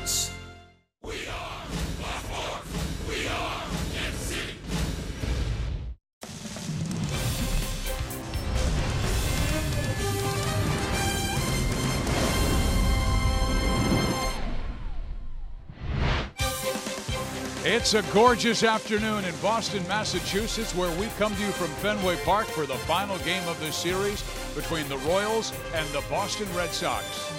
Sports. It's a gorgeous afternoon in Boston, Massachusetts, where we come to you from Fenway Park for the final game of this series between the Royals and the Boston Red Sox.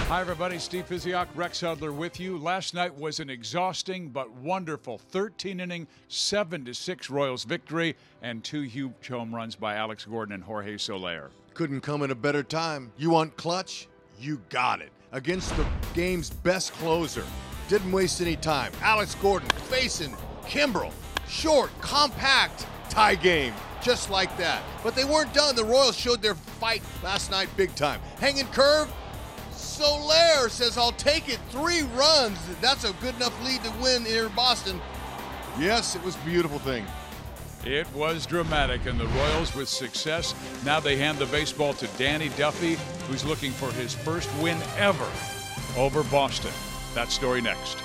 Hi, everybody. Steve Physiok, Rex Hudler with you. Last night was an exhausting but wonderful 13-inning, 7-6 Royals victory and 2 huge home runs by Alex Gordon and Jorge Soler. Couldn't come at a better time. You want clutch? You got it. Against the game's best closer. Didn't waste any time. Alex Gordon facing Kimbrel. Short, compact, tie game. Just like that. But they weren't done. The Royals showed their fight last night big time. Hanging curve. Soler says, I'll take it. 3 runs. That's a good enough lead to win here in Boston. Yes, it was a beautiful thing. It was dramatic, and the Royals with success. Now they hand the baseball to Danny Duffy, who's looking for his first win ever over Boston. That story next.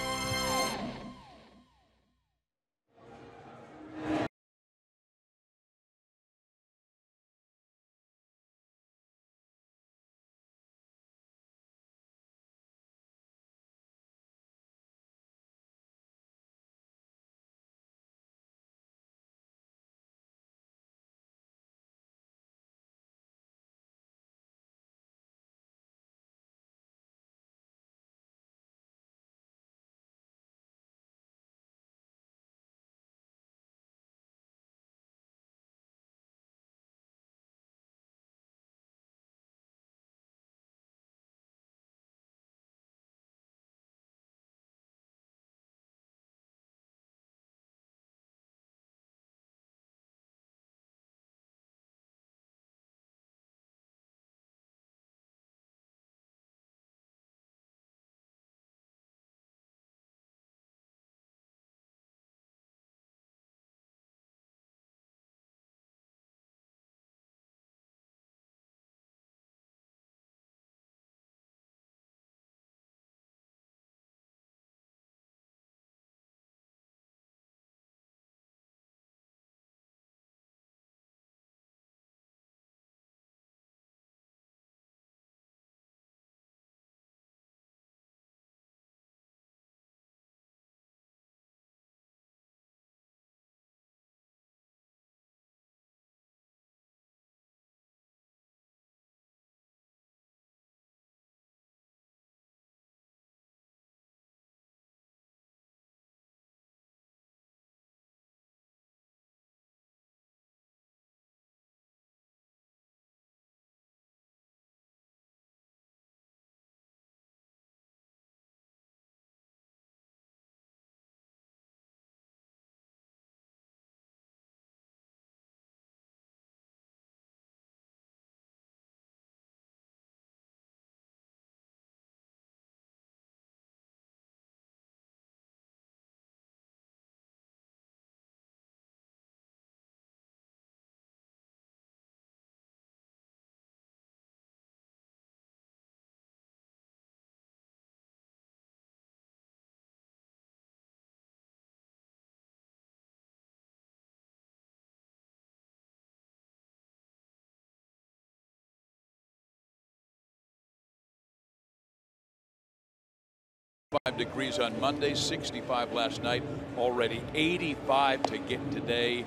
Degrees on Monday, 65 last night, already 85 to get today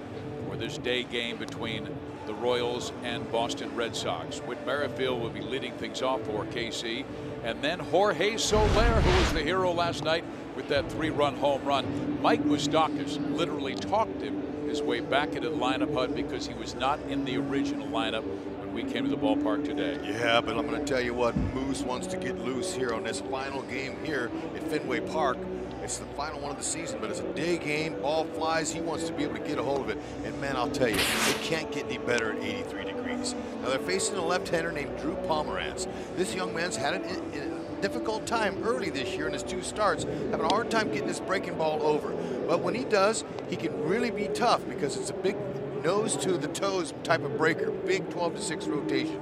for this day game between the Royals and Boston Red Sox. Whit Merrifield will be leading things off for KC, and then Jorge Soler, who was the hero last night with that 3-run home run. Mike Moustakas literally talked his way back into the lineup, HUD, because he was not in the original lineup when we came to the ballpark today. Yeah, but I'm going to tell you what, Moose wants to get loose here on this final game here at Fenway Park. It's the final one of the season, but it's a day game, ball flies, he wants to be able to get a hold of it. And man, I'll tell you, it can't get any better at 83 degrees. Now they're facing a left-hander named Drew Pomeranz. This young man's had a difficult time early this year in his 2 starts, having a hard time getting this breaking ball over. But when he does, he can really be tough because it's a big nose to the toes type of breaker, big 12-to-6 rotation.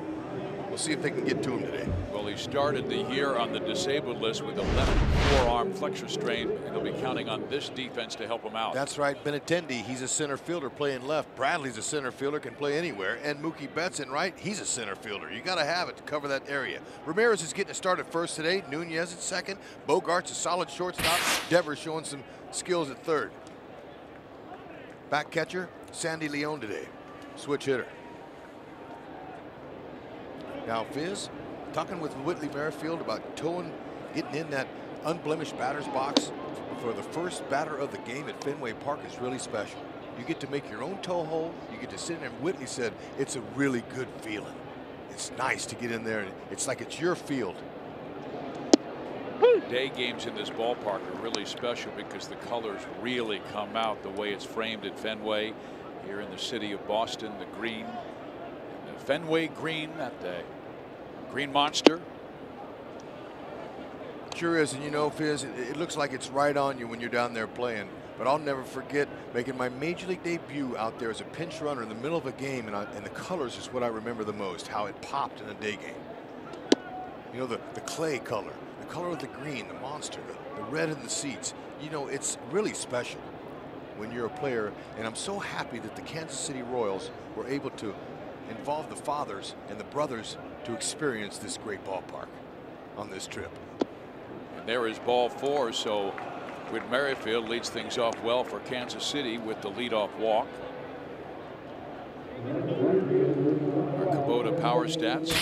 We'll see if they can get to him today. Well, he started the year on the disabled list with a left forearm flexor strain, and he'll be counting on this defense to help him out. That's right. Benintendi, he's a center fielder playing left. Bradley's a center fielder, can play anywhere. And Mookie Betts in right, he's a center fielder. You got to have it to cover that area. Ramirez is getting a start at first today. Nunez at second. Bogart's a solid shortstop. Devers showing some skills at third. Back catcher, Sandy Leon today. Switch hitter. Now Fizz, talking with Whitley Merrifield about getting in that unblemished batter's box for the first batter of the game at Fenway Park is really special. You get to make your own toe hole. You get to sit in there. And Whitley said it's a really good feeling. It's nice to get in there. It's like it's your field. Day games in this ballpark are really special because the colors really come out the way it's framed at Fenway here in the city of Boston. The green, the Fenway green, that day. Green Monster. Sure is, and you know, Fizz, it looks like it's right on you when you're down there playing. But I'll never forget making my major league debut out there as a pinch runner in the middle of a game, and the colors is what I remember the most, how it popped in a day game. You know, the clay color, the color of the green, the monster, the red in the seats. You know, it's really special when you're a player, and I'm so happy that the Kansas City Royals were able to involve the fathers and the brothers to experience this great ballpark on this trip. And there is ball 4, so Whit Merrifield leads things off well for Kansas City with the leadoff walk. Our Kubota power stats.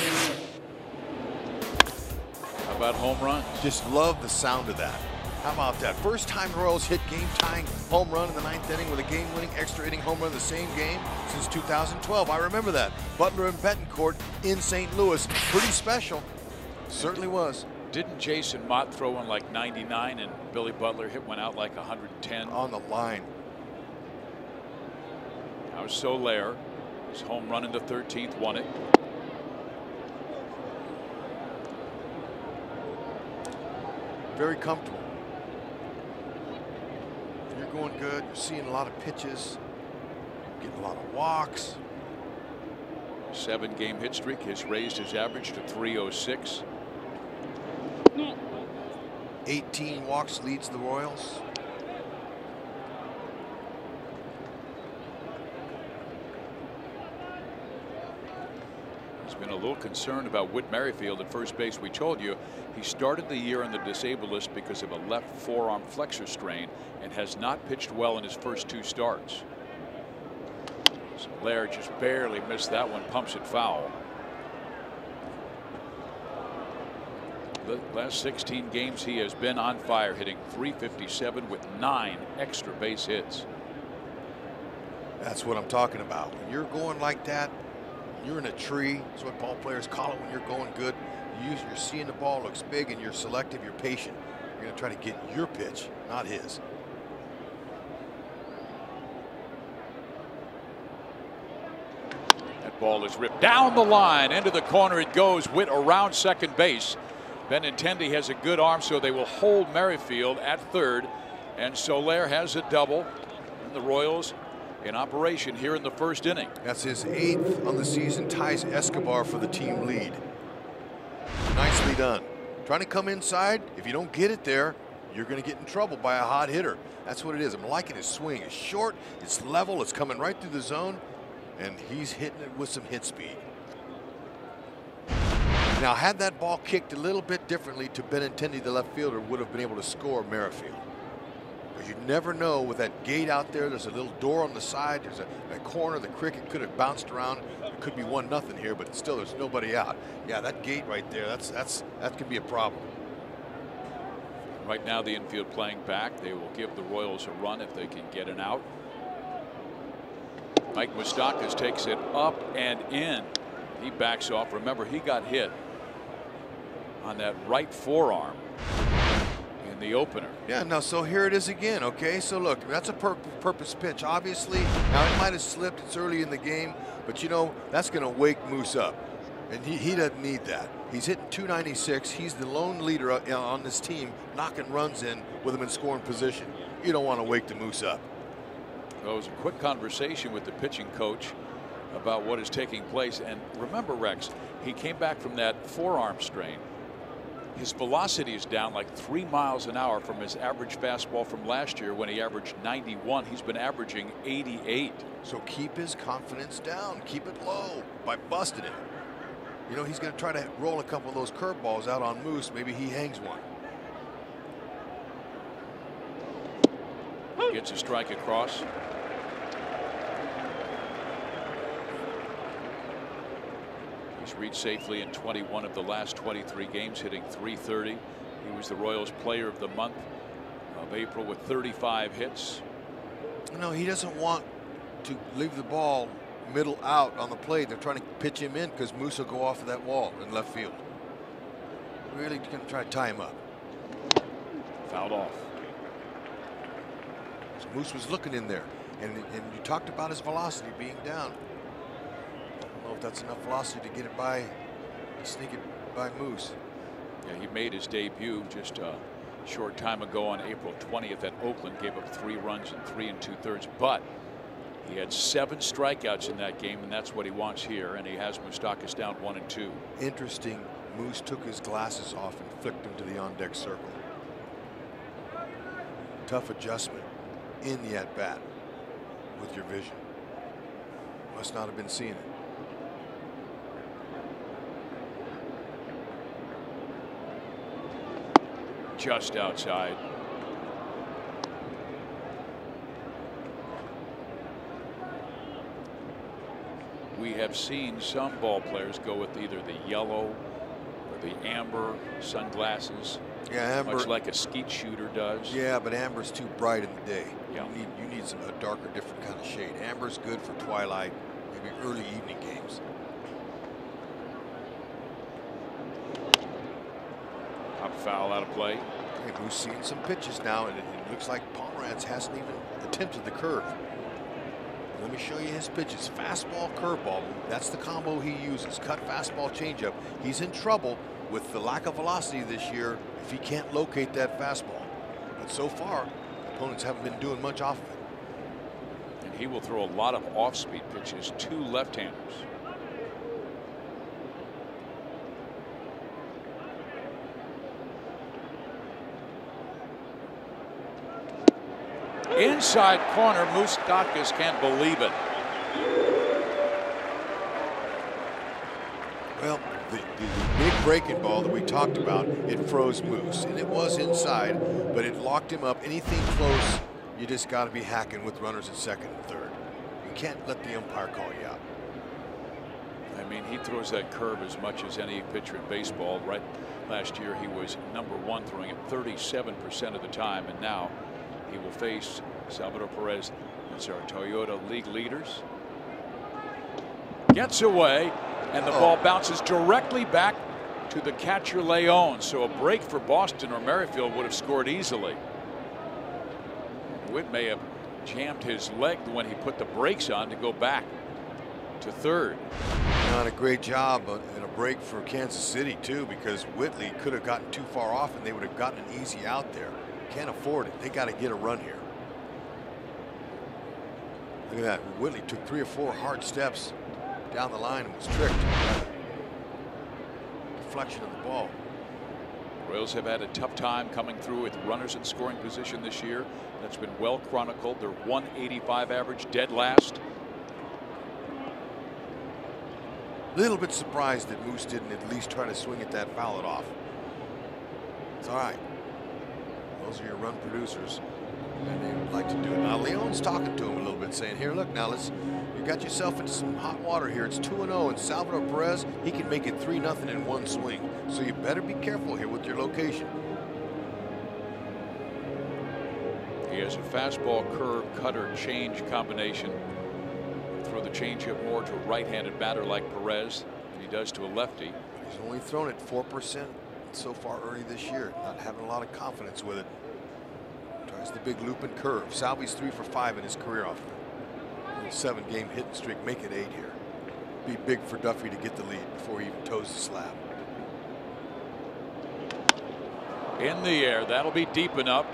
How about home runs? Just love the sound of that. How about that? First time Royals hit game-tying home run in the 9th inning with a game-winning extra inning home run in the same game since 2012. I remember that. Butler and Betancourt in St. Louis. Pretty special. Certainly was. Didn't Jason Mott throw in like 99 and Billy Butler hit one out like 110? On the line. Now Soler, his home run in the 13th, won it. Very comfortable. You're going good. You're seeing a lot of pitches. Getting a lot of walks. 7-game hit streak has raised his average to 306. 18 walks leads the Royals. He's been a little concerned about Whit Merrifield at first base. We told you he started the year on the disabled list because of a left forearm flexor strain and has not pitched well in his first 2 starts. Soler just barely missed that one, pumps it foul. The last 16 games he has been on fire, hitting .357 with 9 extra base hits. That's what I'm talking about. When you're going like that, you're in a tree. That's what ball players call it when you're going good. You're seeing the ball looks big and you're selective, you're patient. You're going to try to get your pitch, not his. That ball is ripped down the line. Into the corner it goes. Whit around second base. Benintendi has a good arm, so they will hold Merrifield at third. And Soler has a double. And the Royals in operation here in the first inning. That's his 8th on the season. Ties Escobar for the team lead. Nicely done. Trying to come inside. If you don't get it there, you're going to get in trouble by a hot hitter. That's what it is. I'm liking his swing. It's short, it's level, it's coming right through the zone, and he's hitting it with some hit speed. Now, had that ball kicked a little bit differently to Benintendi, the left fielder, would have been able to score Merrifield. But you never know with that gate out there. There's a little door on the side. There's a corner. The cricket could have bounced around. It could be 1-0 here, but still there's nobody out. Yeah, that gate right there, that could be a problem. Right now the infield playing back. They will give the Royals a run if they can get an out. Mike Moustakas takes it up and in. He backs off. Remember, he got hit on that right forearm in the opener. Yeah, no, so here it is again, okay? So look, that's a purpose pitch, obviously. Now, it might have slipped. It's early in the game, but you know, that's going to wake Moose up. And he doesn't need that. He's hitting .296. He's the lone leader on this team, knocking runs in with him in scoring position. You don't want to wake the Moose up. Well, it was a quick conversation with the pitching coach about what is taking place. And remember, Rex, he came back from that forearm strain. His velocity is down like 3 miles an hour from his average fastball from last year when he averaged 91. He's been averaging 88. So keep his confidence down. Keep it low by busting it. You know, he's going to try to roll a couple of those curveballs out on Moose. Maybe he hangs one. Gets a strike across. He's reached safely in 21 of the last 23 games, hitting .330. He was the Royals Player of the Month of April with 35 hits. No, he doesn't want to leave the ball middle out on the plate. They're trying to pitch him in because Moose will go off of that wall in left field. Really going to try to tie him up. Fouled off. So Moose was looking in there, and you talked about his velocity being down. I don't know if that's enough velocity to get it by, sneak it by Moose. Yeah, he made his debut just a short time ago on April 20th at Oakland. Gave up 3 runs in 3 2/3, but he had 7 strikeouts in that game, and that's what he wants here. And he has Moustakas down 1 and 2. Interesting. Moose took his glasses off and flicked them to the on-deck circle. Tough adjustment in the at-bat with your vision. Must not have been seeing it. Just outside. We have seen some ball players go with either the yellow or the amber sunglasses. Yeah, amber. Much like a skeet shooter does. Yeah, but amber's too bright in the day. Yeah. You need a darker, different kind of shade. Amber's good for twilight, maybe early evening games. Top foul out of play. Okay, Moose seeing some pitches now, and it looks like Pomeranz hasn't even attempted the curve. Let me show you his pitches. Fastball, curveball. That's the combo he uses. Cut, fastball, changeup. He's in trouble with the lack of velocity this year if he can't locate that fastball. But so far, opponents haven't been doing much off of it. And he will throw a lot of off-speed pitches to left-handers. Inside corner, Moustakas can't believe it. Well, the big breaking ball that we talked about, it froze Moose, and it was inside, but it locked him up. Anything close, you just got to be hacking with runners at second and third. You can't let the umpire call you out. I mean, he throws that curve as much as any pitcher in baseball. Right last year, he was #1 throwing it 37% of the time, and now he will face Salvador Perez. That's our Toyota League leaders. Gets away, and the ball bounces directly back to the catcher Leon. So a break for Boston or Merrifield would have scored easily. Witt may have jammed his leg when he put the brakes on to go back to third. Not a great job and a break for Kansas City too, because Whitley could have gotten too far off and they would have gotten an easy out there. Can't afford it. They got to get a run here. Look at that. Whitley took 3 or 4 hard steps down the line and was tricked. Deflection of the ball. Royals have had a tough time coming through with runners in scoring position this year. That's been well chronicled. They're 185 average, dead last. Little bit surprised that Moose didn't at least try to swing at that, foul it off. It's all right. Those are your run producers, and they would like to do it. Now Leon's talking to him a little bit, saying, "Here, look, now you got yourself into some hot water here. It's 2-0, and Salvador Perez, he can make it 3-0 in one swing. So you better be careful here with your location." He has a fastball, curve, cutter, change combination. Throw the changeup more to a right-handed batter like Perez than he does to a lefty. He's only thrown it 4% so far early this year. Not having a lot of confidence with it. Tries the big loop and curve. Salvy's 3 for 5 in his career off a 7-game hitting streak. Make it 8 here. Be big for Duffy to get the lead before he even toes the slab. In the air, that'll be deep enough.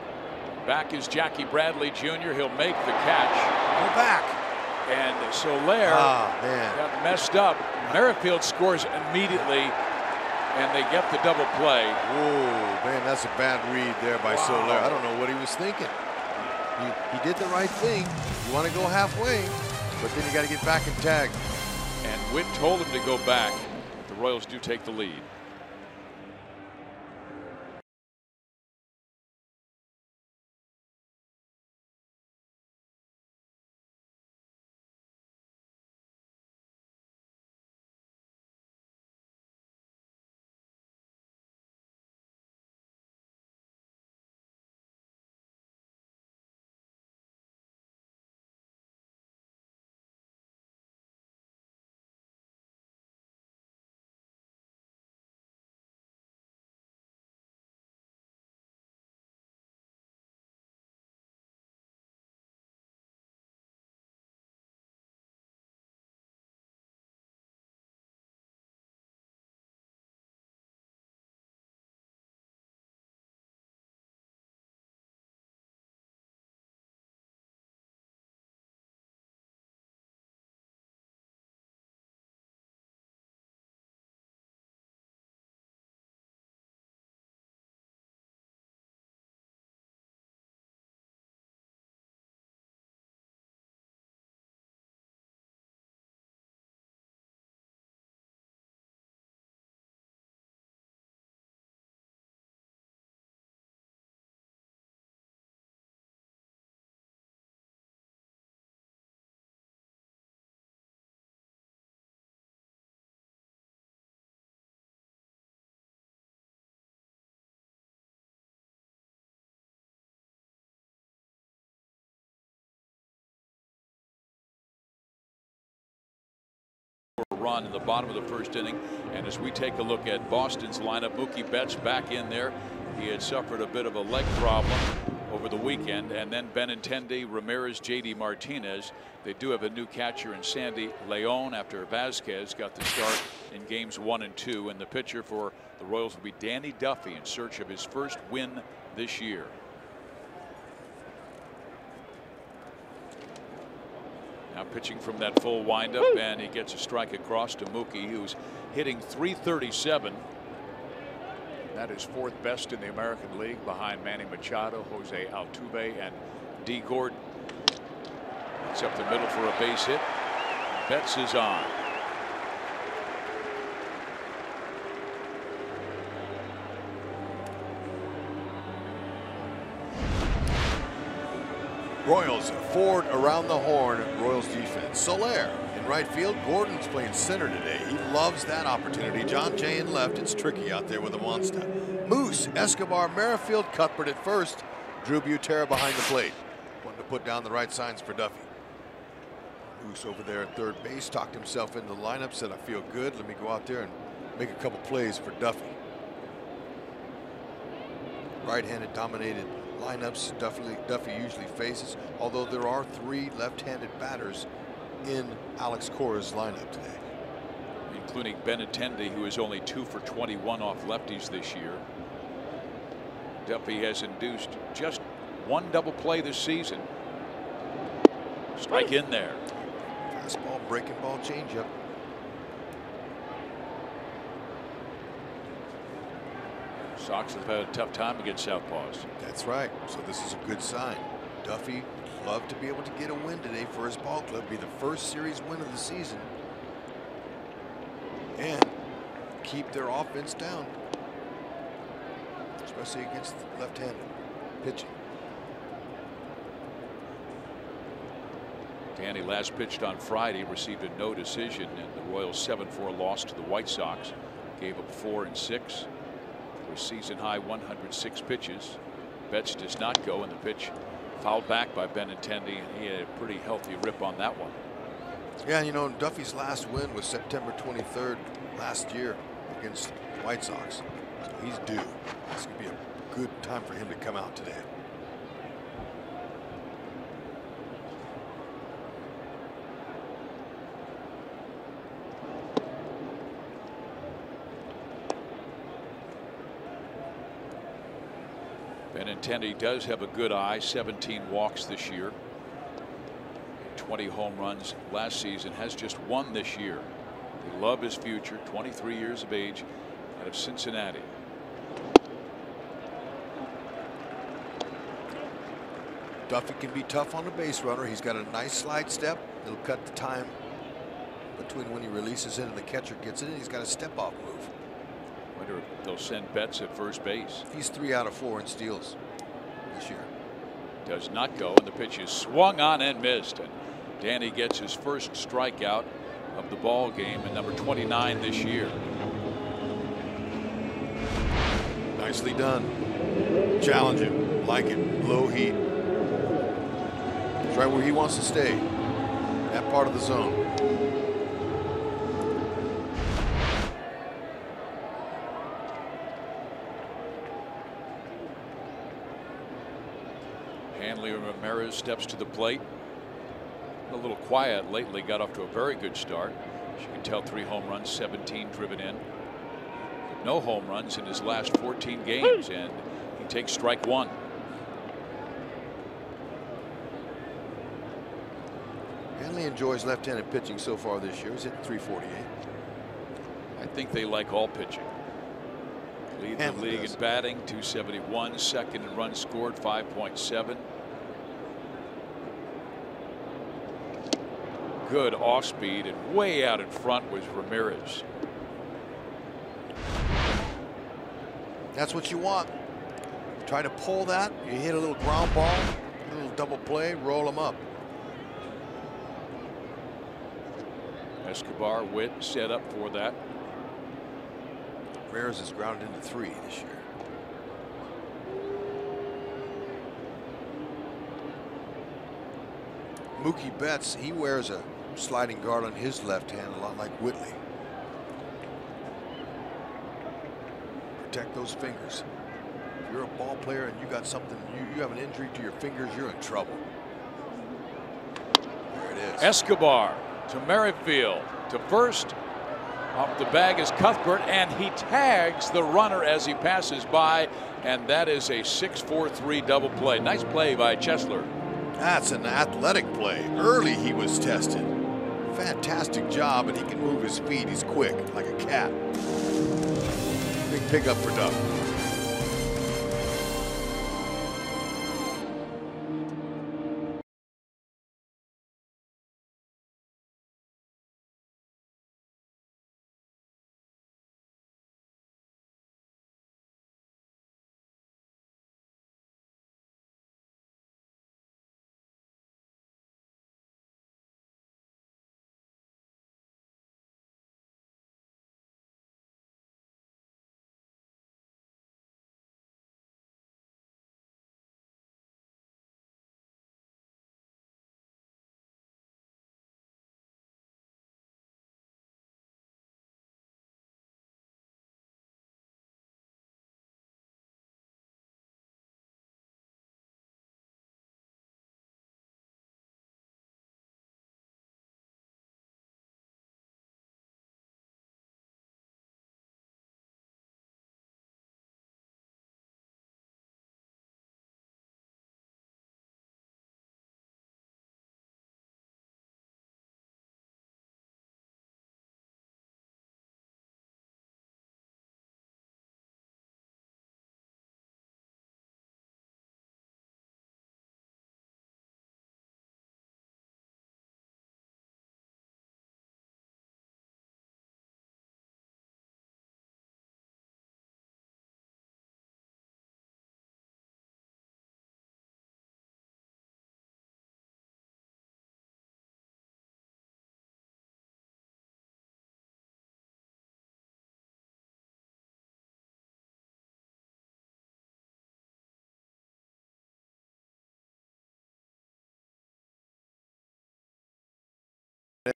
Back is Jackie Bradley Jr. He'll make the catch. Go back. And Soler got messed up. Merrifield scores immediately, and they get the double play. Whoa, man, that's a bad read there by Soler. I don't know what he was thinking. He did the right thing. You want to go halfway, but then you got to get back and tag. And Witt told him to go back. The Royals do take the lead. Run in the bottom of the first inning, and as we take a look at Boston's lineup, Mookie Betts back in there. He had suffered a bit of a leg problem over the weekend, and then Benintendi, Ramirez, JD Martinez. They do have a new catcher in Sandy Leon after Vasquez got the start in games 1 and 2, and the pitcher for the Royals will be Danny Duffy in search of his first win this year. Now pitching from that full windup, and he gets a strike across to Mookie, who's hitting .337. That is 4th best in the American League, behind Manny Machado, Jose Altuve, and D. Gordon. It's up the middle for a base hit. Betts is on. Royals forward around the horn. Royals defense. Soler in right field. Gordon's playing center today. He loves that opportunity. John Jay in left. It's tricky out there with a monster. Moose, Escobar, Merrifield, Cuthbert at first. Drew Butera behind the plate. Wanted to put down the right signs for Duffy. Moose over there at third base talked himself into the lineup. Said, "I feel good. Let me go out there and make a couple plays for Duffy." Right-handed dominated lineups Duffy usually faces, although there are 3 left-handed batters in Alex Cora's lineup today, including Benintendi, who is only 2 for 21 off lefties this year. Duffy has induced just 1 double play this season. Strike in there. Fastball, breaking ball, changeup. Sox have had a tough time against southpaws. That's right. So this is a good sign. Duffy love to be able to get a win today for his ball club. Be the first series win of the season, and keep their offense down, especially against left-handed pitching. Danny last pitched on Friday, received a no decision, and the Royals 7-4 loss to the White Sox. Gave up 4 and 6. Season high 106 pitches. Betts does not go, and the pitch fouled back by Benintendi, and he had a pretty healthy rip on that one. Yeah, you know, Duffy's last win was September 23rd last year against the White Sox, so he's due. It's gonna be a good time for him to come out today. Benintendi does have a good eye, 17 walks this year, 20 home runs last season, has just one this year. They love his future. 23 years of age, out of Cincinnati. Duffy can be tough on the base runner. He's got a nice slide step. It'll cut the time between when he releases it and the catcher gets it in. He's got a step off move. Wonder if they'll send Betts at first base. He's 3 out of 4 in steals this year. Does not go, and the pitch is swung on and missed. And Danny gets his first strikeout of the ball game, and number 29 this year. Nicely done. Challenge him. Like it. Low heat. It's right where he wants to stay. That part of the zone. Hanley Ramirez steps to the plate. A little quiet lately. Got off to a very good start. As you can tell, 3 home runs, 17 driven in. But no home runs in his last 14 games, and he takes strike 1. Hanley enjoys left-handed pitching so far this year. He's hitting .348. I think they like all pitching. Lead the league in batting, .271. Second in runs scored, 5.7. Good off speed, and way out in front was Ramirez. That's what you want. Try to pull that. You hit a little ground ball, a little double play, roll them up. Escobar, Witt set up for that. Ramirez is grounded into 3 this year. Mookie Betts, he wears a sliding guard on his left hand, a lot like Whitley. Protect those fingers. If you're a ball player and you got something, you have an injury to your fingers, you're in trouble. There it is. Escobar to Merrifield to first. Off the bag is Cuthbert, and he tags the runner as he passes by, and that is a 6-4-3 double play. Nice play by Chesler. That's an athletic play. Early he was tested. Fantastic job, and he can move his feet. He's quick, like a cat. Big pickup for Duff.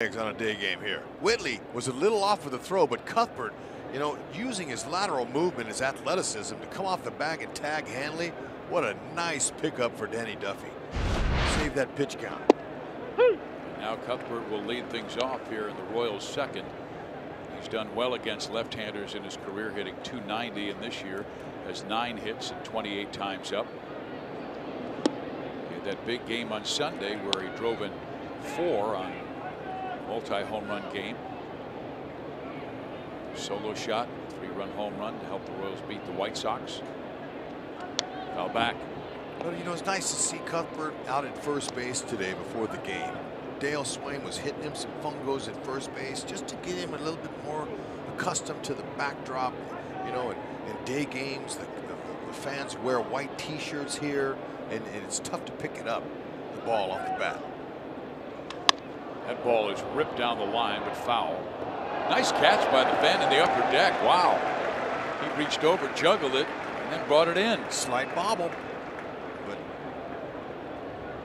Eggs on a day game here. Whitley was a little off with the throw, but Cuthbert, you know, using his lateral movement, his athleticism to come off the bag and tag Hanley. What a nice pickup for Danny Duffy. Save that pitch count. Now Cuthbert will lead things off here in the Royals' second. He's done well against left-handers in his career, hitting .290, and this year has 9 hits and 28 times up. He had that big game on Sunday where he drove in 4 on multi-home run game. Solo shot, 3-run home run to help the Royals beat the White Sox. Foul back. Well, you know, it's nice to see Cuthbert out at first base today before the game. Dale Swain was hitting him some fungos at first base just to get him a little bit more accustomed to the backdrop. You know, in day games, the fans wear white T-shirts here, and it's tough to pick it up, the ball off the bat. That ball is ripped down the line, but foul. Nice catch by the fan in the upper deck. Wow. He reached over, juggled it, and then brought it in. Slight bobble, but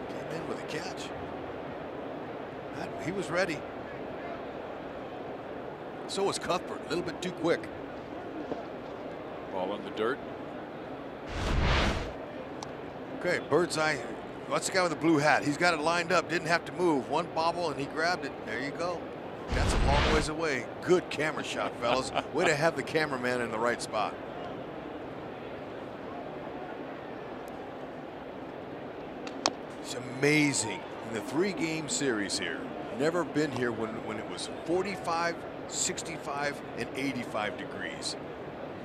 came in with a catch. He was ready. So was Cuthbert, a little bit too quick. Ball in the dirt. Okay, bird's eye. What's the guy with the blue hat? He's got it lined up, didn't have to move. One bobble and he grabbed it. There you go. That's a long ways away. Good camera shot, fellas. Way to have the cameraman in the right spot. It's amazing. In the 3-game series here, never been here when it was 45, 65, and 85 degrees.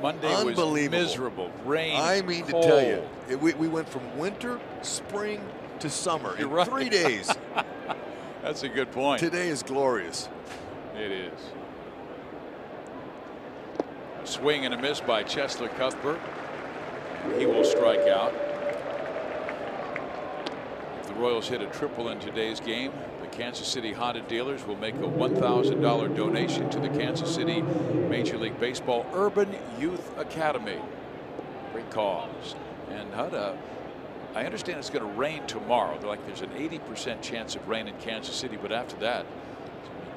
Monday was miserable. Rain. I mean cold. to tell you, we went from winter, spring to summer in right. 3 days. That's a good point. Today is glorious. It is. A swing and a miss by Cheslor Cuthbert. And he will strike out. If the Royals hit a triple in today's game, the Kansas City Honda dealers will make a $1,000 donation to the Kansas City Major League Baseball Urban Youth Academy. Great cause. And I understand it's going to rain tomorrow. There's an 80% chance of rain in Kansas City, but after that,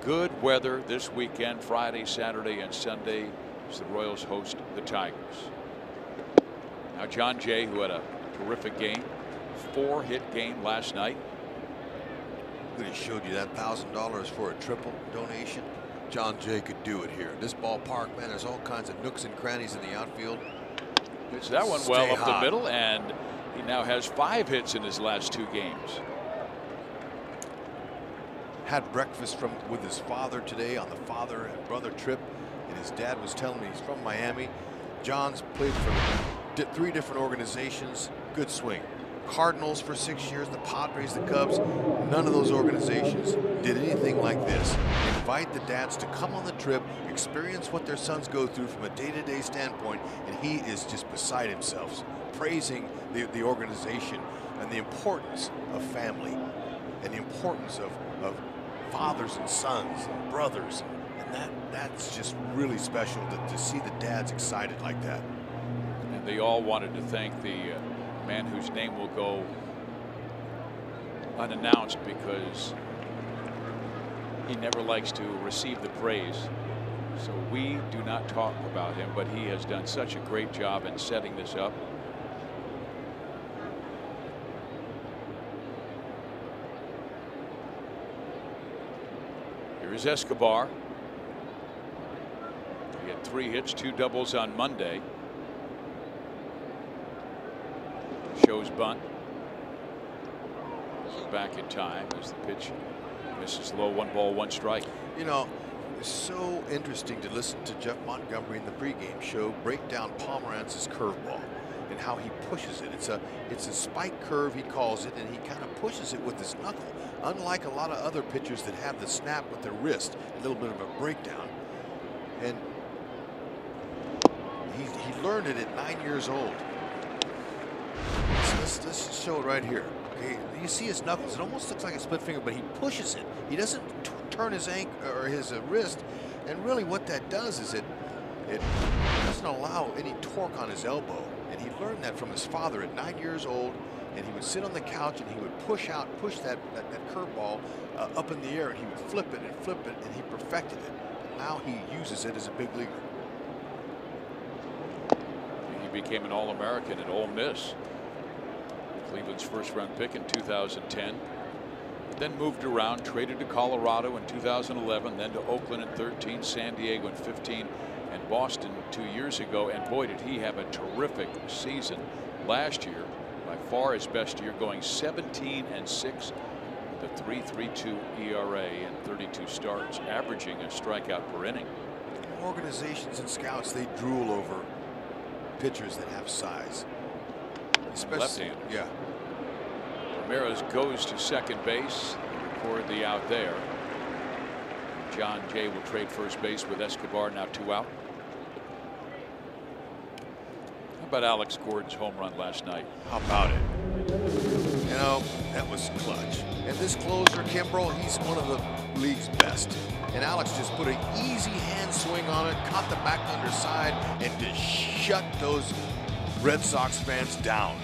good weather this weekend, Friday, Saturday, and Sunday, as the Royals host the Tigers. Now John Jay, who had a terrific game, 4-hit game last night. Could have showed you that $1,000 for a triple donation. John Jay could do it here. This ballpark, man, there's all kinds of nooks and crannies in the outfield. Hits that one well up the middle, and he now has 5 hits in his last 2 games. Had breakfast with his father today on the father and brother trip, and his dad was telling me he's from Miami. John's played for 3 different organizations. Good swing. Cardinals for 6 years, the Padres, the Cubs. None of those organizations did anything like this. Invite the dads to come on the trip, experience what their sons go through from a day-to-day standpoint, and he is just beside himself, praising the organization and the importance of family and the importance of fathers and sons and brothers, and that's just really special to see the dads excited like that. And they all wanted to thank the man whose name will go unannounced because he never likes to receive the praise. So we do not talk about him, but he has done such a great job in setting this up. Here's Escobar. He had 3 hits, 2 doubles on Monday. Shows bunt. This is back in time as the pitch misses low. 1 ball, 1 strike. You know, it's so interesting to listen to Jeff Montgomery in the pregame show break down Pomeranz's curveball and how he pushes it. It's a spike curve, he calls it, and he kind of pushes it with his knuckle. Unlike a lot of other pitchers that have the snap with their wrist, a little bit of a breakdown. And he learned it at 9 years old. Let's show it right here. Okay, you see his knuckles. It almost looks like a split finger, but he pushes it. He doesn't turn his ankle or his wrist. And really, what that does is it doesn't allow any torque on his elbow. And he learned that from his father at 9 years old. And he would sit on the couch and he would push that curveball up in the air, and he would flip it, and he perfected it. And now he uses it as a big leaguer. He became an All-American at Ole Miss, Cleveland's first-round pick in 2010. Then moved around, traded to Colorado in 2011, then to Oakland in 13, San Diego in 15, and Boston 2 years ago. And boy, did he have a terrific season last year. By far his best year, going 17-6 with with a 3.32 ERA and 32 starts, averaging a strikeout per inning. Organizations and scouts, they drool over pitchers that have size. Especially Left-handers. Yeah. Ramirez goes to second base. They record the out there. John Jay will trade first base with Escobar, now 2 out. How about Alex Gordon's home run last night? How about it? You know, that was clutch. And this closer, Kimbrel, he's one of the league's best. And Alex just put an easy hand swing on it, caught the back underside, and just shut those Red Sox fans down.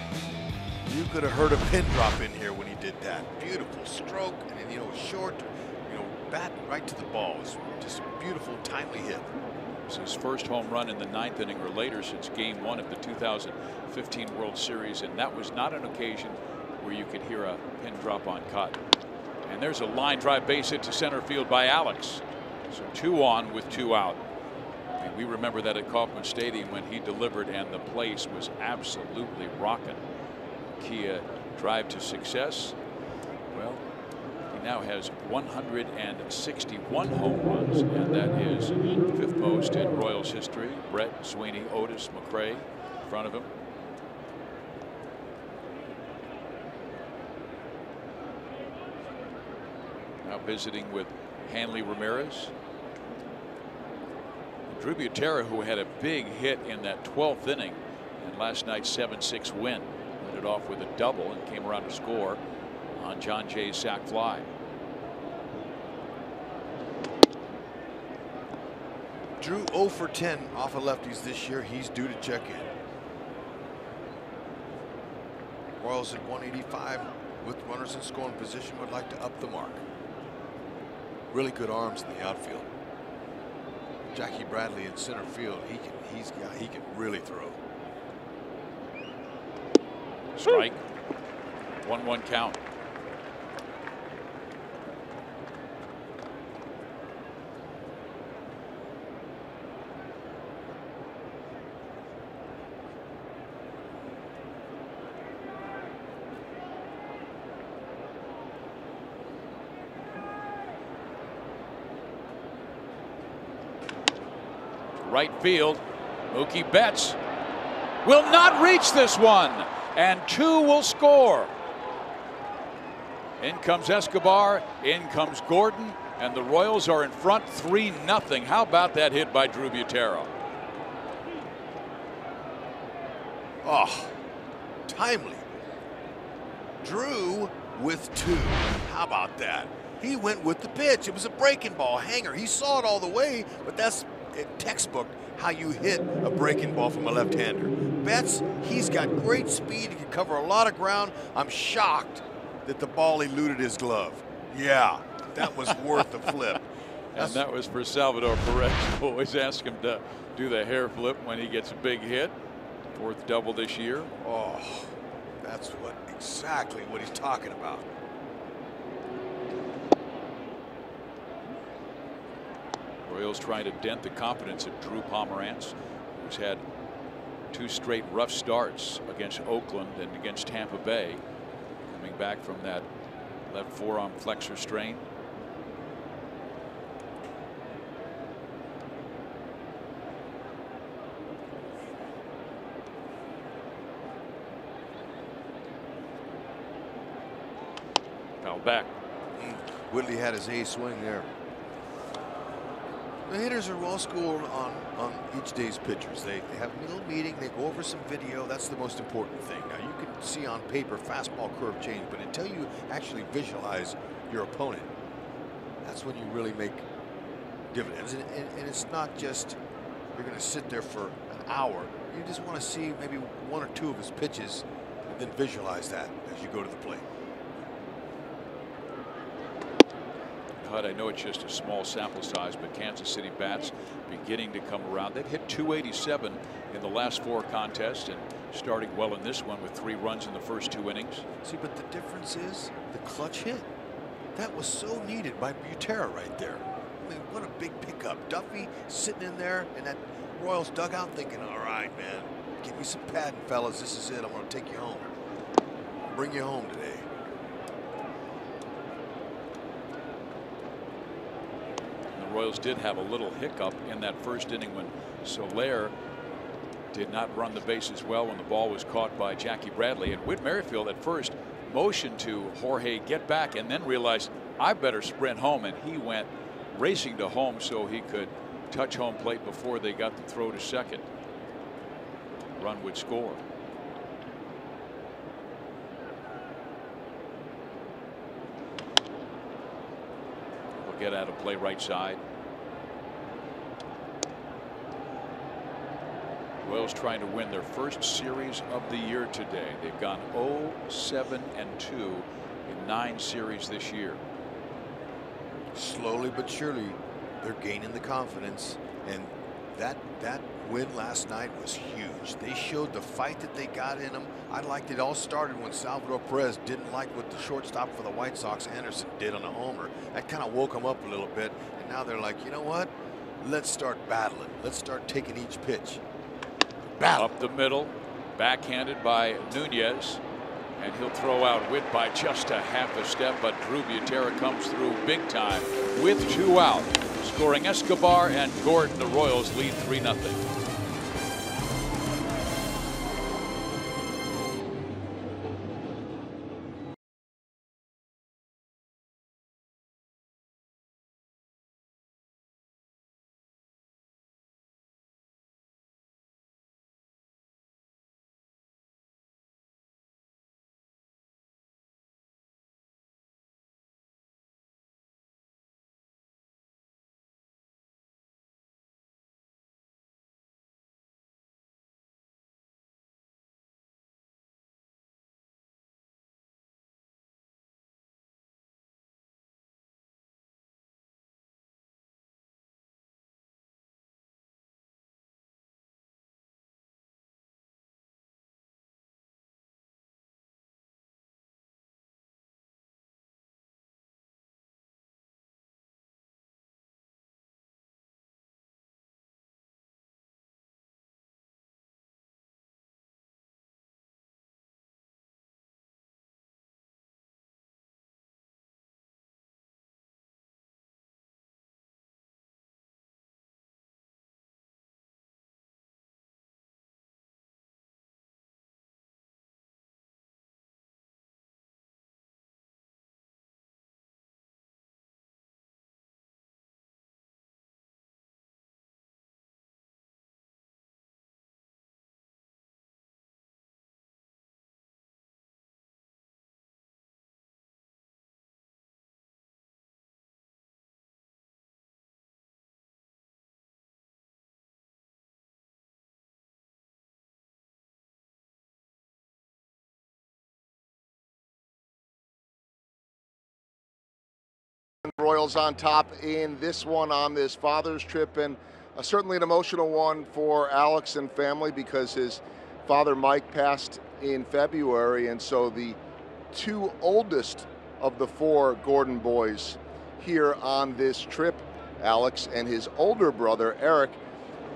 You could have heard a pin drop in here when he did that. Beautiful stroke, and then, short, bat right to the ball. It was just a beautiful, timely hit. It's his first home run in the 9th inning or later since Game 1 of the 2015 World Series, and that was not an occasion where you could hear a pin drop on cut. And there's a line drive base hit to center field by Alex. So 2 on with 2 out. I mean, we remember that at Kauffman Stadium when he delivered, and the place was absolutely rocking. Kia drive to success. Well, he now has 161 home runs, and that is 5th most in Royals history. Brett, Sweeney, Otis, McRae in front of him. Now visiting with Hanley Ramirez. Drew Butera, who had a big hit in that 12th inning in last night's 7-6 win, led it off with a double and came around to score on John Jay's sac fly. Drew 0 for 10 off of lefties this year. He's due to check in. Royals at 185 with runners in scoring position would like to up the mark. Really good arms in the outfield. Jackie Bradley in center field. He can really throw. Strike. 1-1 count. Right field. Mookie Betts will not reach this one, and 2 will score. In comes Escobar, in comes Gordon, and the Royals are in front 3-0. How about that hit by Drew Butera? Oh, timely. Drew with 2. How about that? He went with the pitch. It was a breaking ball hanger. He saw it all the way, but that's textbook how you hit a breaking ball from a left-hander. Betts, he's got great speed. He can cover a lot of ground. I'm shocked that the ball eluded his glove. Yeah, that was worth a flip. And that was for Salvador Perez. Always ask him to do the hair flip when he gets a big hit. 4th double this year. Oh, that's exactly what he's talking about. Royals trying to dent the confidence of Drew Pomerantz, who's had 2 straight rough starts against Oakland and against Tampa Bay, coming back from that left forearm flexor strain. Foul back. Whitley had his A swing there. The hitters are well schooled on each day's pitchers. They have a little meeting, they go over some video. That's the most important thing. Now you can see on paper fastball curve change, but until you actually visualize your opponent, that's when you really make dividends. And it's not just you're going to sit there for an hour. You just want to see maybe 1 or 2 of his pitches and then visualize that as you go to the plate. I know it's just a small sample size, but Kansas City bats beginning to come around. They've hit 287 in the last 4 contests and starting well in this one with 3 runs in the first 2 innings. See, but the difference is the clutch hit. That was so needed by Butera right there. I mean, what a big pickup. Duffy sitting in there in that Royals dugout thinking, all right, man, give me some padding, fellas. This is it. I'm going to take you home. I'll bring you home today. The Royals did have a little hiccup in that first inning when Soler did not run the bases well when the ball was caught by Jackie Bradley. And Whit Merrifield at first motioned to Jorge get back and then realized I better sprint home, and he went racing to home so he could touch home plate before they got the throw to second. Run would score. We'll get out of play right side. Royals trying to win their first series of the year today. They've gone 0-7-2 in 9 series this year. Slowly but surely, they're gaining the confidence, and that win last night was huge. They showed the fight that they got in them. I liked it all started when Salvador Perez didn't like what the shortstop for the White Sox, Anderson, did on a homer. That kind of woke them up a little bit, and now they're like, you know what? Let's start battling. Let's start taking each pitch. Battle. Up the middle, backhanded by Nunez, and he'll throw out Whit by just a half a step, but Drew Butera comes through big time with 2 out. Scoring Escobar and Gordon. The Royals lead 3-0. Royals on top in this one on this father's trip, and certainly an emotional one for Alex and family because his father Mike passed in February, and so the 2 oldest of the 4 Gordon boys here on this trip, Alex and his older brother Eric.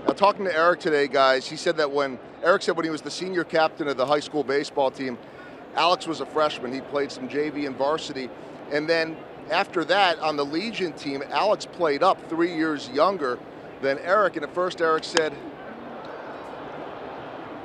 Now, talking to Eric today, guys, he said that when he was the senior captain of the high school baseball team, Alex was a freshman. He played some JV and varsity, and then after that, on the Legion team, Alex played up 3 years younger than Eric. And at first, Eric said,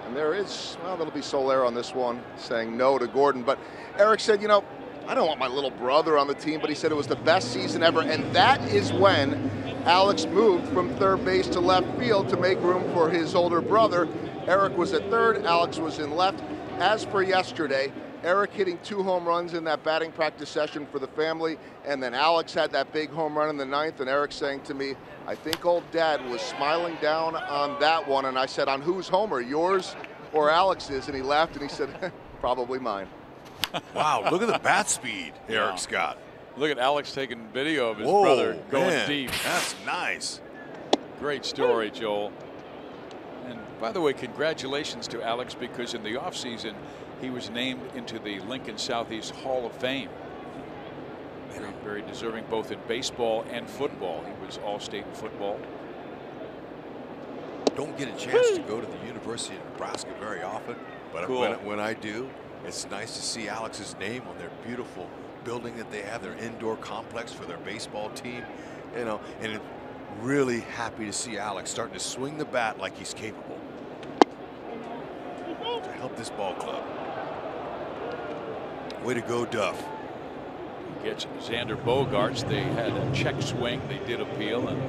and there is, well, there'll be Soler on this one saying no to Gordon. But Eric said, you know, I don't want my little brother on the team, but he said it was the best season ever. And that is when Alex moved from third base to left field to make room for his older brother. Eric was at third, Alex was in left. As for yesterday, Eric hitting 2 home runs in that batting practice session for the family, and then Alex had that big home run in the 9th, and Eric saying to me, I think old Dad was smiling down on that one, and I said, on whose homer, yours or Alex's? And he laughed and he said, probably mine. Wow, look at the bat speed Eric's got. Look at Alex taking video of his brother going deep. That's nice. Great story, Joel. And by the way, congratulations to Alex, because in the offseason, he was named into the Lincoln Southeast Hall of Fame. Very, very deserving both in baseball and football. He was all-state in football. Don't get a chance to go to the University of Nebraska very often, but Cool. when I do, it's nice to see Alex's name on their beautiful building that they have, their indoor complex for their baseball team, you know, and really happy to see Alex starting to swing the bat like he's capable to help this ball club. Way to go, Duff. Gets Xander Bogaerts. They had a check swing. They did appeal, and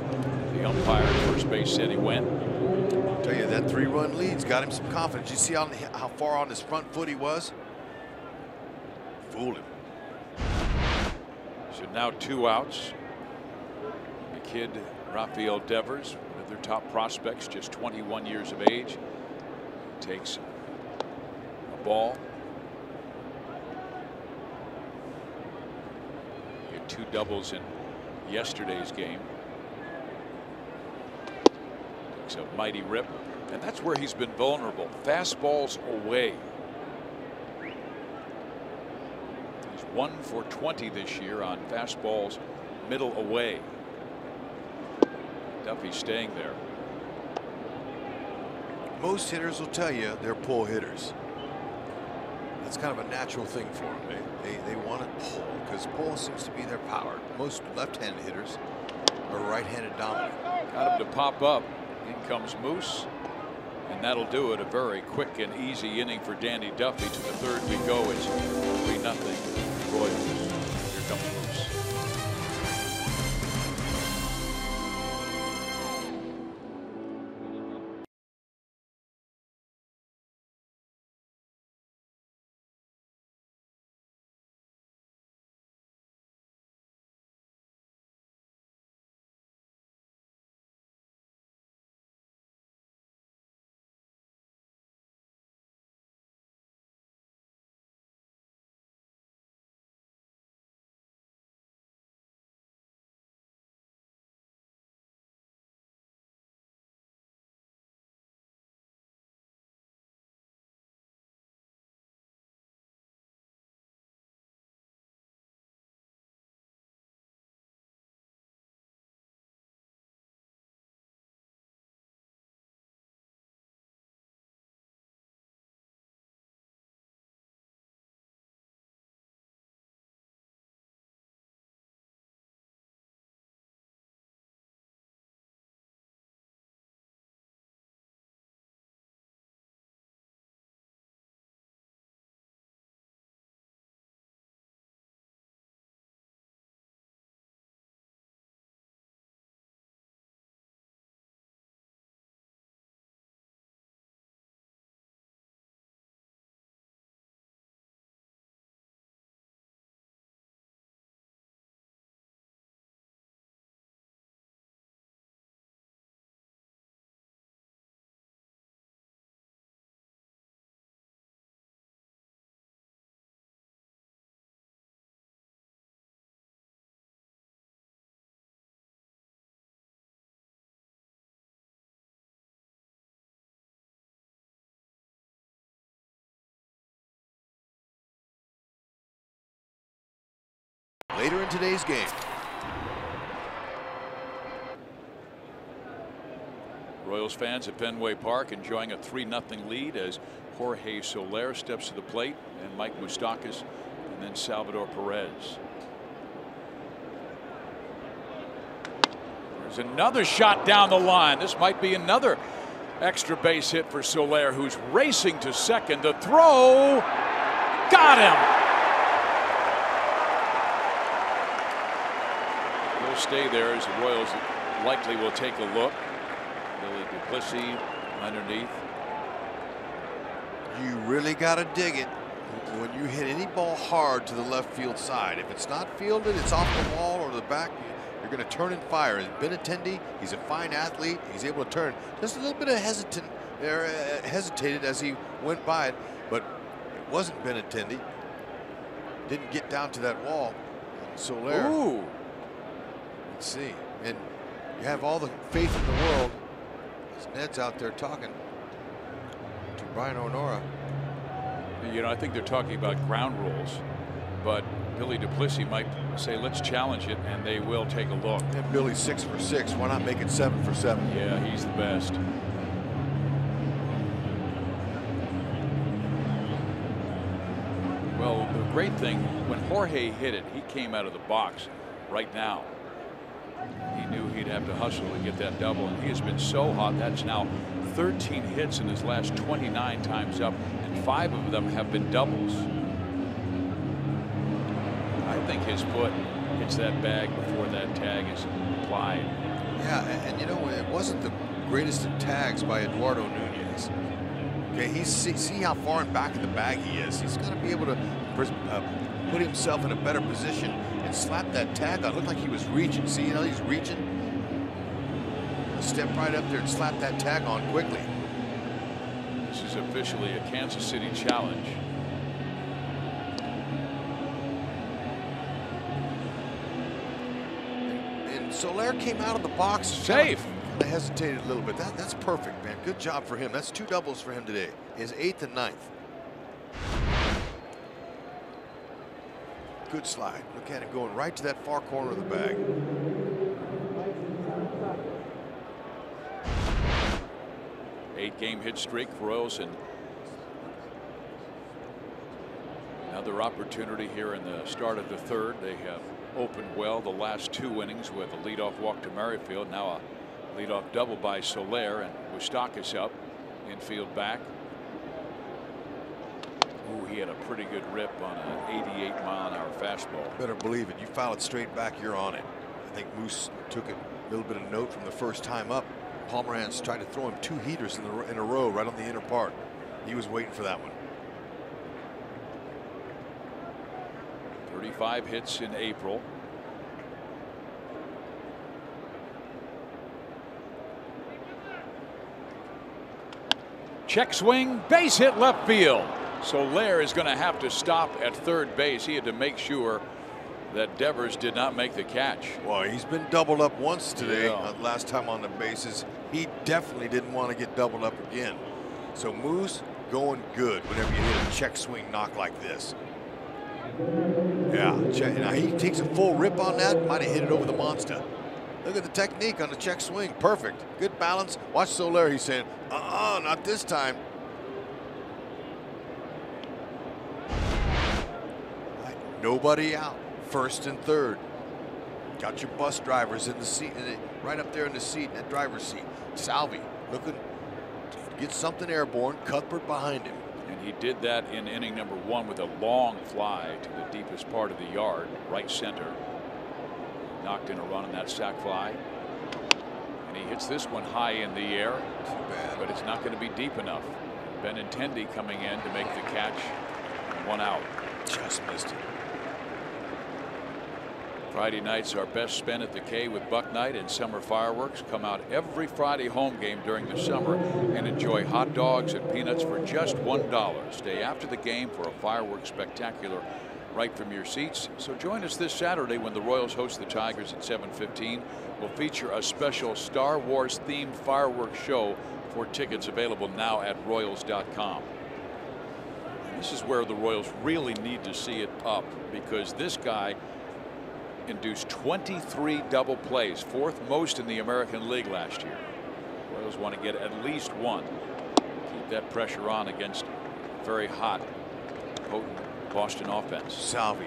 the umpire at first base said he went. I'll tell you, that 3-run lead's got him some confidence. You see how far on his front foot he was? Fooled him. So now 2 outs. The kid, Rafael Devers, one of their top prospects, just 21 years of age, takes a ball. He had 2 doubles in yesterday's game. Takes a mighty rip, and that's where he's been vulnerable. Fastballs away. He's 1 for 20 this year on fastballs middle away. Duffy staying there. Most hitters will tell you they're pull hitters. That's kind of a natural thing for them. They want to pull because pull seems to be their power. Most left-handed hitters are right-handed dominant. Got him to pop up. In comes Moose, and that'll do it. A very quick and easy inning for Danny Duffy. To the third we go. It's 3-0 Royals. Here comes Moose. Later in today's game. Royals fans at Fenway Park enjoying a 3-0 lead as Jorge Soler steps to the plate, and Mike Moustakas, and then Salvador Perez. There's another shot down the line. This might be another extra base hit for Soler, who's racing to second. The throw got him. He'll stay there as the Royals likely will take a look. Billy Duplessis underneath. You really got to dig it when you hit any ball hard to the left field side. If it's not fielded, it's off the wall or the back, you're going to turn and fire. And Benintendi, he's a fine athlete. He's able to turn. Just a little bit of hesitated as he went by it, but it wasn't Benintendi. Didn't get down to that wall. Soler. Ooh. Let's see. And you have all the faith in the world. Ned's out there talking to Brian O'Nora. You know, I think they're talking about ground rules, but Billy Duplessis might say, let's challenge it, and they will take a look. And Billy's 6 for 6. Why not make it 7 for 7? Yeah, he's the best. Well, the great thing, when Jorge hit it, he came out of the box right now. He knew he'd have to hustle to get that double, and he has been so hot. That's now 13 hits in his last 29 times up, and 5 of them have been doubles. I think his foot hits that bag before that tag is applied. Yeah, and you know, it wasn't the greatest of tags by Eduardo Nunez. Okay, see how far in back of the bag he is. He's got to be able to put himself in a better position and slap that tag on. It looked like he was reaching. See how he's reaching? Step right up there and slap that tag on quickly. This is officially a Kansas City challenge. And Soler came out of the box. Safe. Kind of hesitated a little bit. That's perfect, man. Good job for him. That's 2 doubles for him today. His 8th and 9th. Good slide. Look at him going right to that far corner of the bag. Eight-game hit streak for Royals, and another opportunity here in the start of the 3rd. They have opened well the last 2 innings with a leadoff walk to Merrifield. Now a leadoff double by Soler, and Moustakas up, infield back. Ooh, he had a pretty good rip on an 88-mile-an-hour fastball. Better believe it. You foul it straight back, you're on it. I think Moose took a little bit of note from the first time up. Pomeranz tried to throw him 2 heaters in a row right on the inner part. He was waiting for that one. 35 hits in April. Check swing, base hit left field. Soler is going to have to stop at 3rd base. He had to make sure that Devers did not make the catch. Well, he's been doubled up once today. Last time on the bases, he definitely didn't want to get doubled up again. So Moose going good whenever you hit a check swing knock like this. Yeah, now he takes a full rip on that. Might have hit it over the monster. Look at the technique on the check swing. Perfect. Good balance. Watch Soler. He's saying, not this time. Right, nobody out. 1st and 3rd. Got your bus drivers in the seat, right up there in the seat, in that driver's seat. Salvi looking to get something airborne. Cuthbert behind him. And he did that in inning number 1 with a long fly to the deepest part of the yard, right center. Knocked in a run on that sac fly. And he hits this one high in the air. Too bad. But it's not going to be deep enough. Benintendi coming in to make the catch. 1 out. Just missed it. Friday nights are best spent at the K with Buck Night and summer fireworks. Come out every Friday home game during the summer and enjoy hot dogs and peanuts for just $1. Stay after the game for a fireworks spectacular right from your seats. So join us this Saturday when the Royals host the Tigers at 7:15. We'll feature a special Star Wars themed fireworks show. For tickets available now at Royals.com. And this is where the Royals really need to see it up, because this guy induced 23 double plays, 4th most in the American League last year. Royals want to get at least 1. Keep that pressure on against very hot, potent Boston offense. Salvi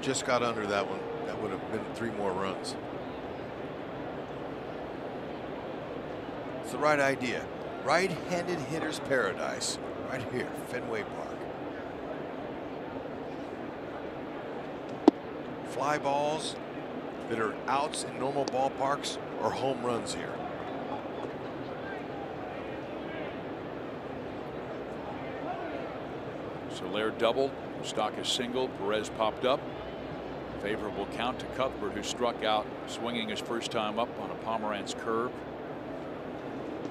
just got under that one. That would have been 3 more runs. It's the right idea. Right-handed hitter's paradise. Right here, Fenway Park. Fly balls that are outs in normal ballparks or home runs here. Soler doubled, Moustakas singled, Perez popped up. Favorable count to Cuthbert, who struck out swinging his first time up on a Pomeranz curve.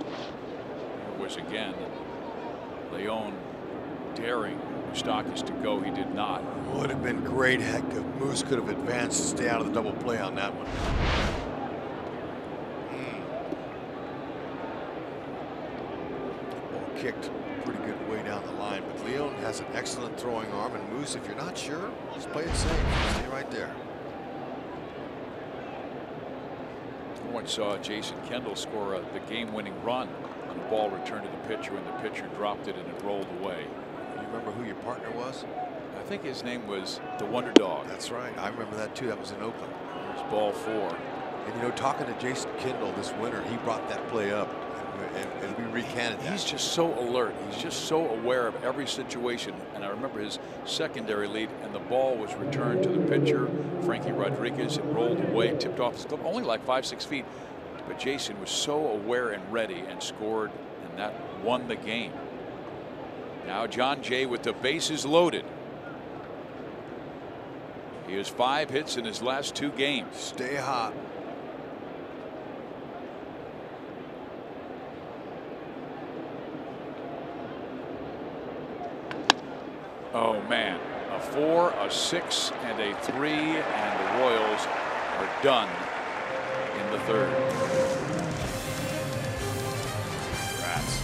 There was again Leon daring Moustakas to go. He did not. Would have been great. Heck, if Moose could have advanced to stay out of the double play on that one. Ball kicked pretty good way down the line, but Leon has an excellent throwing arm, and Moose, if you're not sure, just play it safe. Stay right there. I once saw Jason Kendall score the game-winning run on a ball returned to the pitcher, and the pitcher dropped it and it rolled away. You remember who your partner was? I think his name was the Wonder Dog. That's right. I remember that too. That was in Oakland. It's ball 4. And you know, talking to Jason Kendall this winter, he brought that play up, and we recanted that. He's just so alert. He's just so aware of every situation. And I remember his secondary lead, and the ball was returned to the pitcher, Frankie Rodriguez. It rolled away, tipped off his glove, only like 5-6 feet. But Jason was so aware and ready and scored, and that won the game. Now John Jay with the bases loaded. He has 5 hits in his last 2 games. Stay hot. Oh man, a 4, a 6, and a 3, and the Royals are done in the 3rd. Rats.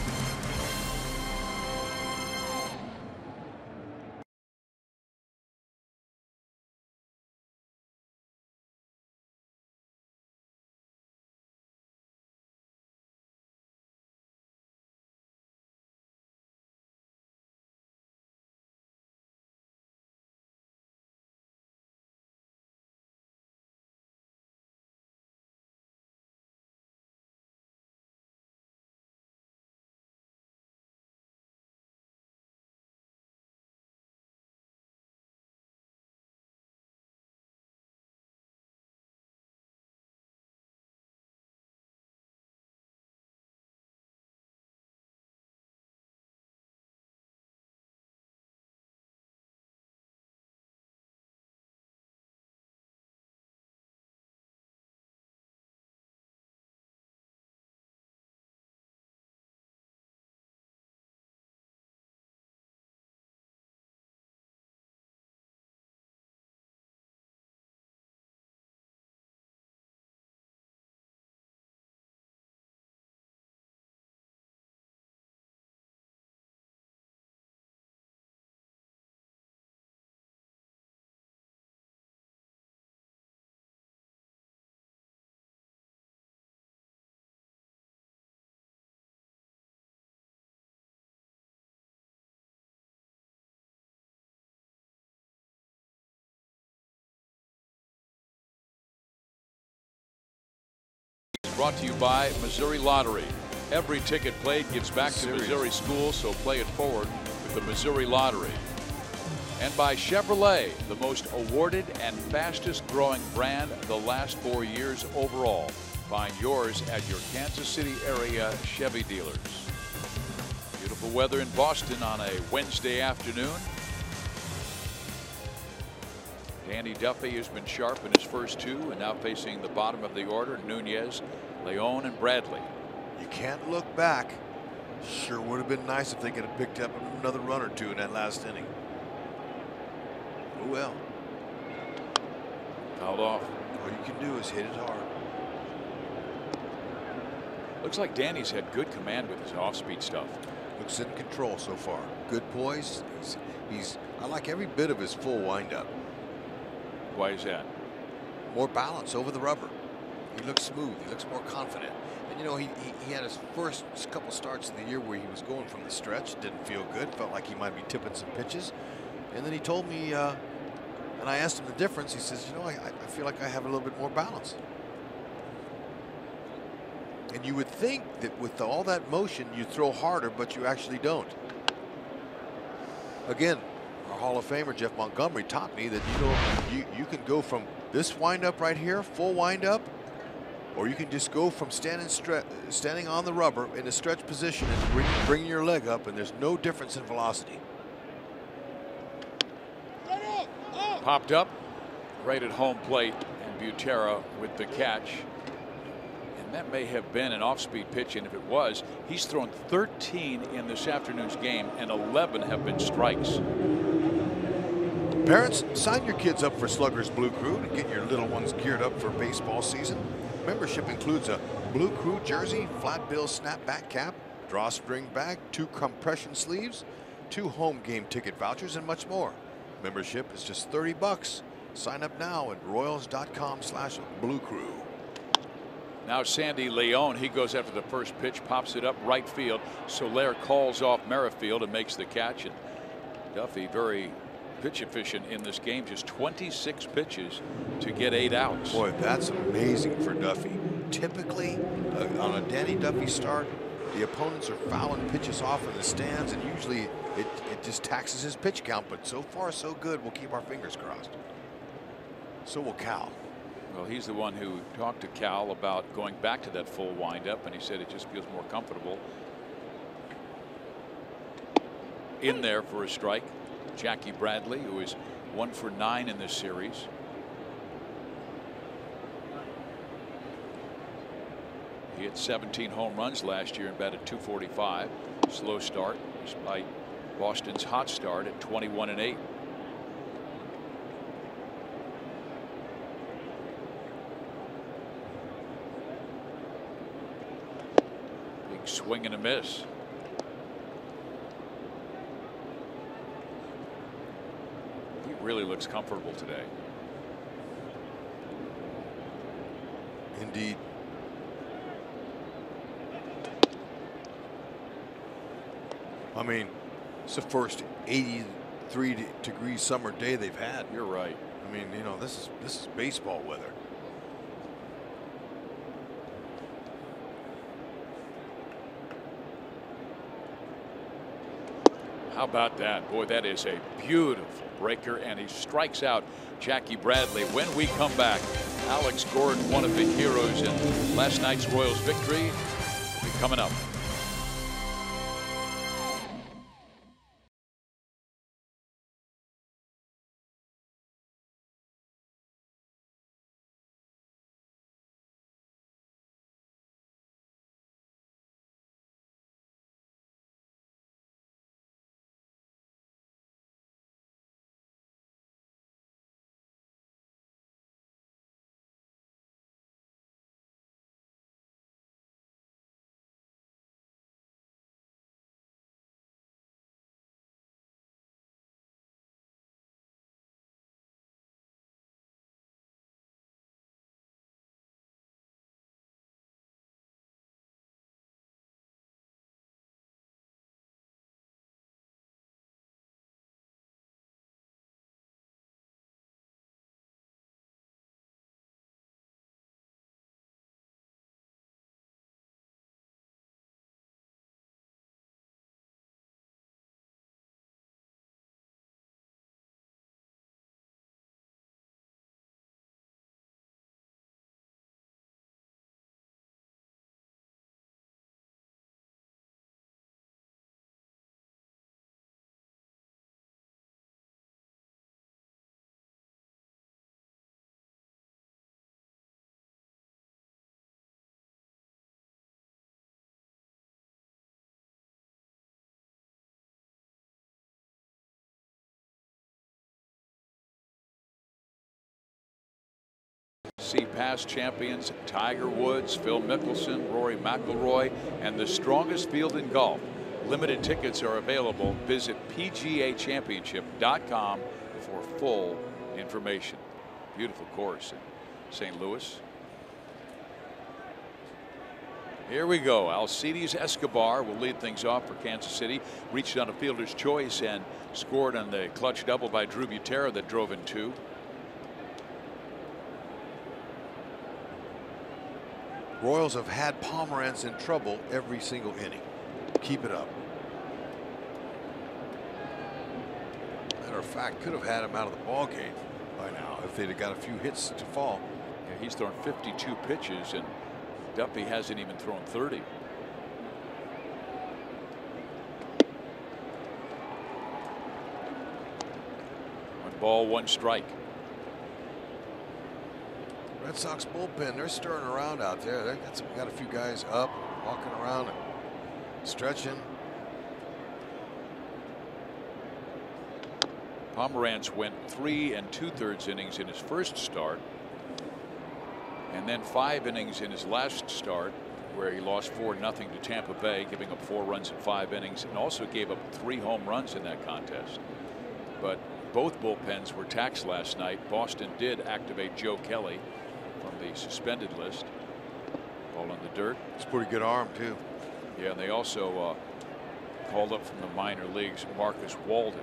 Brought to you by Missouri Lottery. Every ticket played gives back to Missouri schools, so play it forward with the Missouri Lottery. And by Chevrolet, the most awarded and fastest growing brand the last 4 years overall. Find yours at your Kansas City area Chevy dealers. Beautiful weather in Boston on a Wednesday afternoon. Danny Duffy has been sharp in his first 2 and now facing the bottom of the order, Nunez, Leon, and Bradley. You can't look back. Sure would have been nice if they could have picked up another run or 2 in that last inning. Oh well. Fouled off. All you can do is hit it hard. Looks like Danny's had good command with his off-speed stuff. Looks in control so far. Good poise. I like every bit of his full windup. Why is that? More balance over the rubber. He looks smooth. He looks more confident. And you know, he had his first couple starts of the year where he was going from the stretch. Didn't feel good. Felt like he might be tipping some pitches. And then he told me, and I asked him the difference. He says, you know, I feel like I have a little bit more balance. And you would think that with all that motion, you throw harder, but you actually don't. Again, our Hall of Famer Jeff Montgomery taught me that you can go from this windup right here, full windup, or you can just go from standing on the rubber in a stretch position and bring your leg up, and there's no difference in velocity. Popped up right at home plate, and Butera with the catch. And that may have been an off-speed pitch, and if it was, he's thrown 13 in this afternoon's game, and 11 have been strikes. Parents, sign your kids up for Slugger's Blue Crew to get your little ones geared up for baseball season. Membership includes a Blue Crew jersey, flat bill snapback cap, drawstring bag, 2 compression sleeves, 2 home game ticket vouchers, and much more. Membership is just $30. Sign up now at royals.com/Blue Crew. Now Sandy Leon, he goes after the first pitch, pops it up right field. Soler calls off Merrifield and makes the catch. And Duffy very pitch efficient in this game. Just 26 pitches to get 8 outs. Boy, that's amazing for Duffy. Typically, on a Danny Duffy start, the opponents are fouling pitches off in the stands, and usually it just taxes his pitch count. But so far, so good. We'll keep our fingers crossed. So will Cal. Well, he's the one who talked to Cal about going back to that full windup, and he said it just feels more comfortable. In there for a strike, Jackie Bradley, who is 1 for 9 in this series. He hit 17 home runs last year and batted .245. Slow start despite Boston's hot start at 21-8. Big swing and a miss. He really looks comfortable today. Indeed. I mean, it's the first 83-degree summer day they've had. You're right. I mean, you know, this is baseball weather. How about that? Boy, that is a beautiful breaker, and he strikes out Jackie Bradley. When we come back, Alex Gordon, one of the heroes in last night's Royals victory, will be coming up. See past champions Tiger Woods, Phil Mickelson, Rory McIlroy, and the strongest field in golf. Limited tickets are available. Visit PGAchampionship.com for full information. Beautiful course in St. Louis. Here we go. Alcides Escobar will lead things off for Kansas City. Reached on a fielder's choice and scored on the clutch double by Drew Butera that drove in 2. Royals have had Pomeranz in trouble every single inning. Keep it up. Matter of fact, could have had him out of the ball game by now if they'd have got a few hits to fall. Yeah, he's thrown 52 pitches, and Duffy hasn't even thrown 30. 1 ball, 1 strike. Red Sox bullpen, they're stirring around out there. They got a few guys up, walking around and stretching. Pomeranz went 3 2/3 innings in his first start, and then 5 innings in his last start, where he lost 4-0 to Tampa Bay, giving up 4 runs in 5 innings, and also gave up 3 home runs in that contest. But both bullpens were taxed last night. Boston did activate Joe Kelly from the suspended list. Ball in the dirt. It's a pretty good arm too. Yeah, and they also called up from the minor leagues Marcus Walden.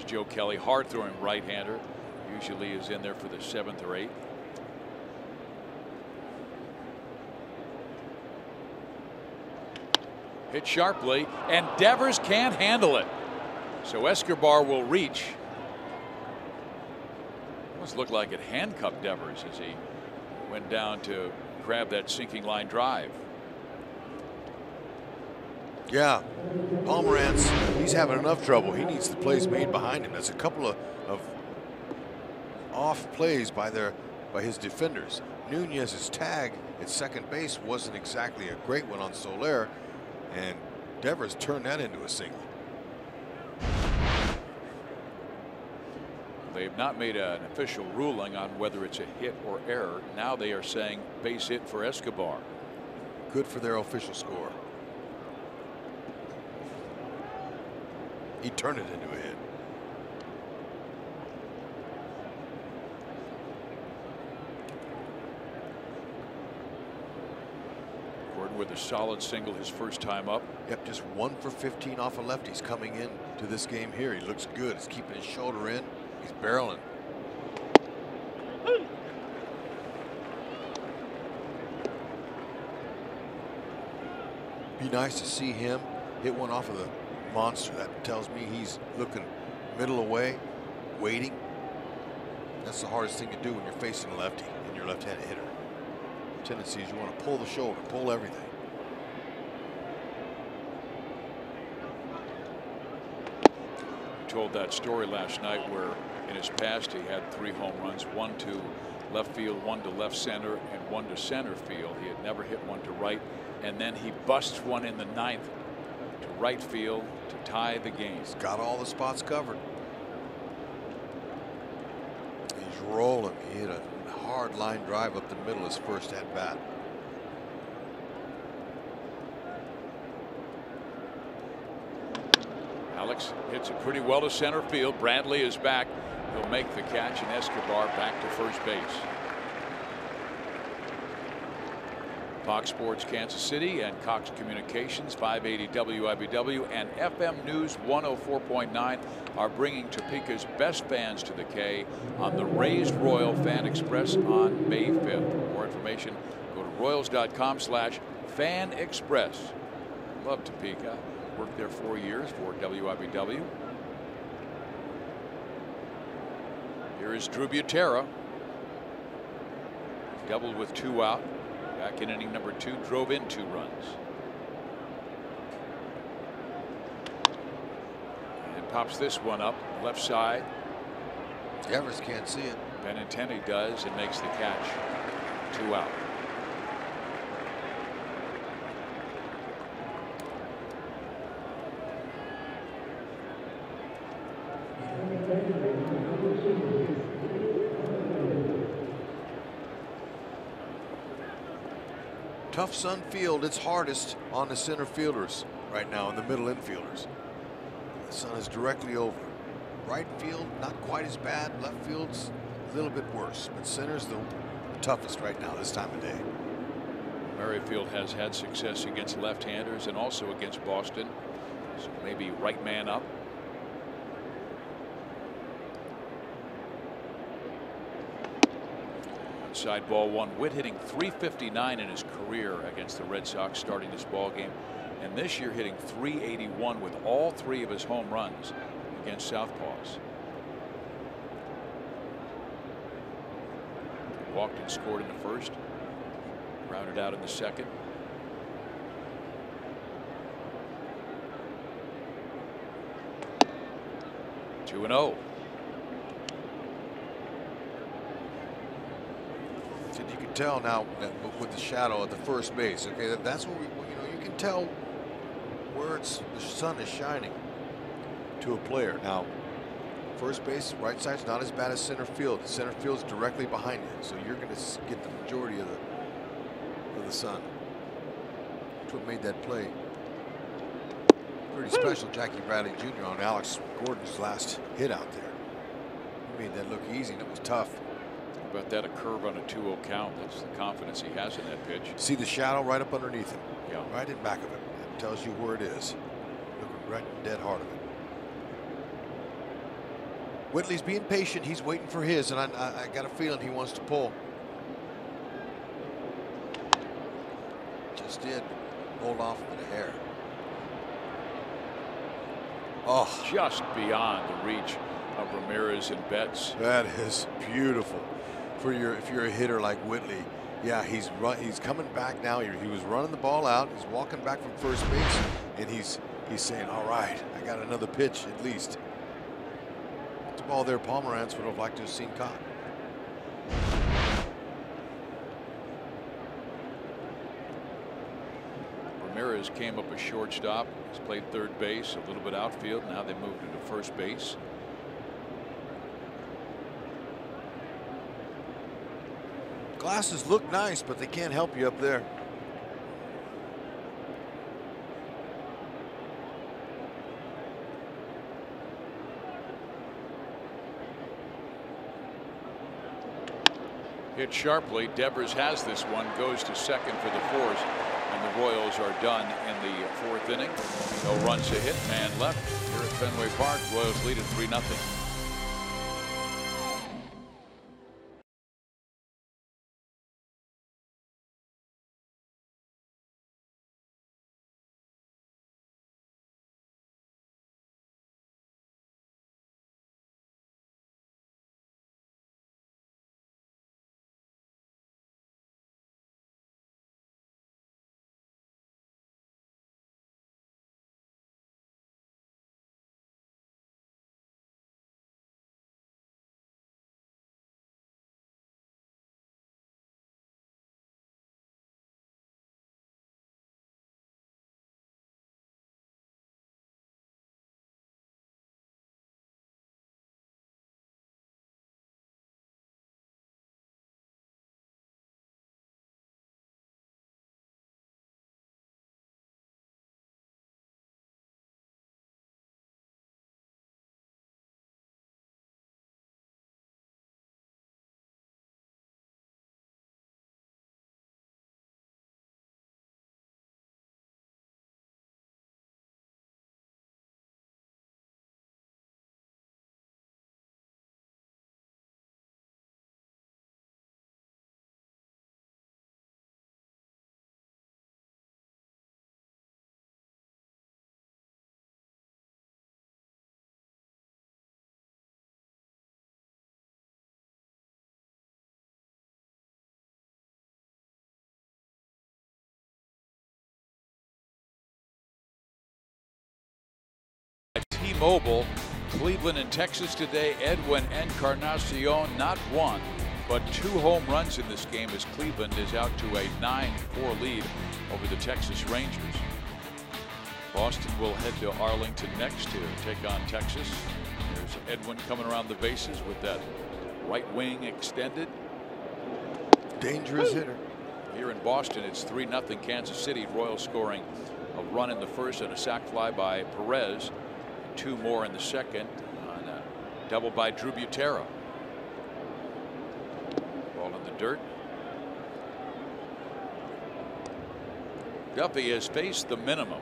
There's Joe Kelly, hard throwing right-hander. Usually is in there for the 7th or 8th. Hit sharply, and Devers can't handle it. So Escobar will reach. Almost looked like it handcuffed Devers as he went down to grab that sinking line drive. Yeah, Pomerantz, he's having enough trouble. He needs the plays made behind him. There's a couple of off plays by his defenders. Nunez's tag at second base wasn't exactly a great one on Soler, and Devers turned that into a single. They've not made an official ruling on whether it's a hit or error. Now they are saying base hit for Escobar. Good for their official score. He turned it into a hit. Gordon with a solid single his first time up. Yep, just 1 for 15 off a lefty. He's coming in to this game here. He looks good. He's keeping his shoulder in. He's barreling. Be nice to see him hit one off of the monster. That tells me he's looking middle away, waiting. That's the hardest thing to do when you're facing a lefty and you're left-handed hitter. Tendency is you want to pull the shoulder, pull everything. Told that story last night where in his past he had 3 home runs, 1 to left field, 1 to left center, and 1 to center field. He had never hit one to right, and then he busts one in the 9th to right field to tie the game. He's got all the spots covered. He's rolling. He hit a hard line drive up the middle his first at bat. Alex hits it pretty well to center field. Bradley is back. He'll make the catch, and Escobar back to first base. Fox Sports Kansas City and Cox Communications 580 WIBW and FM News 104.9 are bringing Topeka's best fans to the K on the Raised Royal Fan Express on May 5th. For more information, go to royals.com/Fan Express. Love Topeka. Worked there 4 years for WIBW. Here is Drew Butera. Doubled with 2 out. Back in inning number 2, drove in 2 runs. And pops this one up left side. Devers can't see it. Benintendi does and makes the catch. 2 out. Tough Sun Field, it's hardest on the center fielders right now and the middle infielders. The sun is directly over. Right field, not quite as bad. Left field's a little bit worse, but center's the toughest right now this time of day. Merrifield has had success against left-handers and also against Boston. So maybe right man up. Outside ball 1. Witt hitting .359 in his career against the Red Sox starting this ball game, and this year hitting .381 with all 3 of his home runs against Southpaws. Walked and scored in the first. Grounded out in the second. Two and 0. You can tell now that with the shadow at the first base. Okay, that's what you can tell where the sun is shining to a player. Now, first base, right side's not as bad as center field. Center field's directly behind you, so you're going to get the majority of the sun. That's what made that play pretty special. Jackie Bradley Jr. on Alex Gordon's last hit out there. He made that look easy, and it was tough. About that, a curve on a 2-0 count. That's the confidence he has in that pitch. See the shadow right up underneath him. Yeah. Right in back of it. It tells you where it is. Looking right in the dead heart of it. Whitley's being patient. He's waiting for his, and I got a feeling he wants to pull. Just did. Hold off with a hair. Oh, just beyond the reach of Ramirez and Betts. That is beautiful for if you're a hitter like Whitley. Yeah, he's coming back now. He was running the ball out. He's walking back from first base, and he's saying, "All right, I got another pitch at least." The ball there, Pomerantz would have liked to have seen caught. Ramirez came up a shortstop. He's played third base, a little bit outfield. Now they moved into first base. Glasses look nice, but they can't help you up there. Hit sharply. Devers has this one, goes to second for the force, and the Royals are done in the fourth inning. No runs to hit, man left here at Fenway Park. Royals lead at 3-0. T-Mobile, Cleveland and Texas today. Edwin Encarnacion, not one, but 2 home runs in this game as Cleveland is out to a 9-4 lead over the Texas Rangers. Boston will head to Arlington next to take on Texas. There's Edwin coming around the bases with that right wing extended. Dangerous hitter. Here in Boston, it's 3-0 Kansas City. Royals scoring a run in the first and a sac fly by Perez. 2 more in the second on a double by Drew Butera. Ball in the dirt. Duffy has faced the minimum.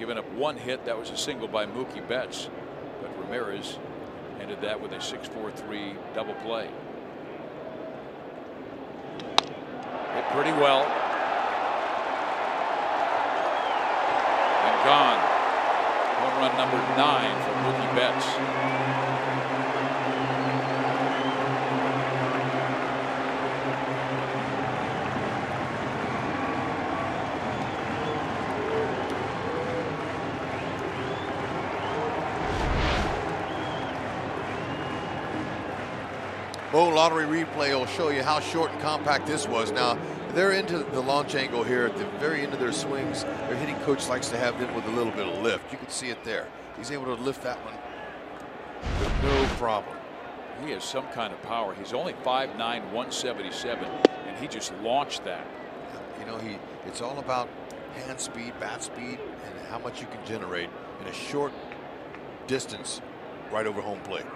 Given up 1 hit. That was a single by Mookie Betts. But Ramirez ended that with a 6-4-3 double play. Hit pretty well. And gone. Home run number 9 for Mookie Betts. Oh, lottery replay will show you how short and compact this was. Now, they're into the launch angle here at the very end of their swings. Their hitting coach likes to have them with a little bit of lift. You can see it there. He's able to lift that one with no problem. He has some kind of power. He's only 5'9", 177, and he just launched that. You know, it's all about hand speed, bat speed, and how much you can generate in a short distance right over home plate.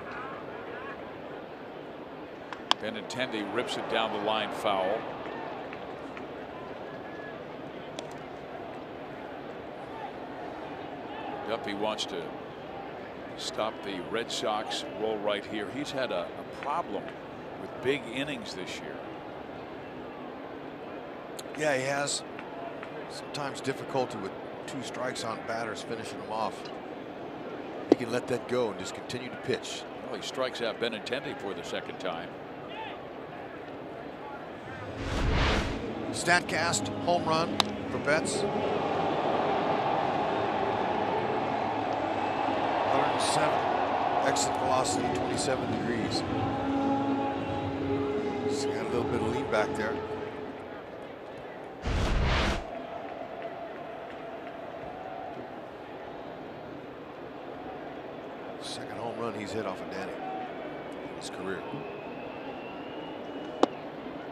Benintendi rips it down the line, foul. Duffy wants to stop the Red Sox roll right here. He's had a problem with big innings this year. Yeah, he has. Sometimes difficulty with 2 strikes on batters finishing them off. He can let that go and just continue to pitch. Well, he strikes out Benintendi for the 2nd time. Statcast home run for Betts. 107 exit velocity, 27 degrees. He's got a little bit of lean back there. Second home run he's hit off of Danny in his career.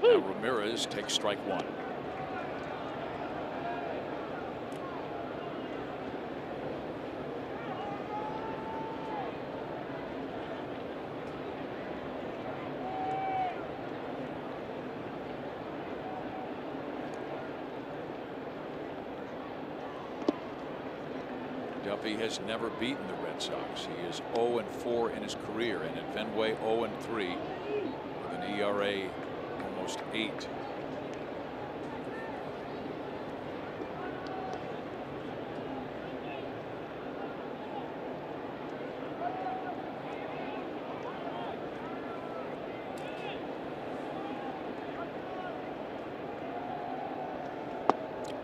Now Ramirez takes strike 1. Duffy has never beaten the Red Sox. He is 0-4 in his career, and at Fenway 0-3 with an ERA almost 8.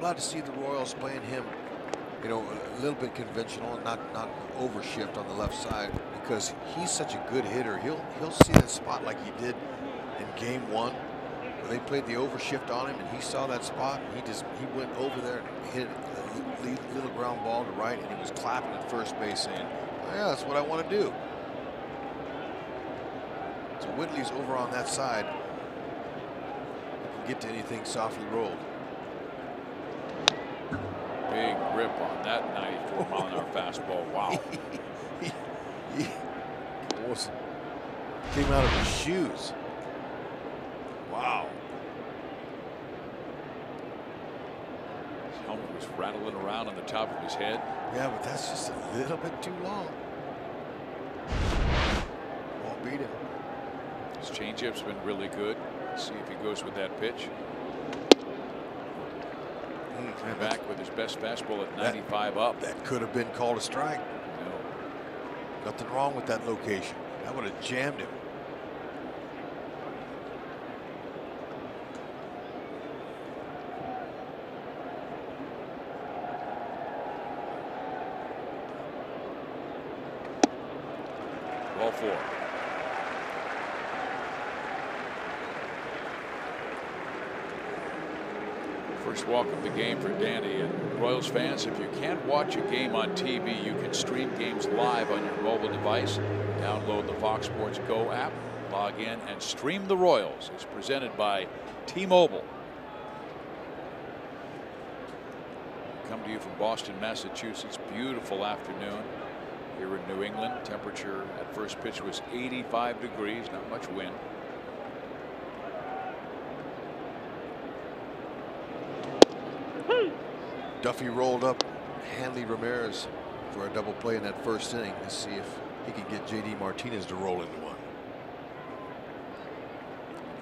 Glad to see the Royals playing him, you know, a little bit conventional, not overshift on the left side, because he's such a good hitter. He'll see that spot like he did in Game 1, where they played the overshift on him, and he saw that spot. And he went over there and hit a little ground ball to right, and he was clapping at first base, saying, "Oh yeah, that's what I want to do." So Whitley's over on that side. He can get to anything softly rolled. Big grip on that 94-mile-an-hour fastball. Wow. he almost came out of his shoes. Wow. His helmet was rattling around on the top of his head. Yeah, but that's just a little bit too long. Won't beat him. His changeup's been really good. Let's see if he goes with that pitch. Back with his best fastball at 95 up. That could have been called a strike. No. Nothing wrong with that location. That would have jammed him. Ball 4. First walk of the game for Danny. And Royals fans, if you can't watch a game on TV, you can stream games live on your mobile device. Download the Fox Sports Go app, log in, and stream the Royals. It's presented by T-Mobile. Come to you from Boston, Massachusetts. Beautiful afternoon here in New England. Temperature at first pitch was 85 degrees, not much wind. Duffy rolled up Hanley Ramirez for a double play in that first inning. Let's see if he can get J.D. Martinez to roll into one.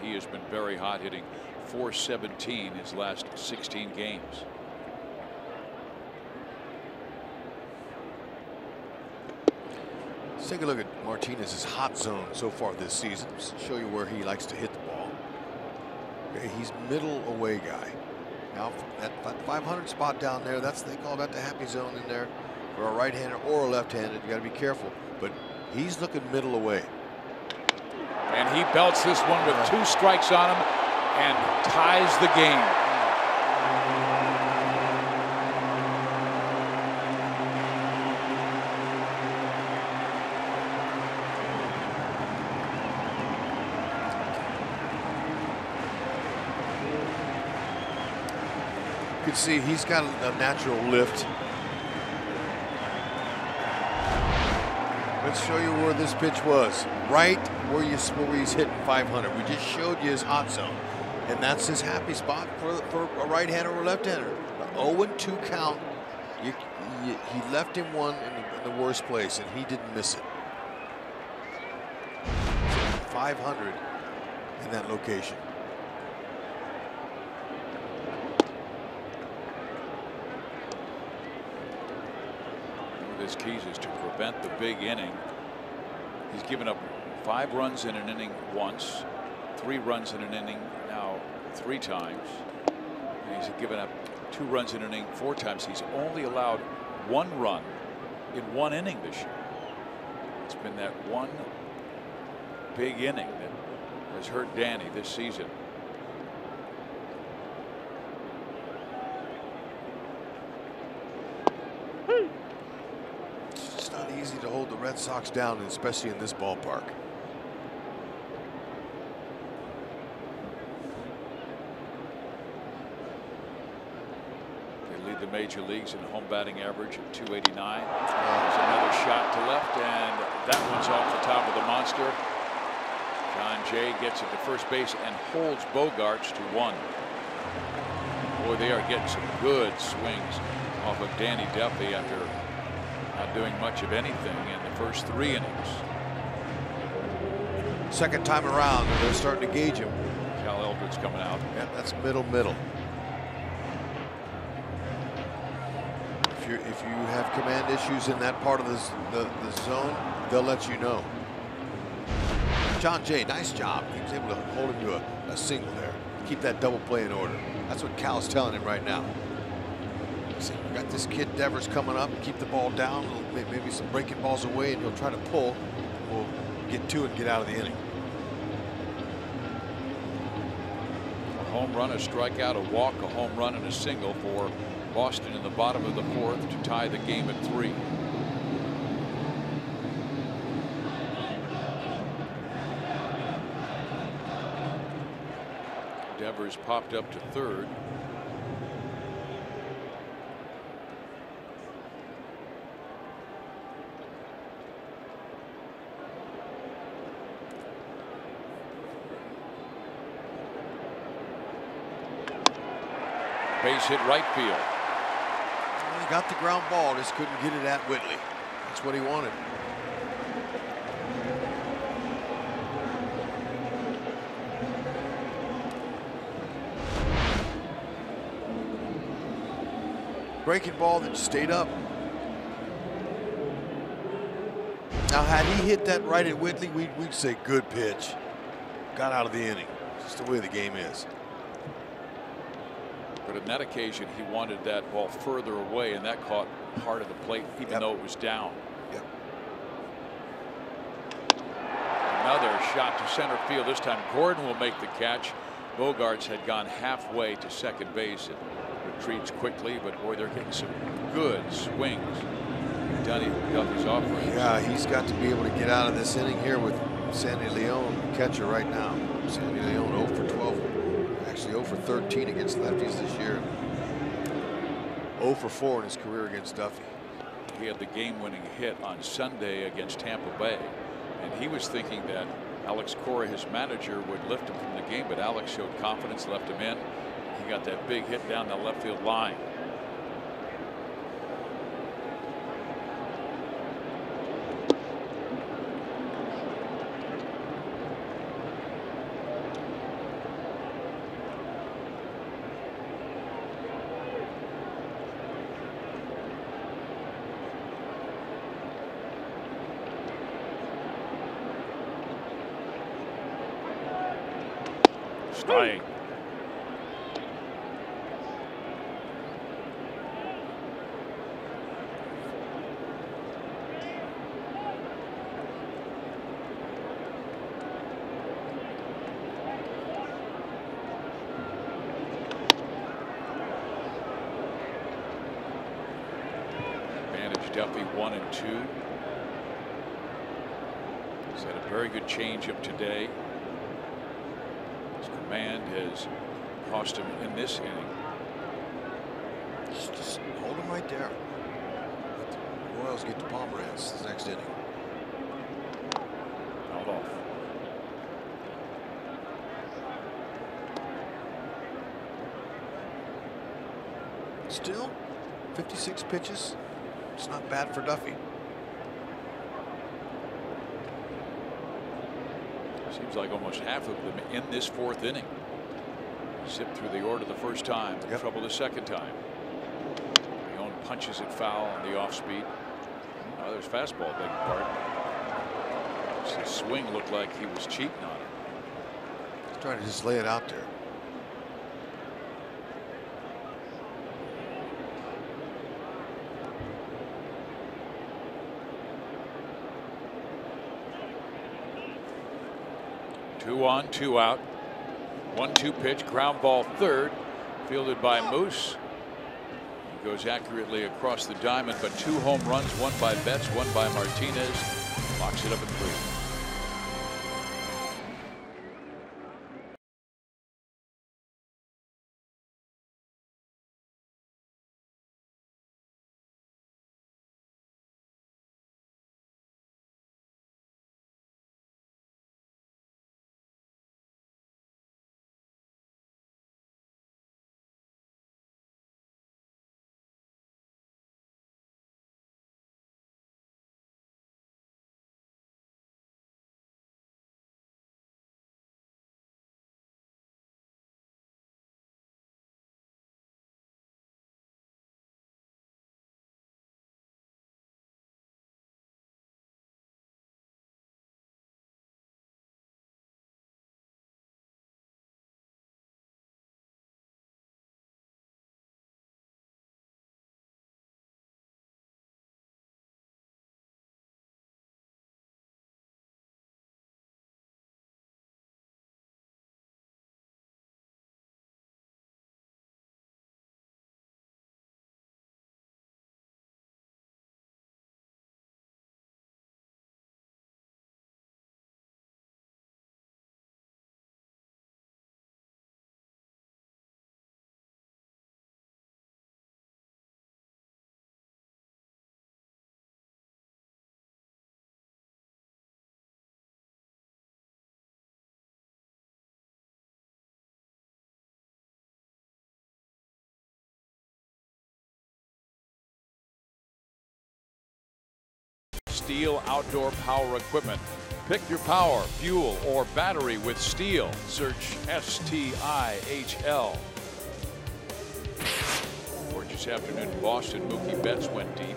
He has been very hot, hitting .417 his last 16 games. Let's take a look at Martinez's hot zone so far this season. Just to show you where he likes to hit the ball. Okay, he's middle away guy. Now that 500 spot down there, they call that the happy zone in there for a right-hander or a left-handed. You got to be careful, but he's looking middle away. And he belts this one with 2 strikes on him and ties the game. You can see he's got a natural lift. Let's show you where this pitch was. Right where he's hitting 500. We just showed you his hot zone. And that's his happy spot for a right-hander or left-hander. 0-2 count. He left him one in in the worst place, and he didn't miss it. 500 in that location. One of his keys is to prevent the big inning. He's given up 5 runs in an inning once, 3 runs in an inning now 3 times. And he's given up 2 runs in an inning 4 times. He's only allowed 1 run in 1 inning this year. It's been that one big inning that has hurt Danny this season. It's not easy to hold the Red Sox down, especially in this ballpark. They lead the major leagues in home batting average at 289. There's another shot to left, and that one's off the top of the monster. John Jay gets it to first base and holds Bogaerts to 1. Boy, they are getting some good swings off of Danny Duffy after not doing much of anything in the first 3 innings. Second time around, they're starting to gauge him. Cal Eldred's coming out. Yeah, that's middle. If you have command issues in that part of the zone, they'll let you know. John Jay, nice job. He was able to hold him to a single there. Keep that double play in order. That's what Cal's telling him right now. See, we got this kid Devers coming up. Keep the ball down, maybe some breaking balls away, and he'll try to pull. We'll get 2 and get out of the inning. A home run, a strikeout, a walk, a home run, and a single for Boston in the bottom of the 4th to tie the game at 3. Devers popped up to 3rd. Base hit right field. He got the ground ball, just couldn't get it at Whitley. That's what he wanted. Breaking ball that stayed up. Now, had he hit that right at Whitley, we'd say good pitch. Got out of the inning. Just the way the game is. But on that occasion, he wanted that ball further away, and that caught hard of the plate, even though it was down. Yep. Another shot to center field. This time, Gordon will make the catch. Bogaerts had gone halfway to second base and retreats quickly, but boy, they're getting some good swings. Duffy's offering. Yeah, he's got to be able to get out of this inning here with Sandy Leon, catcher right now. Sandy Leon 0 for 12. Actually 0 for 13 against lefties this year. 0 for 4 in his career against Duffy. He had the game-winning hit on Sunday against Tampa Bay, and he was thinking that Alex Cora, his manager, would lift him from the game, but Alex showed confidence, left him in. He got that big hit down the left field line. Strike. Duffy 1 and 2. He's had a very good changeup today. His command has cost him in this inning. Just hold him right there. Let the Royals get to Pomeranz this next inning. Held off. Still 56 pitches. It's not bad for Duffy. Seems like almost half of them in this fourth inning. Zipped through the order the first time. Yep. Trouble the second time. Leone punches it foul on the off speed. Oh, there's fastball, beg your pardon. His swing looked like he was cheating on it. He's trying to just lay it out there. Two on, two out. 1-2 pitch, ground ball third, fielded by Moose. He goes accurately across the diamond, but 2 home runs, one by Betts, one by Martinez. Locks it up at 3. Steel outdoor power equipment. Pick your power, fuel, or battery with Steel. Search STIHL. Gorgeous afternoon in Boston. Mookie Betts went deep.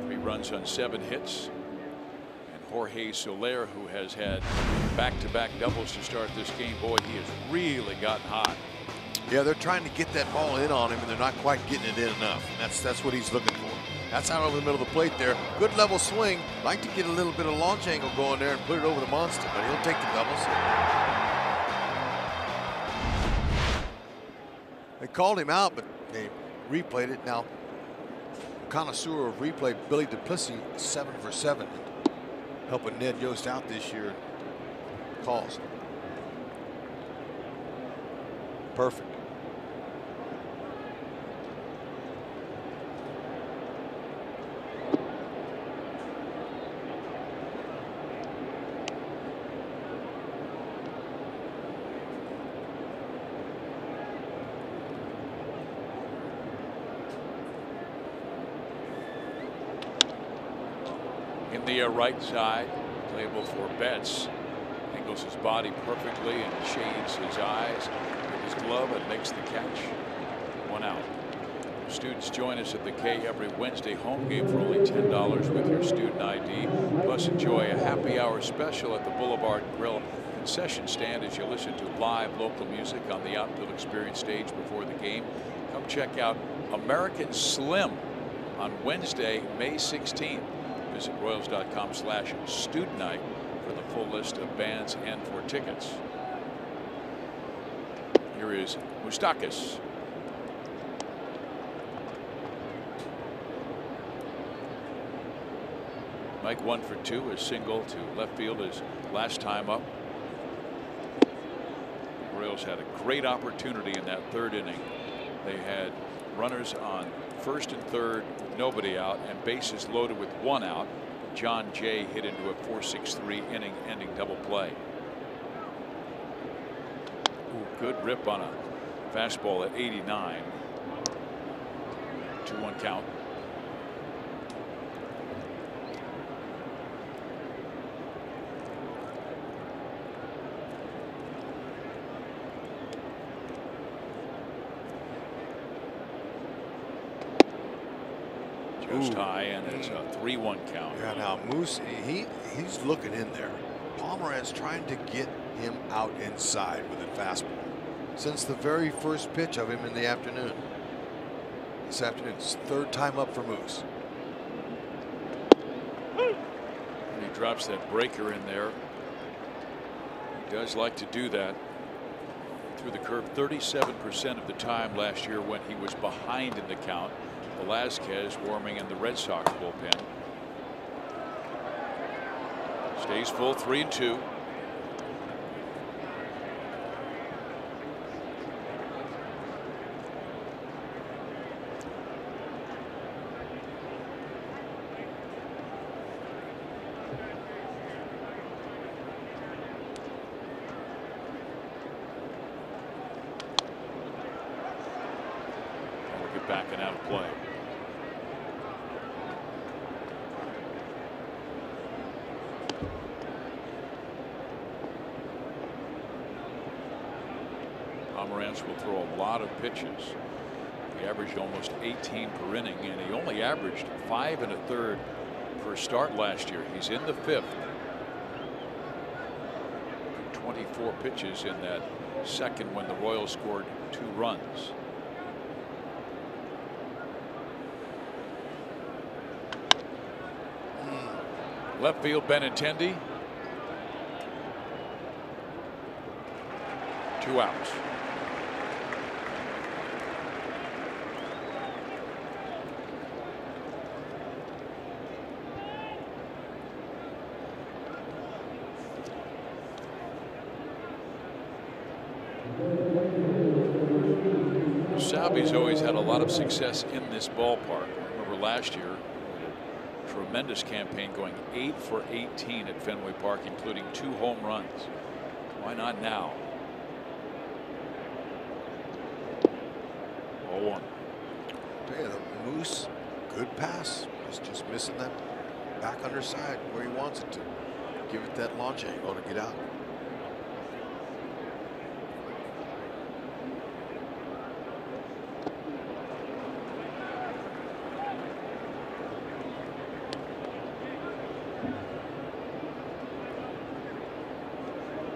3 runs on 7 hits. And Jorge Soler, who has had back-to-back doubles to start this game, boy, he has really gotten hot. Yeah, they're trying to get that ball in on him, and they're not quite getting it in enough. And that's what he's looking for. That's out over the middle of the plate there. Good level swing. Like to get a little bit of launch angle going there and put it over the monster, but he'll take the doubles. They called him out, but they replayed it. Now, connoisseur of replay, Billy Duplessis, 7 for 7, helping Ned Yost out this year. Calls. Perfect. In the right side, playable for Betts. Angles his body perfectly and shades his eyes with his glove and makes the catch. 1 out. Students join us at the K every Wednesday home game for only $10 with your student ID. Plus enjoy a happy hour special at the Boulevard Grill concession stand as you listen to live local music on the outfield experience stage before the game. Come check out American Slim on Wednesday, May 16th. Visit Royals.com/student night for the full list of bands and for tickets. Here is Moustakas. Mike 1 for 2, a single to left field his last time up. The Royals had a great opportunity in that 3rd inning. They had runners on 1st and 3rd with nobody out and bases loaded with 1 out. John Jay hit into a 4-6-3 inning ending double play. Ooh, good rip on a fastball at 89. 2-1 count. Just high, and it's a 3-1 count. Yeah, now Moose, he's looking in there. Pomeranz trying to get him out inside with a fastball since the very first pitch of him in the afternoon. This afternoon, it's third time up for Moose. And he drops that breaker in there. He does like to do that. Through the curve 37% of the time last year when he was behind in the count. Velazquez warming in the Red Sox bullpen. Stays full, 3-2. We'll get back and out of play. Pomeranz will throw a lot of pitches. He averaged almost 18 per inning, and he only averaged 5 1/3 per start last year. He's in the 5th. 24 pitches in that second when the Royals scored 2 runs. Left field, Benintendi. 2 outs. Salvi's always had a lot of success in this ballpark. I remember last year, a tremendous campaign going 8 for 18 at Fenway Park, including 2 home runs. Why not now? 0-1. Yeah, the Moose, good pass. He's just missing that back underside where he wants it to. Give it that launch angle to get out.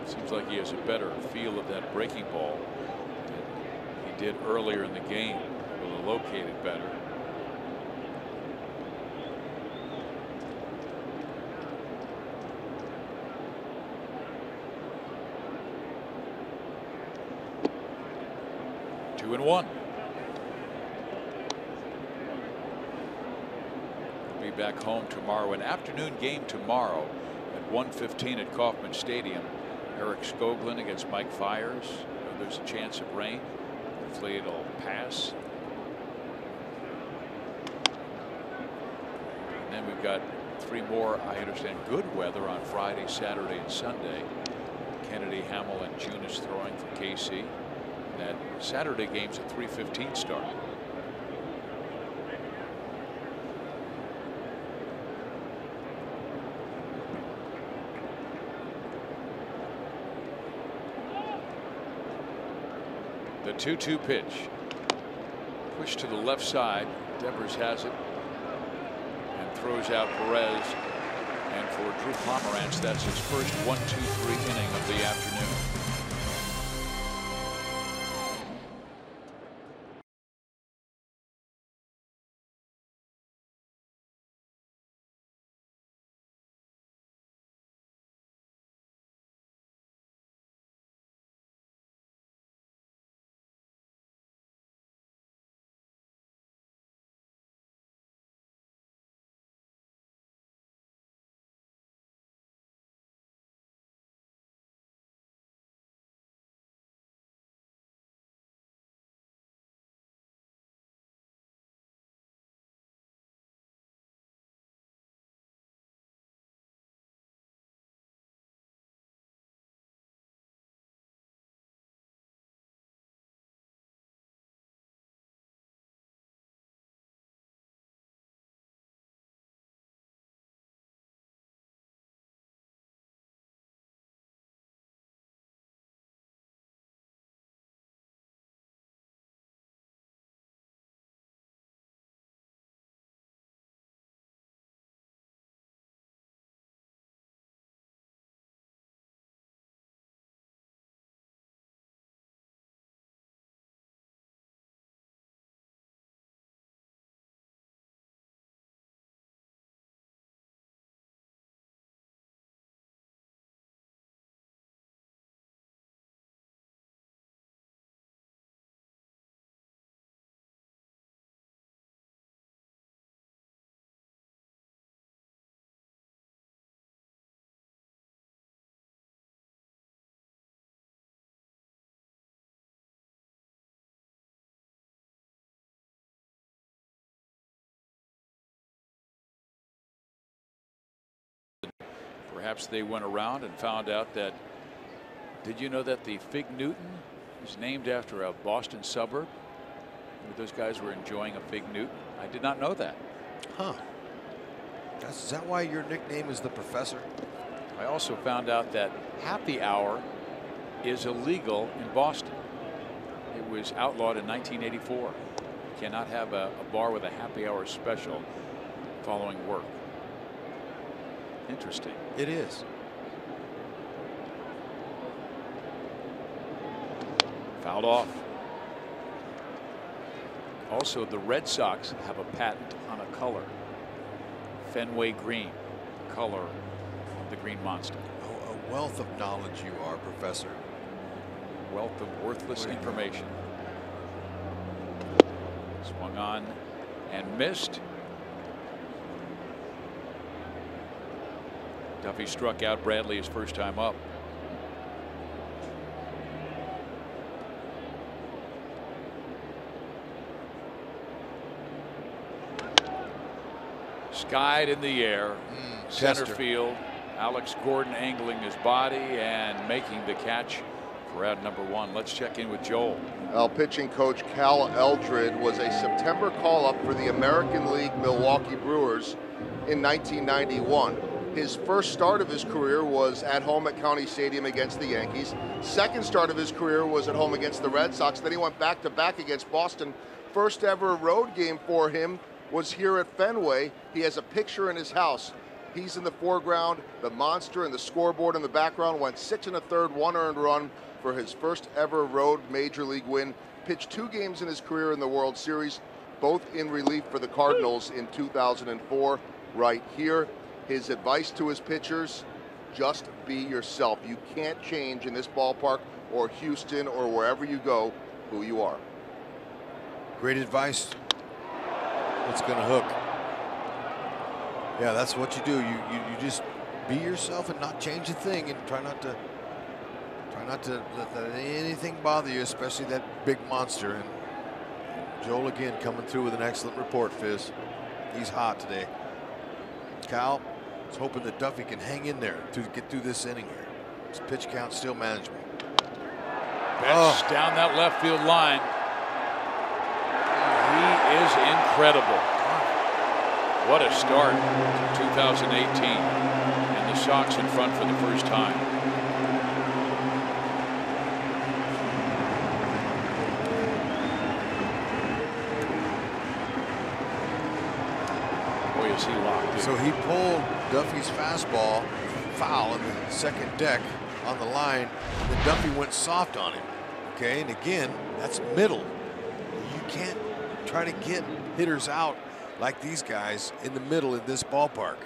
Seems like he has a better feel of that breaking ball than he did earlier in the game. Able to locate it better. Two and one. We'll be back home tomorrow. An afternoon game tomorrow at 1:15 at Kauffman Stadium. Eric Skoglund against Mike Fiers. There's a chance of rain. Hopefully it'll pass. And then we've got 3 more, I understand, good weather on Friday, Saturday, and Sunday. Kennedy, Hamill, and June is throwing for KC. That Saturday game's a 3:15 start. The 2-2 pitch. Push to the left side. Devers has it and throws out Perez. And for Drew Pomeranz, that's his first 1-2-3 inning of the afternoon. Perhaps they went around and found out that, did you know that the Fig Newton is named after a Boston suburb? Those guys were enjoying a Fig Newton. I did not know that. Huh. Is that why your nickname is the Professor? I also found out that happy hour is illegal in Boston. It was outlawed in 1984. You cannot have a bar with a happy hour special following work. Interesting. It is. Fouled off. Also, the Red Sox have a patent on a color. Fenway green, color of the Green Monster. Oh, a wealth of knowledge you are, Professor. Wealth of worthless information. Swung on and missed. Duffy struck out Bradley his first time up. Skied in the air, center field. Alex Gordon angling his body and making the catch for out number 1. Let's check in with Joel. Well, pitching coach Cal Eldred was a September call-up for the American League Milwaukee Brewers in 1991. His first start of his career was at home at County Stadium against the Yankees. Second start of his career was at home against the Red Sox. Then he went back-to-back against Boston. First ever road game for him was here at Fenway. He has a picture in his house. He's in the foreground, the monster and the scoreboard in the background. Went 6 1/3, 1 earned run for his first ever road major league win. Pitched 2 games in his career in the World Series, both in relief for the Cardinals in 2004. Right here, his advice to his pitchers: just be yourself. You can't change in this ballpark or Houston or wherever you go who you are. Great advice. It's going to hook. Yeah, that's what you do. You just be yourself and not change a thing, and try not to let anything bother you, especially that big monster. And Joel again coming through with an excellent report, Fizz. He's hot today. Cal is hoping that Duffy can hang in there to get through this inning here. His pitch count still manageable. Betts down that left field line. He is incredible. What a start to 2018. And the Sox in front for the first time. Boy, is he locked in. So he pulled Duffy's fastball foul in the second deck on the line. And then Duffy went soft on him. Okay, and again, that's middle. You can't try to get hitters out like these guys in the middle in this ballpark.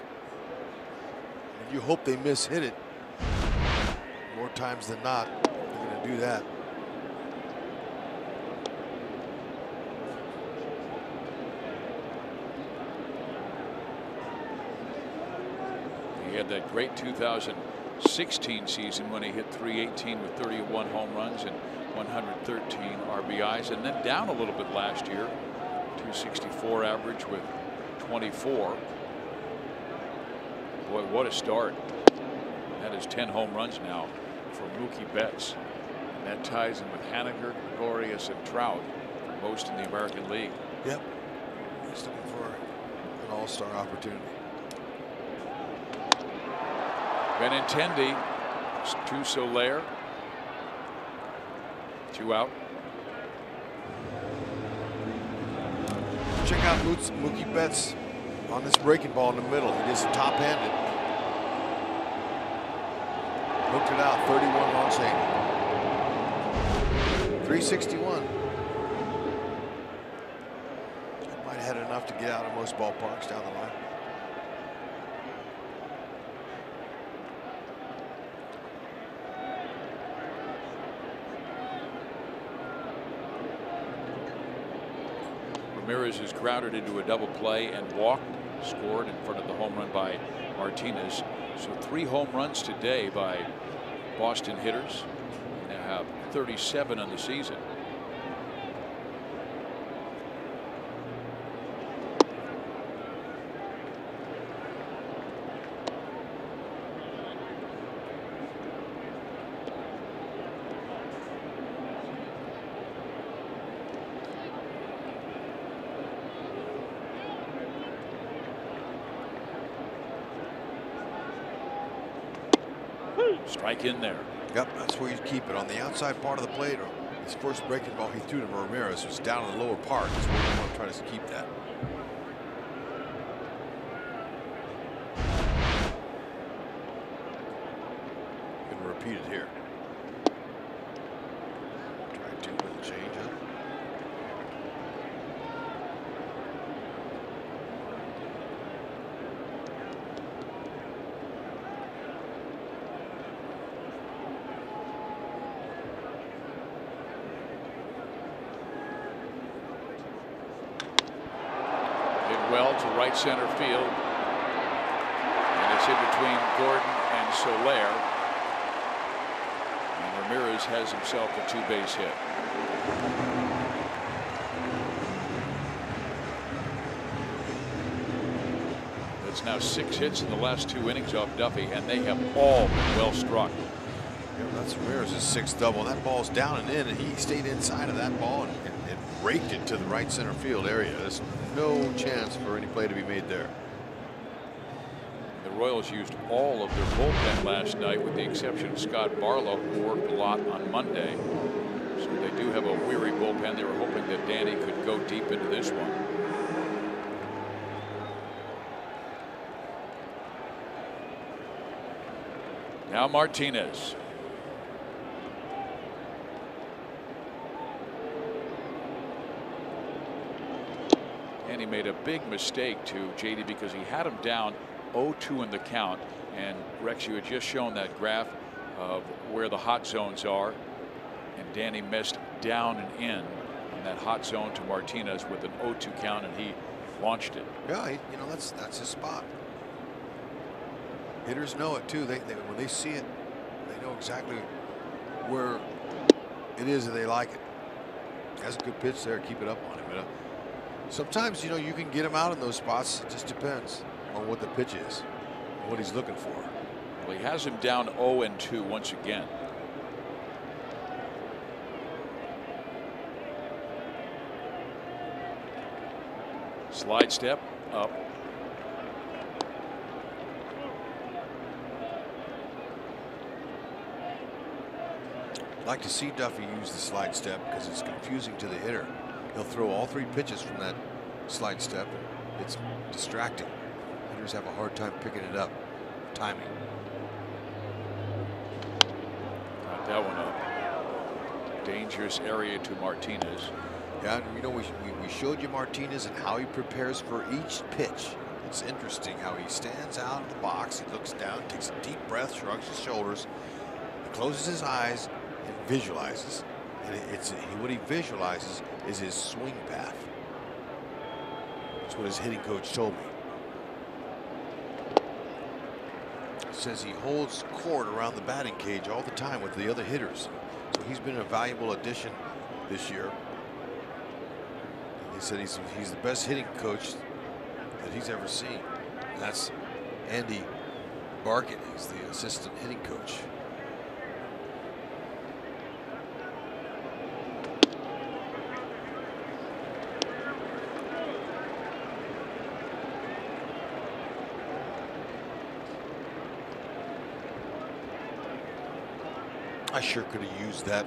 And you hope they miss-hit it. More times than not, they're going to do that. He had that great 2016 season when he hit .318 with 31 home runs and 113 RBIs, and then down a little bit last year. .264 average with 24. Boy, what a start. That is 10 home runs now for Mookie Betts. And that ties him with Haniger, Gregorius, and Trout, most in the American League. Yep. He's looking for an all-star opportunity. Benintendi to Soler. 2 out. Check out Mookie Betts on this breaking ball in the middle. He is top-handed. Hooked it out, 31 on Shane. 361. Might have had enough to get out of most ballparks down the line. Ramirez is grounded into a double play and walked, scored in front of the home run by Martinez. So 3 home runs today by Boston hitters. They now have 37 on the season. strike in there. Yep, that's where you keep it, on the outside part of the plate. His first breaking ball he threw to Ramirez was down in the lower part. That's where you want to try to keep that. Gonna repeat it here. Try to with a change up. Well to right center field, and it's in between Gordon and Soler, and Ramirez has himself a two-base hit. It's now 6 hits in the last 2 innings off Duffy, and they have all been well struck. Yeah, that's Ramirez's 6th double. That ball's down and in, and he stayed inside of that ball and raked it to the right center field area. There's no chance for any play to be made there. The Royals used all of their bullpen last night, with the exception of Scott Barlow, who worked a lot on Monday. So they do have a weary bullpen. They were hoping that Danny could go deep into this one. Now Martinez. And he made a big mistake to JD, because he had him down 0-2 in the count. And Rex, you had just shown that graph of where the hot zones are, and Danny missed down and in that hot zone to Martinez with an 0-2 count, and he launched it. Yeah, you know, that's his spot. Hitters know it too. When they see it, they know exactly where it is that they like it. Has a good pitch there. Keep it up on him. You know? Sometimes, you know, you can get him out in those spots. It just depends on what the pitch is, what he's looking for. Well, he has him down 0-2 once again. Slide step up. I'd like to see Duffy use the slide step because it's confusing to the hitter. He'll throw all 3 pitches from that slide step. It's distracting. Hitters have a hard time picking it up. Timing. Got that one up. Dangerous area to Martinez. Yeah, you know, we showed you Martinez and how he prepares for each pitch. It's interesting how he stands out of the box. He looks down, takes a deep breath, shrugs his shoulders, closes his eyes, and visualizes. And what he visualizes is his swing path. That's what his hitting coach told me. He says he holds court around the batting cage all the time with the other hitters. So he's been a valuable addition this year. He said he's the best hitting coach that he's ever seen. And that's Andy Barkett. He's the assistant hitting coach. I sure could have used that,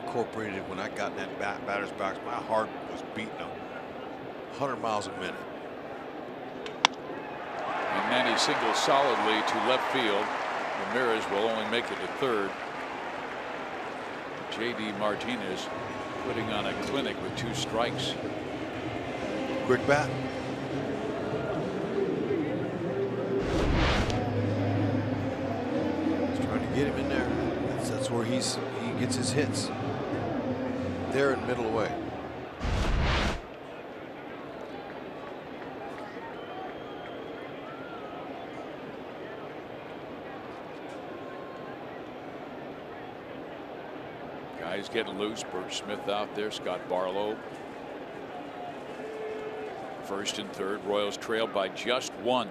incorporated it when I got in that batter's box. My heart was beating 100 miles a minute. And then he singles solidly to left field. Ramirez will only make it to third. JD Martinez putting on a clinic with 2 strikes. Quick bat. He's trying to get him in there. That's where he gets his hits. There in middle away. Guys getting loose. Bert Smith out there. Scott Barlow. First and third. Royals trailed by just 1.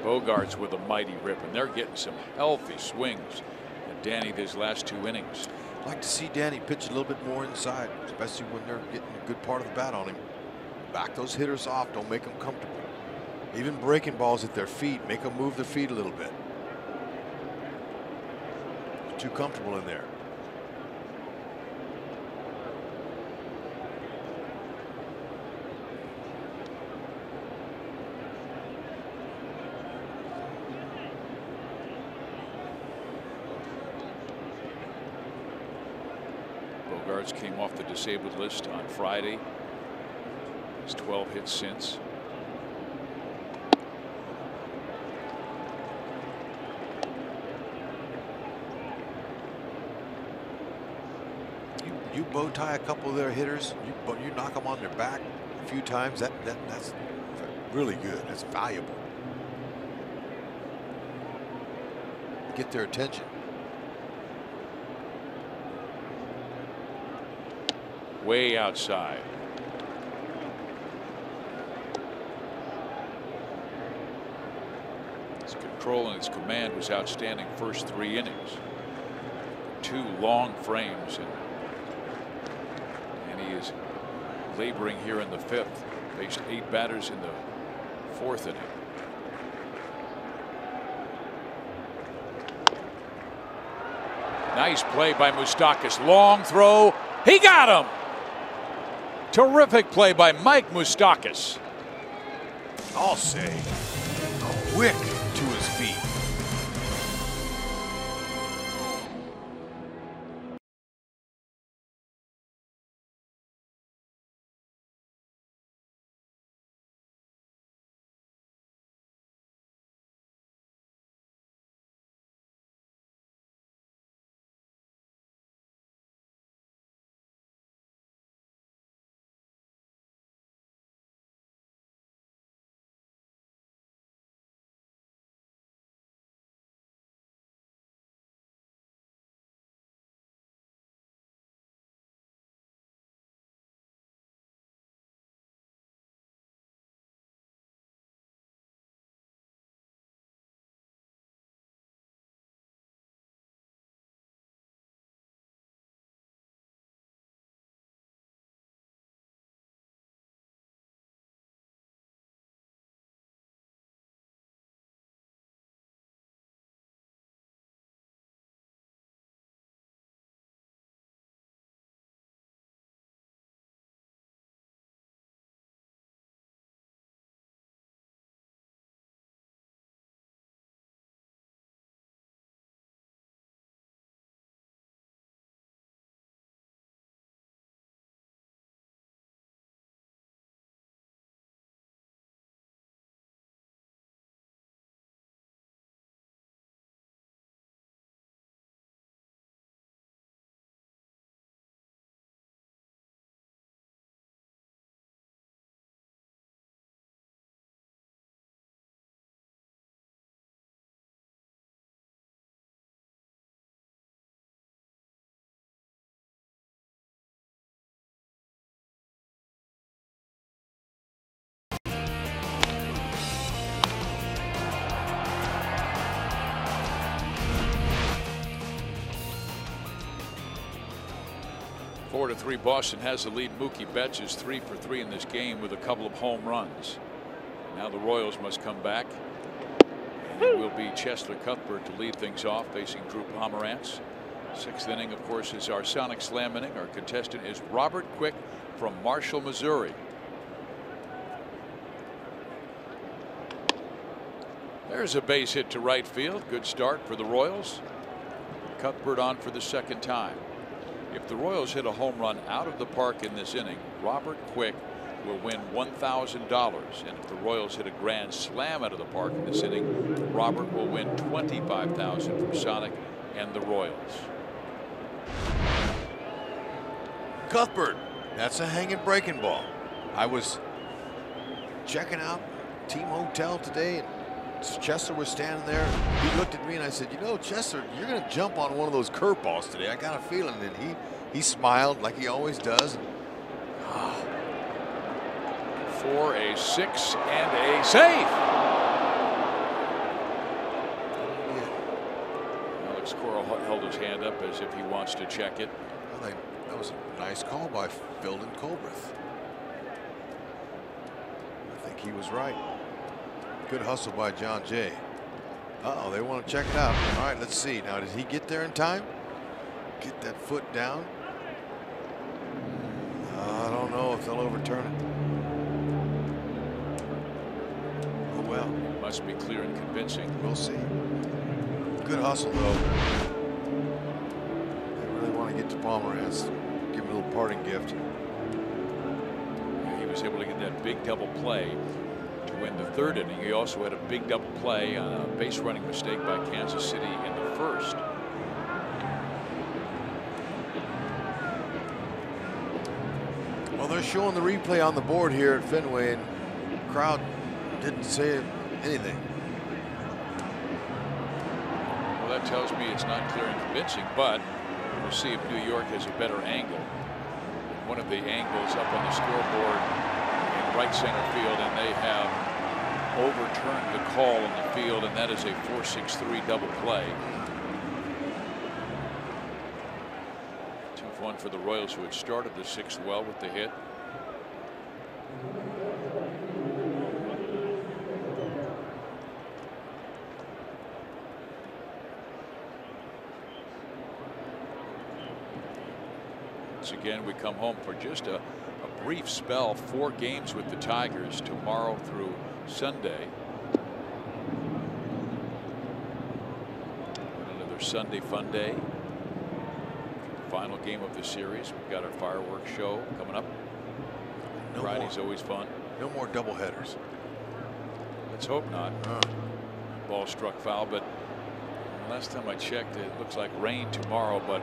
Bogarts with a mighty rip, and they're getting some healthy swings. And Danny, these last 2 innings. I'd like to see Danny pitch a little bit more inside, especially when they're getting a good part of the bat on him. Back those hitters off. Don't make them comfortable. Even breaking balls at their feet, make them move their feet a little bit. They're too comfortable in there. Bogaerts came off the disabled list on Friday. He's 12 hits since. You bow tie a couple of their hitters, you knock them on their back a few times, that's really good. That's valuable. Get their attention. Way outside. His control and his command was outstanding first 3 innings. 2 long frames, and he is laboring here in the 5th. Faced 8 batters in the 4th inning. Nice play by Moustakas. Long throw. He got him. Terrific play by Mike Moustakas. I'll say, quick to his feet. Four to 3, Boston has the lead. Mookie Betts is 3 for 3 in this game with a couple of home runs. Now the Royals must come back. And it will be Cheslor Cuthbert to lead things off, facing Drew Pomerantz. 6th inning, of course, is our Sonic Slam inning. Our contestant is Robert Quick from Marshall, Missouri. There's a base hit to right field. Good start for the Royals. Cuthbert on for the 2nd time. If the Royals hit a home run out of the park in this inning, Robert Quick will win $1,000. And if the Royals hit a grand slam out of the park in this inning, Robert will win $25,000 from Sonic and the Royals. Cuthbert, that's a hanging breaking ball. I was checking out team hotel today, and Cheslor was standing there. He looked at me and I said, you know, Cheslor, you're going to jump on one of those curveballs today. I got a feeling. And he smiled like he always does. For a 6 and a save. Alex Cora held his hand up as if he wants to check it. Well, that was a nice call by Phildon Colbreth. I think he was right. Good hustle by John Jay. Uh-oh, they want to check it out. All right, let's see. Now, did he get there in time? Get that foot down. I don't know if they'll overturn it. Oh, well. Must be clear and convincing. We'll see. Good hustle, though. They really want to get to Pomeranz. Give him a little parting gift. He was able to get that big double play to win the third inning. He also had a big double play on a base running mistake by Kansas City in the first. Well, they're showing the replay on the board here at Fenway, and the crowd didn't say anything. Well, that tells me it's not clear and convincing, but we'll see if New York has a better angle. One of the angles up on the scoreboard in right center field, and they have overturned the call in the field, and that is a 4-6-3 double play. 2-1 for the Royals, who had started the sixth well with the hit. Once again, we come home for just a brief spell. 4 games with the Tigers tomorrow through Sunday. Another Sunday fun day. Final game of the series. We've got our fireworks show coming up. Friday's always fun. No more double headers. Let's hope not. Ball struck foul, but last time I checked, it looks like rain tomorrow, but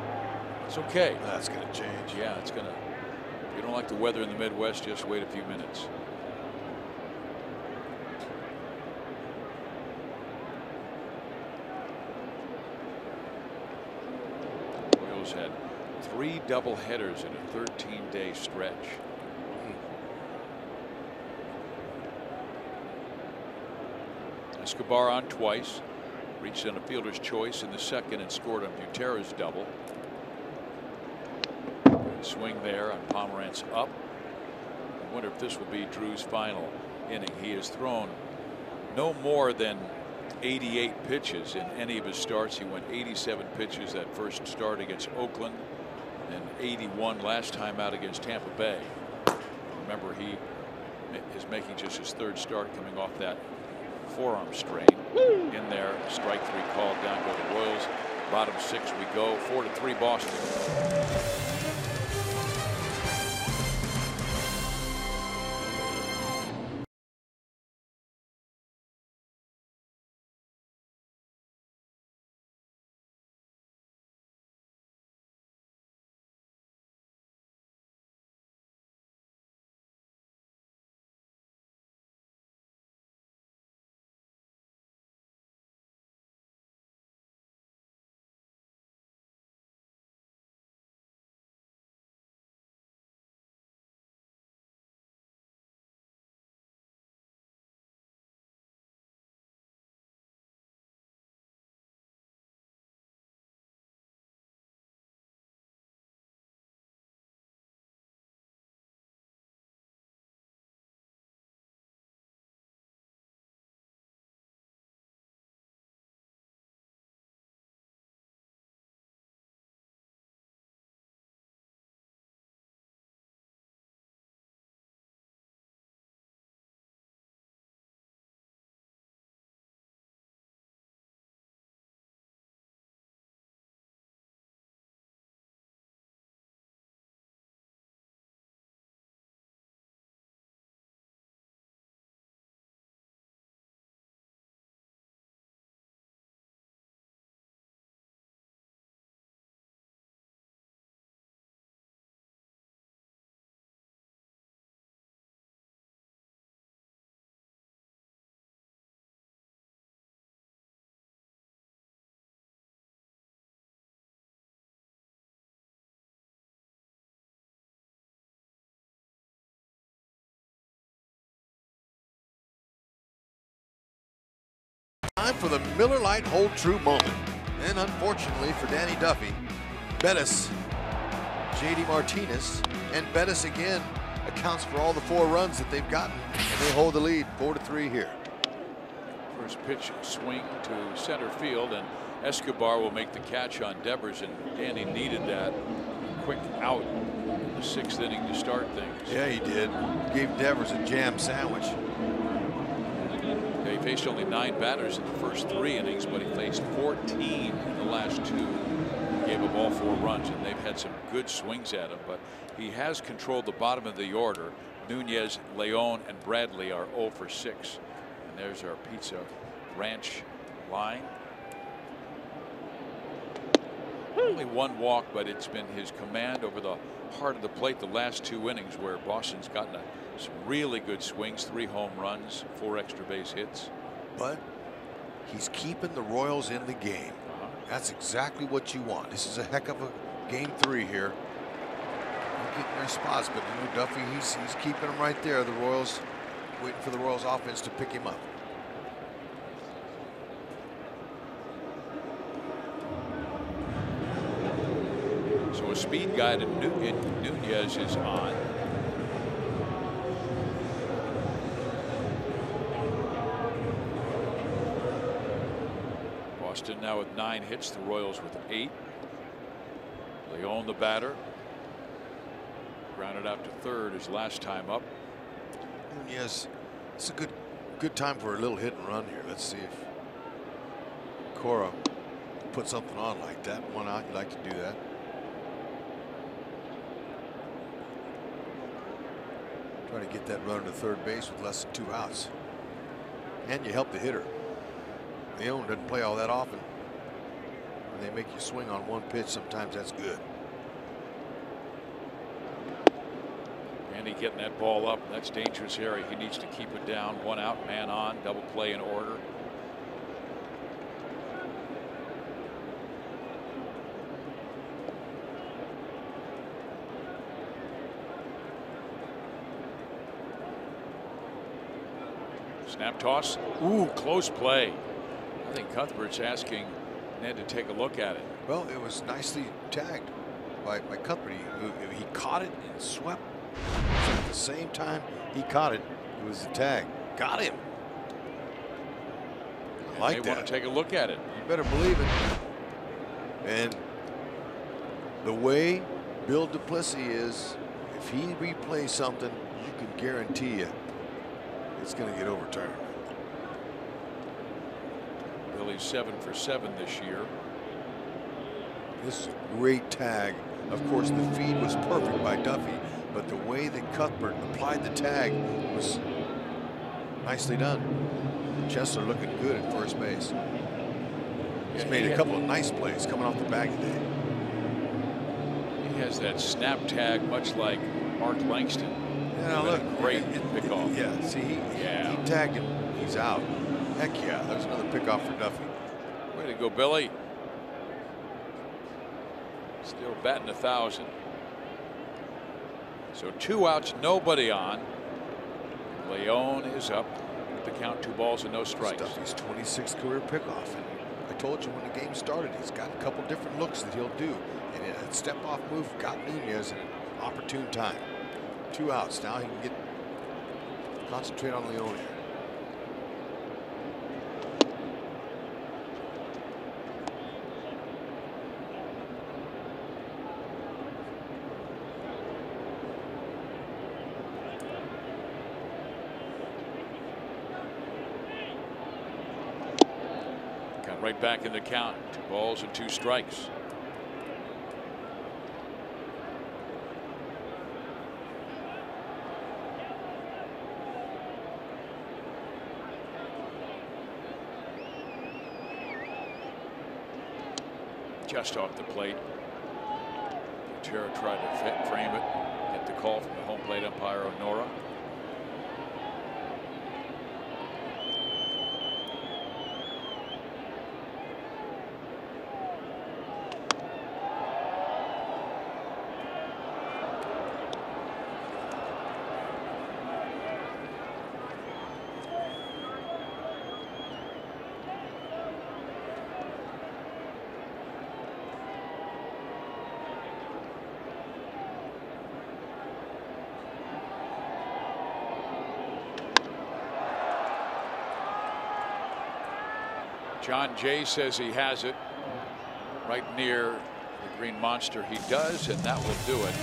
it's okay. That's going to change. Yeah, it's going to. If you don't like the weather in the Midwest, just wait a few minutes. Royals had 3 double headers in a 13-day stretch. Escobar on twice, reached on a fielder's choice in the second and scored on Butera's double. Good swing there on Pomeranz up. I wonder if this will be Drew's final inning. He has thrown no more than 88 pitches in any of his starts. He went 87 pitches that first start against Oakland and 81 last time out against Tampa Bay. Remember, he is making just his 3rd start coming off that forearm strain. In there, strike 3 called, down go the Royals. Bottom 6 we go. 4-3 Boston. Time for the Miller Lite Hold True moment. And unfortunately for Danny Duffy, Bettis, J.D. Martinez, and Bettis again accounts for all the 4 runs that they've gotten. And they hold the lead 4-3 here. First pitch swing to center field, and Escobar will make the catch on Devers, and Danny needed that quick out in the 6th inning to start things. Yeah, he did. Gave Devers a jam sandwich. He faced only 9 batters in the first 3 innings, but he faced 14 in the last 2. Gave up all 4 runs, and they've had some good swings at him, but he has controlled the bottom of the order. Nunez, Leon, and Bradley are 0 for 6. And there's our Pizza Ranch line. Only 1 walk, but it's been his command over the heart of the plate the last 2 innings, where Boston's gotten some really good swings, 3 home runs, 4 extra base hits. But he's keeping the Royals in the game. That's exactly what you want. This is a heck of a game 3 here. They're getting their spots, but you know, Duffy, he's keeping them right there. The Royals, waiting for the Royals offense to pick him up. So a speed guy to Nunez is on. Boston now with 9 hits, the Royals with 8. Leon the batter. Grounded out to third his last time up. Nunez, it's a good time for a little hit and run here. Let's see if Cora put something on like that. 1 out, you like to do that. Try to get that runner to third base with less than 2 outs. And you help the hitter. Leon doesn't play all that often. When they make you swing on 1 pitch, sometimes that's good. Andy getting that ball up. That's dangerous area. He needs to keep it down. 1 out, man on, double play in order. Snap toss. Ooh, close play. I think Cuthbert's asking Ned to take a look at it. Well, it was nicely tagged by Cuthbert. He caught it and swept. So at the same time he caught it, it was the tag. Got him. I like that. They want to take a look at it. You better believe it. And the way Bill Duplessis is, if he replays something, you can guarantee you it's going to get overturned. Billy's 7 for 7 this year. This is a great tag. Of course, the feed was perfect by Duffy, but the way that Cuthbert applied the tag was nicely done. Chester looking good at first base. He's made a couple of nice plays coming off the bag today. He has that snap tag, much like Mark Langston. Yeah, look, great pickoff. Yeah, see, he tagged him. He's out. Heck yeah, there's another pickoff for Duffy. Way to go, Billy. Still batting 1,000. So 2 outs, nobody on. Leon is up with the count, 2 balls and no strikes. Duffy's 26th career pickoff. And I told you when the game started, he's got a couple different looks that he'll do. And a step-off move got Nunez at an opportune time. 2 outs. Now he can concentrate on Leon here. Got right back in the count. 2 balls and 2 strikes. Just off the plate. Tara tried to frame it. Get the call from the home plate umpire, Honora. John Jay says he has it right near the green monster. He does, and that will do it.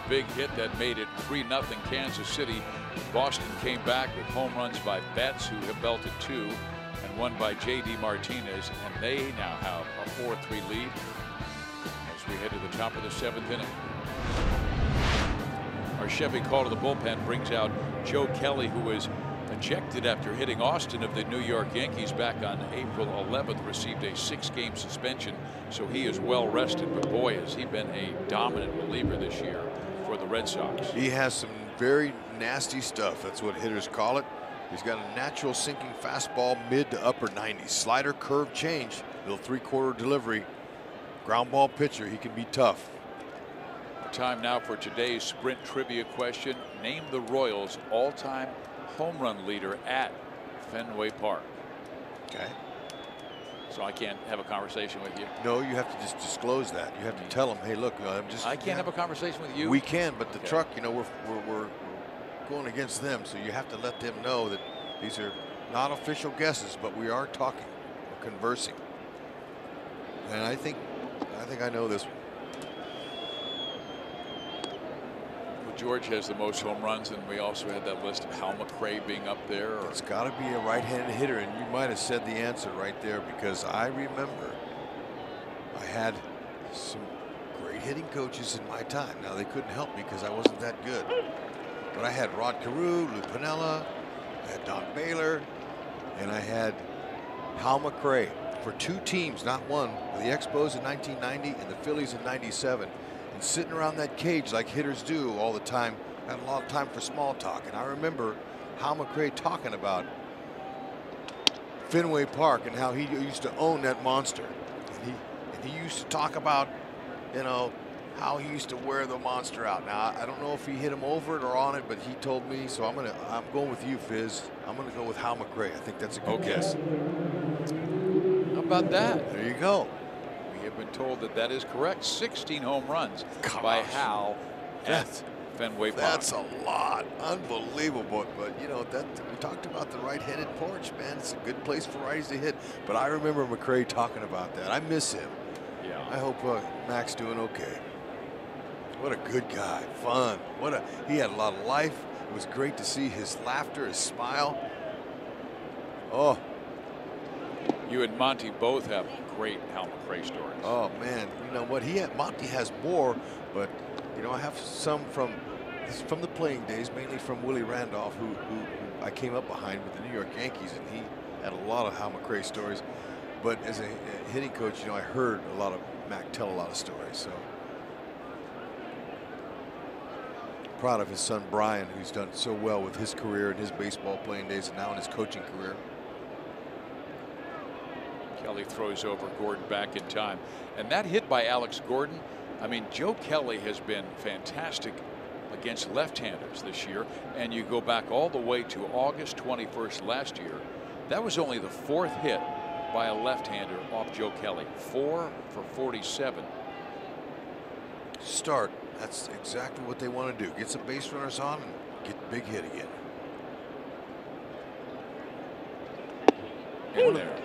Big hit that made it 3-0 Kansas City. Boston came back with home runs by Betts, who have belted 2, and one by J.D. Martinez, and they now have a 4-3 lead as we head to the top of the 7th inning. Our Chevy call to the bullpen brings out Joe Kelly, who was ejected after hitting Austin of the New York Yankees back on April 11th, received a 6-game suspension, so he is well rested. But boy, has he been a dominant reliever this year for the Red Sox. He has some very nasty stuff. That's what hitters call it. He's got a natural sinking fastball, mid to upper 90s. Slider, curve, change, little 3/4 delivery. Ground ball pitcher. He can be tough. Time now for today's Sprint trivia question. Name the Royals' all-time home run leader at Fenway Park. Okay. So I can't have a conversation with you. No, you have to just disclose that. You have to tell them, hey, look, I'm just. I can't have a conversation with you. We can, but the truck, you know, we're going against them, so you have to let them know that these are not official guesses, but we are talking, we're conversing. And I think I know this one. George has the most home runs, and we also had that list of Hal McRae being up there. It's got to be a right-handed hitter, and you might have said the answer right there, because I remember I had some great hitting coaches in my time. Now, they couldn't help me because I wasn't that good. But I had Rod Carew, Lou Piniella, I had Don Baylor, and I had Hal McRae for 2 teams, not one, the Expos in 1990 and the Phillies in 97. And sitting around that cage like hitters do all the time, had a lot of time for small talk. And I remember Hal McRae talking about Fenway Park and how he used to own that monster. And he used to talk about, you know, how he used to wear the monster out. Now, I don't know if he hit him over it or on it, but he told me, so I'm going with you, Fizz. I'm gonna go with Hal McRae. I think that's a good guess. How about that? There you go. We have been told that that is correct. 16 home runs by Hal at Fenway Park. That's a lot. Unbelievable. But you know, that we talked about the right-handed porch, man. It's a good place for righties to hit. But I remember McRae talking about that. I miss him. Yeah. I hope Mac's doing okay. What a good guy. Fun. He had a lot of life. It was great to see his laughter, his smile. Oh. You and Monty both have great Hal McRae stories. Oh man, you know what? Monty has more, but you know, I have some from the playing days, mainly from Willie Randolph, who I came up behind with the New York Yankees, and he had a lot of Hal McRae stories. But as a hitting coach, you know, I heard a lot of Mac tell a lot of stories. So proud of his son Brian, who's done so well with his career and his baseball playing days, and now in his coaching career. Kelly Kelly throws over Gordon back in time. And that hit by Alex Gordon, I mean, Joe Kelly has been fantastic against left-handers this year. And you go back all the way to August 21st last year. That was only the 4th hit by a left-hander off Joe Kelly. 4 for 47. Start. That's exactly what they want to do. Get some base runners on and get the big hit again.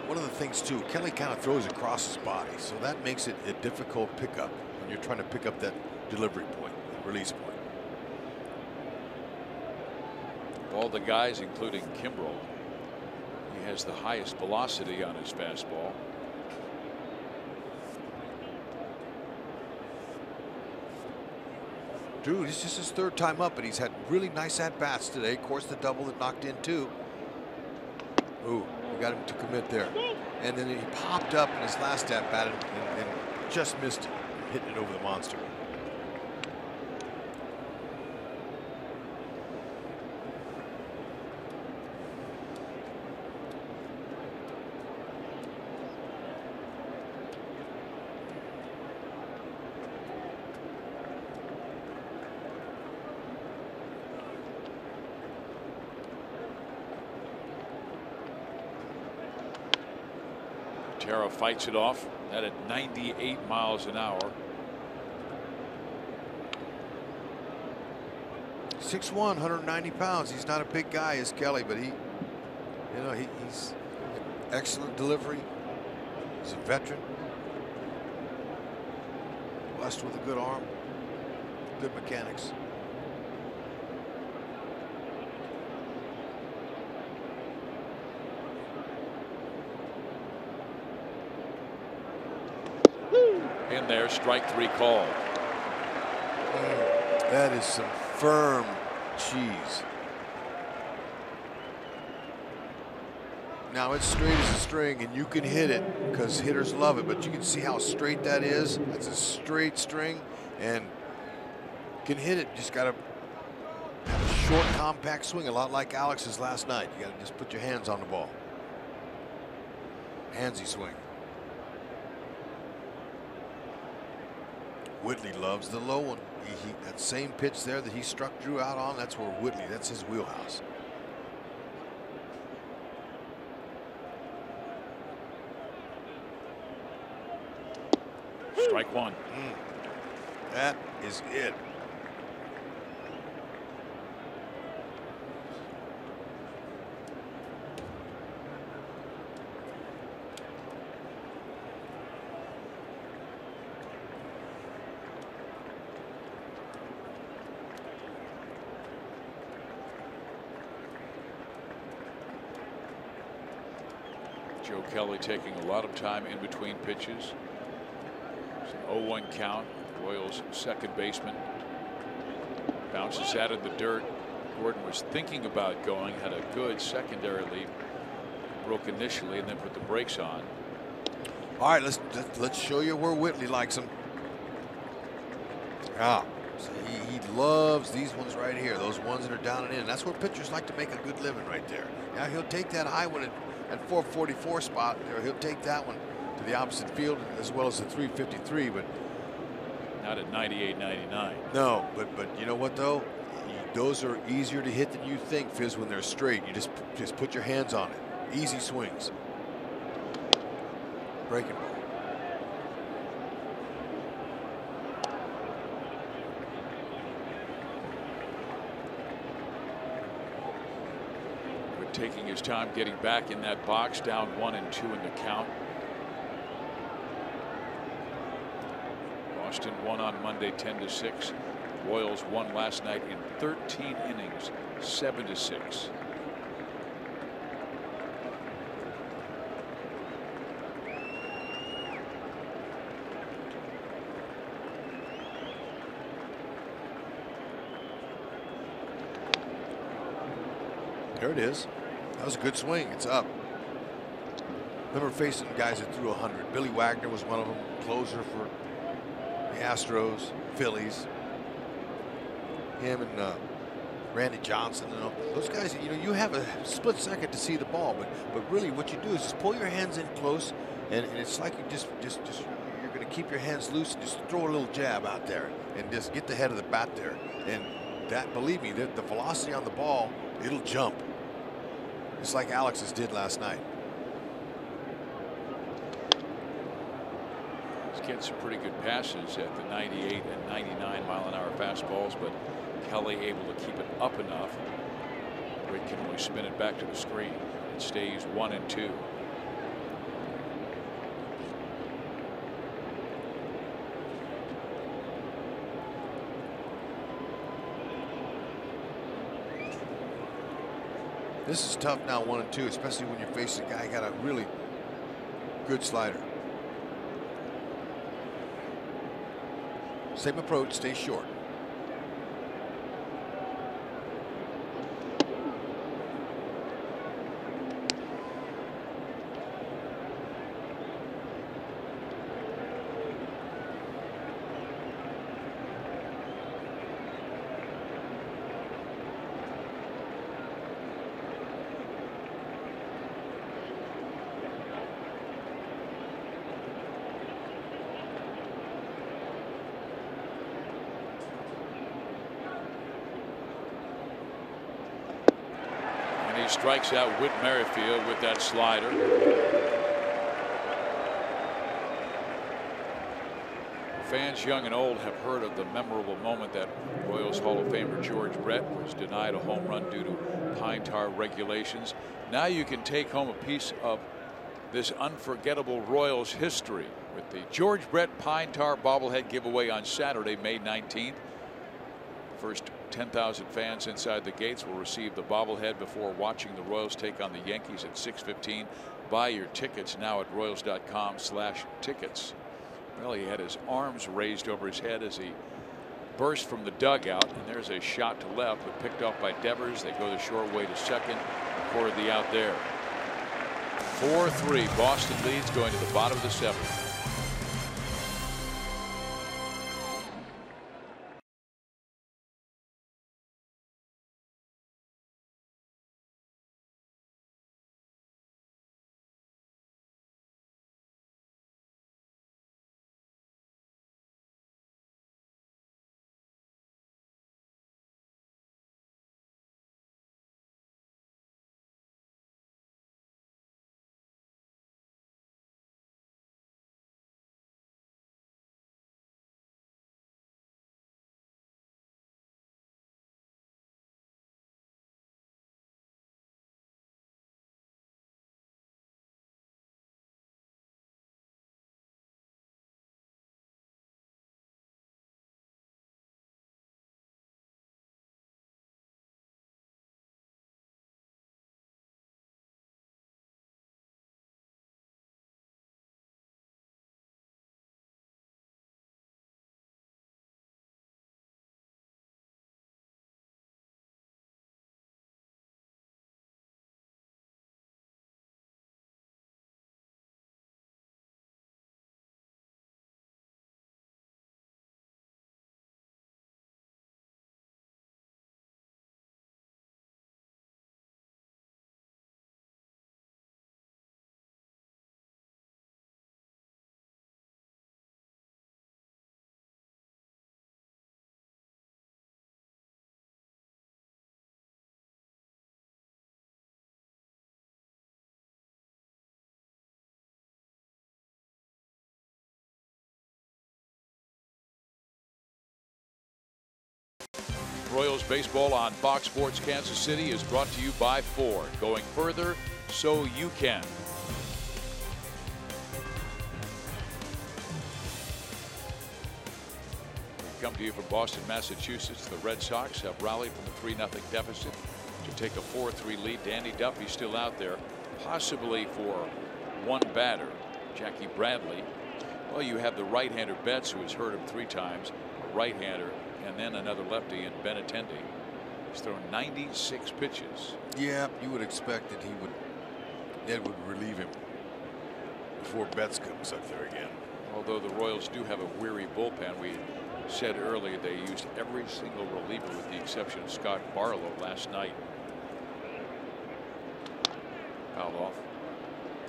One of the things too, Kelly kind of throws across his body, so that makes it a difficult pickup when you're trying to pick up that delivery point, release point. Of all the guys, including Kimbrel, he has the highest velocity on his fastball. Dude, it's just his 3rd time up, and he's had really nice at-bats today. Of course, the double that knocked in, too. Ooh, we got him to commit there. And then he popped up in his last at-bat and just missed it, hitting it over the monster. Tara fights it off. That at 98 miles an hour. 6'1", 190 pounds. He's not a big guy as Kelly, but he's excellent delivery. He's a veteran. Blessed with a good arm. Good mechanics. In there, strike 3 call. That is some firm cheese. Now it's straight as a string, and you can hit it because hitters love it, but you can see how straight that is. That's a straight string, and you can hit it. Just got to have a short, compact swing, a lot like Alex's last night. You got to just put your hands on the ball. Handsy swing. Whitley loves the low one. That same pitch there that he struck Drew out on, that's where Whitley, that's his wheelhouse. Strike 1. That is it. Joe Kelly taking a lot of time in between pitches. It's an 0-1 count. Royals second baseman bounces out of the dirt. Gordon was thinking about going, had a good secondary lead, broke initially and then put the brakes on. All right, let's show you where Whitley likes him. So he loves these ones right here, those ones that are down and in. That's where pitchers like to make a good living right there. Now he'll take that high one at 444 spot, or he'll take that one to the opposite field as well as the 353, but not at 98, 99. No, but you know what though? Those are easier to hit than you think, Fizz, when they're straight. You just put your hands on it. Easy swings. Breaking ball. Taking his time getting back in that box, down 1 and 2 in the count. Boston won on Monday 10-6. Royals won last night in 13 innings, 7-6. There it is. That was a good swing. It's up. Remember facing guys that threw 100. Billy Wagner was one of them. Closer for the Astros, Phillies. Him and Randy Johnson. Those guys, you have a split second to see the ball, but really what you do is just pull your hands in close And it's like you just you're going to keep your hands loose and just throw a little jab out there and just get the head of the bat there. And that, believe me, the velocity on the ball, it'll jump. Just like Alex's did last night. He's getting some pretty good passes at the 98 and 99 mile-an-hour fastballs, but Kelly able to keep it up enough where he can only spin it back to the screen. It stays 1-2. This is tough now, 1-2, especially when you're facing a guy who got a really good slider. Same approach, stay short. Strikes out Whit Merrifield with that slider. Fans young and old have heard of the memorable moment that Royals Hall of Famer George Brett was denied a home run due to pine tar regulations. Now you can take home a piece of this unforgettable Royals history with the George Brett pine tar bobblehead giveaway on Saturday, May 19th. First 10,000 fans inside the gates will receive the bobblehead before watching the Royals take on the Yankees at 6:15. Buy your tickets now at royals.com/tickets. Well, he had his arms raised over his head as he burst from the dugout, and there's a shot to left, but picked off by Devers. They go the short way to second, recorded the out there. 4-3. Boston leads going to the bottom of the seventh. Royals baseball on Fox Sports Kansas City is brought to you by Ford. Going further so you can. We come to you from Boston, Massachusetts. The Red Sox have rallied from a 3-0 deficit to take a 4-3 lead. Danny Duffy still out there, possibly for one batter, Jackie Bradley. Well, you have the right-hander Betts, who has hurt him 3 times, a right-hander, and then another lefty in Benintendi. He's thrown 96 pitches. Yeah, you would expect that Ned would relieve him before Betts comes up there again. Although the Royals do have a weary bullpen, we said earlier they used every single reliever with the exception of Scott Barlow last night. Fouled off.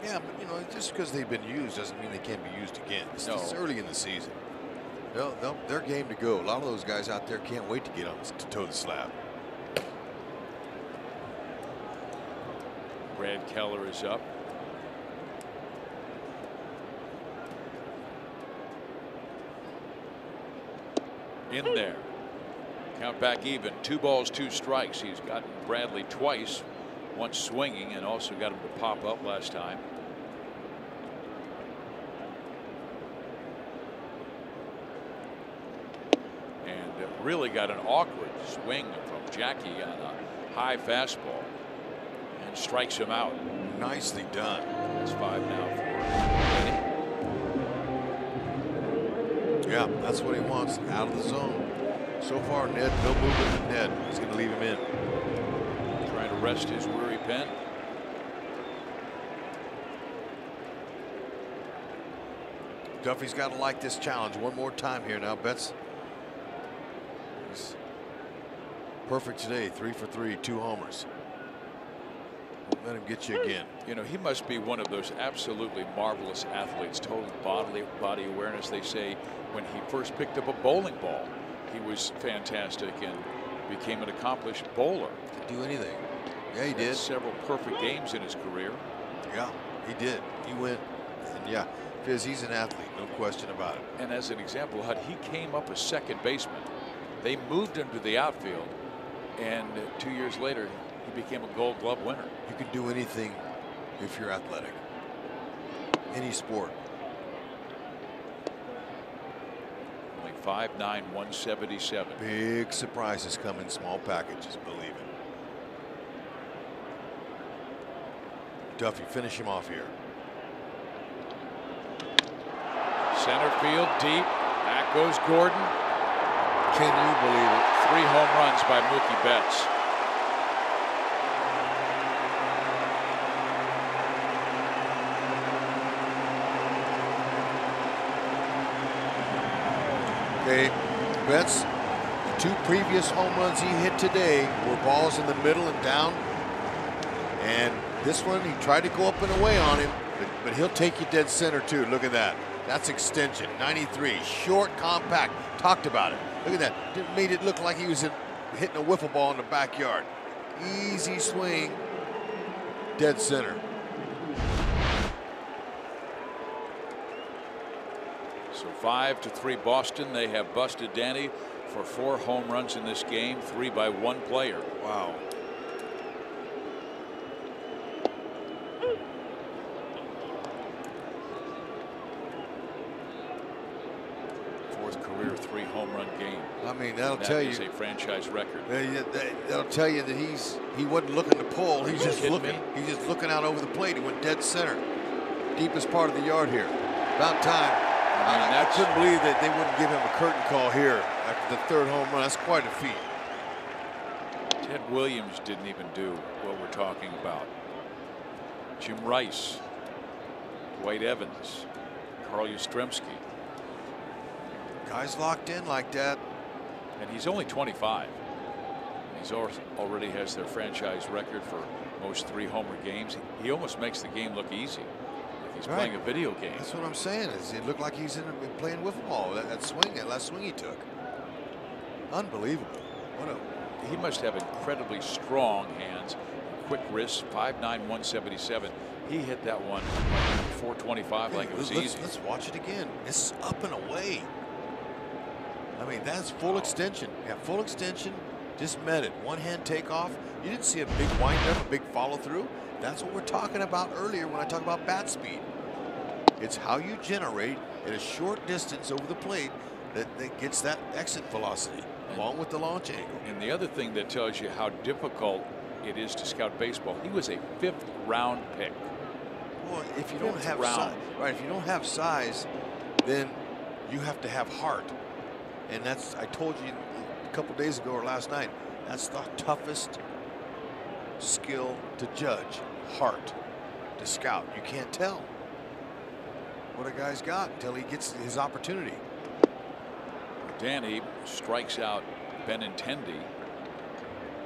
Yeah, but you know, just because they've been used doesn't mean they can't be used again. It's early in the season. They're game to go. A lot of those guys out there can't wait to get on to toe the slab. Brad Keller is up. In there. Count back even. 2 balls, 2 strikes. He's gotten Bradley twice, once swinging, and also got him to pop up last time. And really got an awkward swing from Jackie on a high fastball and strikes him out. Nicely done. That's 5 now for Yeah, that's what he wants, out of the zone. So far, Ned, no movement with Ned. He's going to leave him in. Trying to rest his weary pen. Duffy's got to like this challenge one more time here now. Betts is perfect today. 3 for 3, 2 homers. Don't let him get you again. You know, he must be one of those absolutely marvelous athletes. Total body awareness. They say when he first picked up a bowling ball, he was fantastic and became an accomplished bowler. Could do anything. Yeah, he did. Several perfect games in his career. Yeah, he did. He went, and yeah, because he's an athlete, no question about it. And as an example, he came up as second baseman. They moved him to the outfield, and 2 years later, he became a Gold Glove winner. You can do anything if you're athletic. Any sport. Only 5'9", 177. Big surprises come in small packages, believe it. Duffy, finish him off here. Center field deep. Back goes Gordon. Can you believe it? 3 home runs by Mookie Betts. Okay, Betts, the 2 previous home runs he hit today were balls in the middle and down. And this one, he tried to go up and away on him, but he'll take you dead center too. Look at that. That's extension, 93, short, compact. Talked about it. Look at that. Didn't made it look like he was hitting a wiffle ball in the backyard. Easy swing, dead center. So 5-3 Boston. They have busted Danny for 4 home runs in this game, 3 by 1 player. Wow. Fourth career 3 home run game. I mean, that'll tell you. That is a franchise record. That'll tell you that he wasn't looking to pull. He's just looking. He's just looking out over the plate. He went dead center, deepest part of the yard here. About time. I couldn't believe that they wouldn't give him a curtain call here after the 3rd home run. That's quite a feat. Ted Williams didn't even do what we're talking about. Jim Rice, Dwight Evans, Carl Yastrzemski. Guys locked in like that. And he's only 25. He's already has their franchise record for most 3 homer games. He almost makes the game look easy. He's playing a video game. That's what I'm saying. Is it looked like he's playing wiffle ball. That swing, that last swing he took. Unbelievable. He must have incredibly strong hands, quick wrists. 5'9", 177. He hit that one 425 like it was easy. Let's watch it again. It's up and away. I mean, that's full extension. Yeah, full extension. Just met it. One hand takeoff. You didn't see a big wind up, a big follow through. That's what we're talking about earlier when I talk about bat speed. It's how you generate at a short distance over the plate that gets that exit velocity along with the launch angle. And the other thing that tells you how difficult it is to scout baseball, he was a 5th round pick. Well, if you don't have size, right? If you don't have size, then you have to have heart. And that's, I told you a couple days ago or last night, that's the toughest skill to judge. Heart to scout. You can't tell what a guy's got until he gets his opportunity. Danny strikes out Benintendi.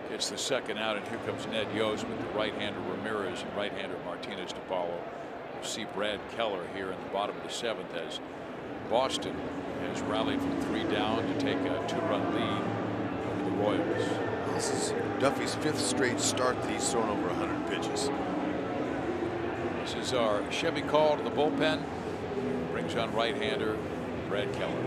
Gets the 2nd out, and here comes Ned Yost with the right-hander Ramirez and right-hander Martinez to follow We'll see Brad Keller here in the bottom of the 7th as Boston has rallied from 3 down to take a 2-run lead over the Royals. This is Duffy's 5th straight start that he's thrown over 100 pitches. This is our Chevy call to the bullpen. Brings on right-hander Brad Keller.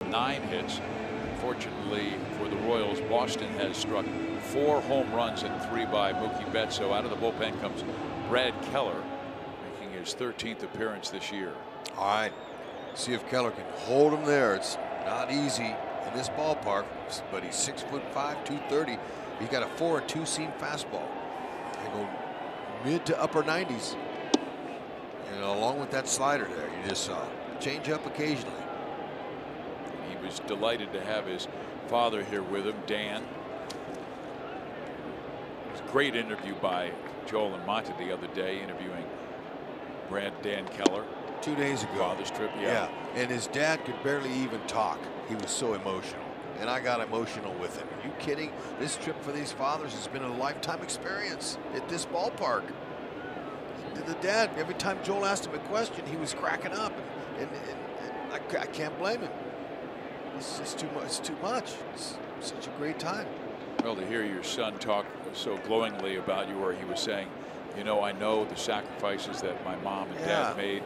On 9 hits. Fortunately for the Royals, Boston has struck 4 home runs and 3 by Mookie Betts. So out of the bullpen comes Brad Keller, making his 13th appearance this year. All right, see if Keller can hold him there. It's not easy in this ballpark, but he's 6'5", 230. He's got a 4-2 seam fastball. They go mid to upper 90s, and along with that slider there, you just saw change up occasionally. He was delighted to have his father here with him, Dan. It was a great interview by Joel and Monte the other day, interviewing Dan Keller. 2 days ago. Father's trip, yeah. And his dad could barely even talk. He was so emotional. And I got emotional with him. Are you kidding? This trip for these fathers has been a lifetime experience at this ballpark. The dad, every time Joel asked him a question, he was cracking up. And I can't blame him. It's just too much. It's too much. It's such a great time. Well, to hear your son talk so glowingly about you, where he was saying, you know, I know the sacrifices that my mom and dad made,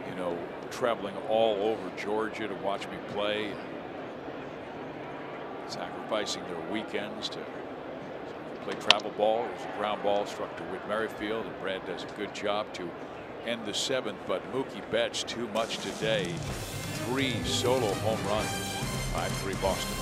you know, traveling all over Georgia to watch me play, sacrificing their weekends to play travel ball. There's a ground ball struck to Whit Merrifield, and Brad does a good job to end the 7th. But Mookie Betts too much today. 3 solo home runs. 5-3 Boston.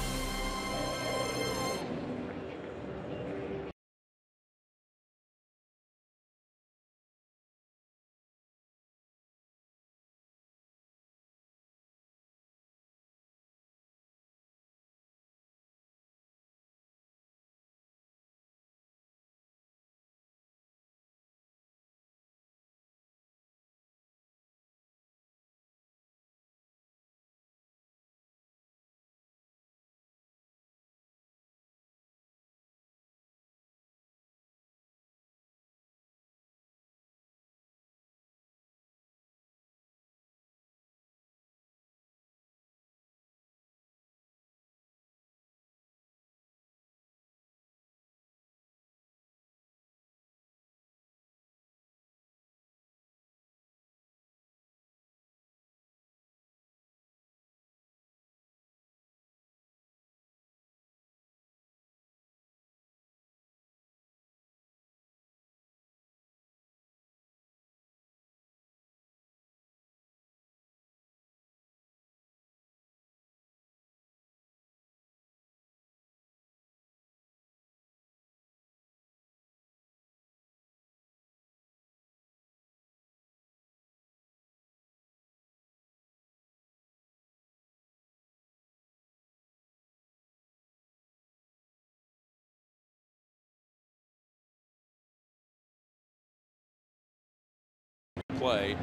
play.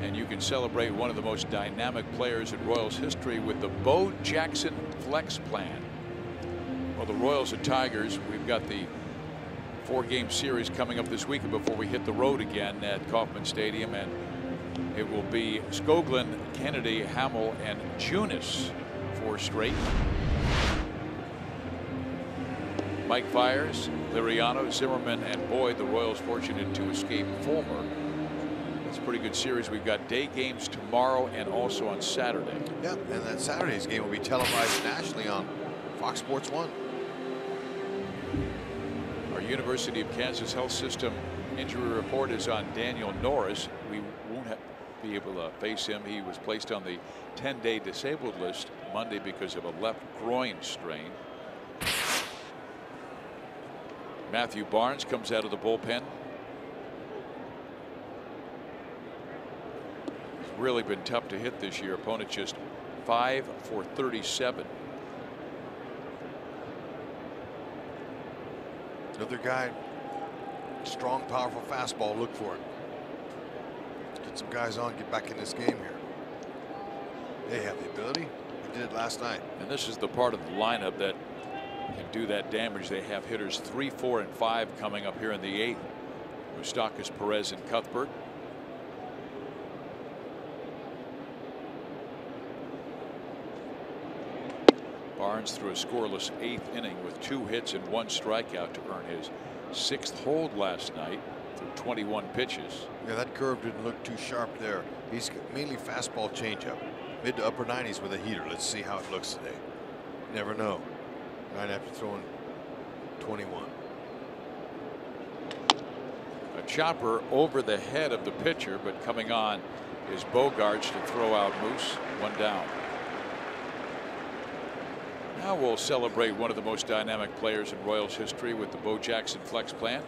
And you can celebrate one of the most dynamic players in Royals history with the Bo Jackson Flex Plan. Well, the Royals and Tigers, we've got the 4-game series coming up this weekend before we hit the road again at Kauffman Stadium, and it will be Skoglund, Kennedy, Hamill, and Junis 4 straight. Mike fires, Liriano, Zimmerman, and Boyd. The Royals fortunate to escape Fulmer. It's a pretty good series. We've got day games tomorrow and also on Saturday. Yeah, and that Saturday's game will be televised nationally on Fox Sports 1. Our University of Kansas Health System injury report is on Daniel Norris. We won't be able to face him. He was placed on the 10-day disabled list Monday because of a left groin strain. Matthew Barnes comes out of the bullpen. It's really been tough to hit this year. Opponent just 5 for 37. Another guy, strong, powerful fastball. Look for it. Get some guys on, get back in this game here. They have the ability. They did it last night. And this is the part of the lineup that can do that damage. They have hitters 3, 4, and 5 coming up here in the 8th. Moustakas, Perez, and Cuthbert. Barnes threw a scoreless 8th inning with 2 hits and 1 strikeout to earn his 6th hold last night through 21 pitches. Yeah, that curve didn't look too sharp there. He's mainly fastball changeup, mid to upper 90s with a heater. Let's see how it looks today. Never know. Right after throwing 21. A chopper over the head of the pitcher, but coming on is Bogarts to throw out Moose. 1 down. Now we'll celebrate one of the most dynamic players in Royals history with the Bo Jackson Flex Plan.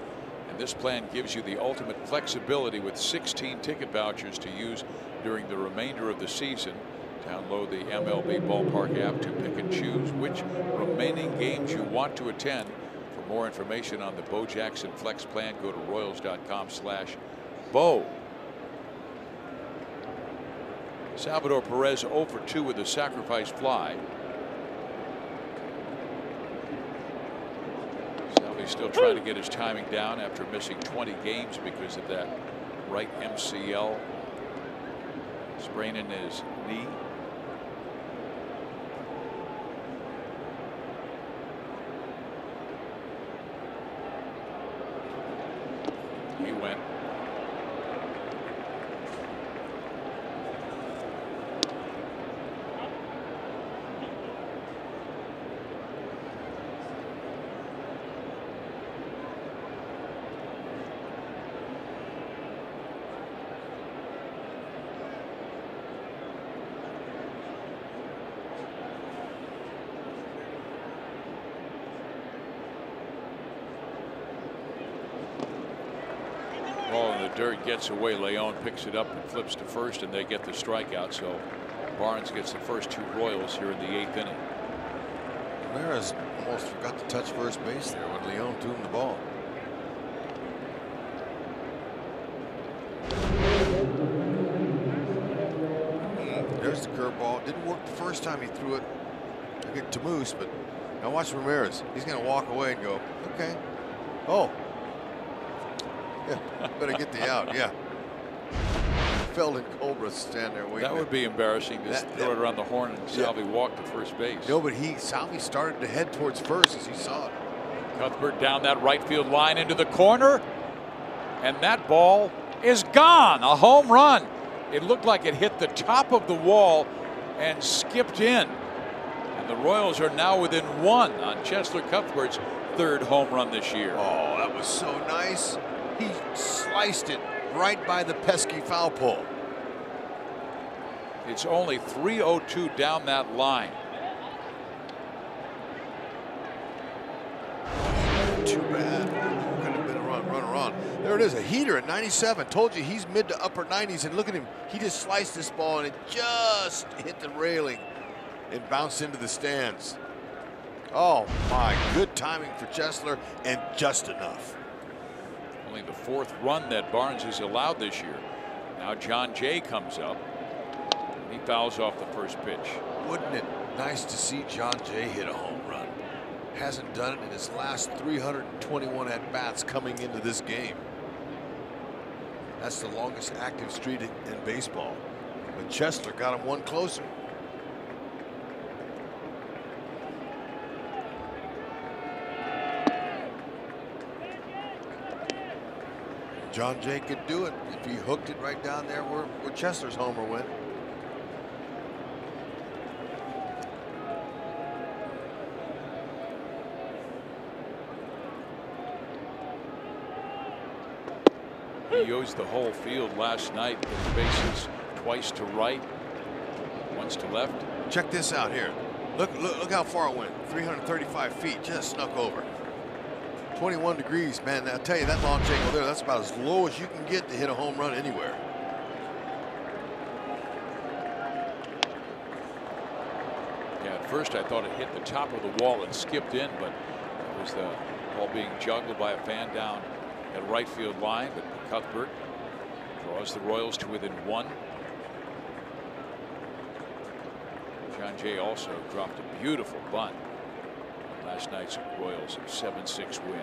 And this plan gives you the ultimate flexibility with 16 ticket vouchers to use during the remainder of the season. Download the MLB Ballpark app to pick and choose which remaining games you want to attend. For more information on the Bo Jackson Flex Plan, go to Royals.com/Bo. Salvador Perez 0 for 2 with a sacrifice fly. Salvi's still trying to get his timing down after missing 20 games because of that right MCL sprain in his knee. He went. Ball in the dirt, gets away. Leon picks it up and flips to first, and they get the strikeout. So Barnes gets the first 2 Royals here in the 8th inning. Ramirez almost forgot to touch first base there when Leon threw him the ball. There's the curveball. Didn't work the first time he threw it to Moose, but now watch Ramirez. He's going to walk away and go, okay. Oh. Yeah, better get the out. Yeah. Felton Cobra stand there waiting. That would be embarrassing. Just throw it around the horn and Salvi walked to first base. No, but Salvi started to head towards first as he saw it. Cuthbert down that right field line into the corner, and that ball is gone. A home run. It looked like it hit the top of the wall and skipped in. And the Royals are now within 1 on Cheslor Cuthbert's 3rd home run this year. Oh, that was so nice. He sliced it right by the pesky foul pole. It's only 302 down that line. Too bad. Could have been a run. There it is, a heater at 97. Told you he's mid to upper 90s, and look at him. He just sliced this ball, and it just hit the railing and bounced into the stands. Oh my, good timing for Cheslor, and just enough. Only the 4th run that Barnes has allowed this year. Now John Jay comes up. He fouls off the first pitch. Wouldn't it nice to see John Jay hit a home run? Hasn't done it in his last 321 at-bats coming into this game. That's the longest active streak in baseball. But Chesler got him one closer. John Jay could do it if he hooked it right down there where Chesler's homer went. He used the whole field last night with bases twice to right, once to left. Check this out here. Look how far it went. 335 feet, just snuck over. 21 degrees, man. I'll tell you, that launch angle there, that's about as low as you can get to hit a home run anywhere. Yeah, at first I thought it hit the top of the wall and skipped in, but it was the ball being juggled by a fan down at right field line. But Cuthbert draws the Royals to within 1. John Jay also dropped a beautiful bunt last night's Royals 7-6 win.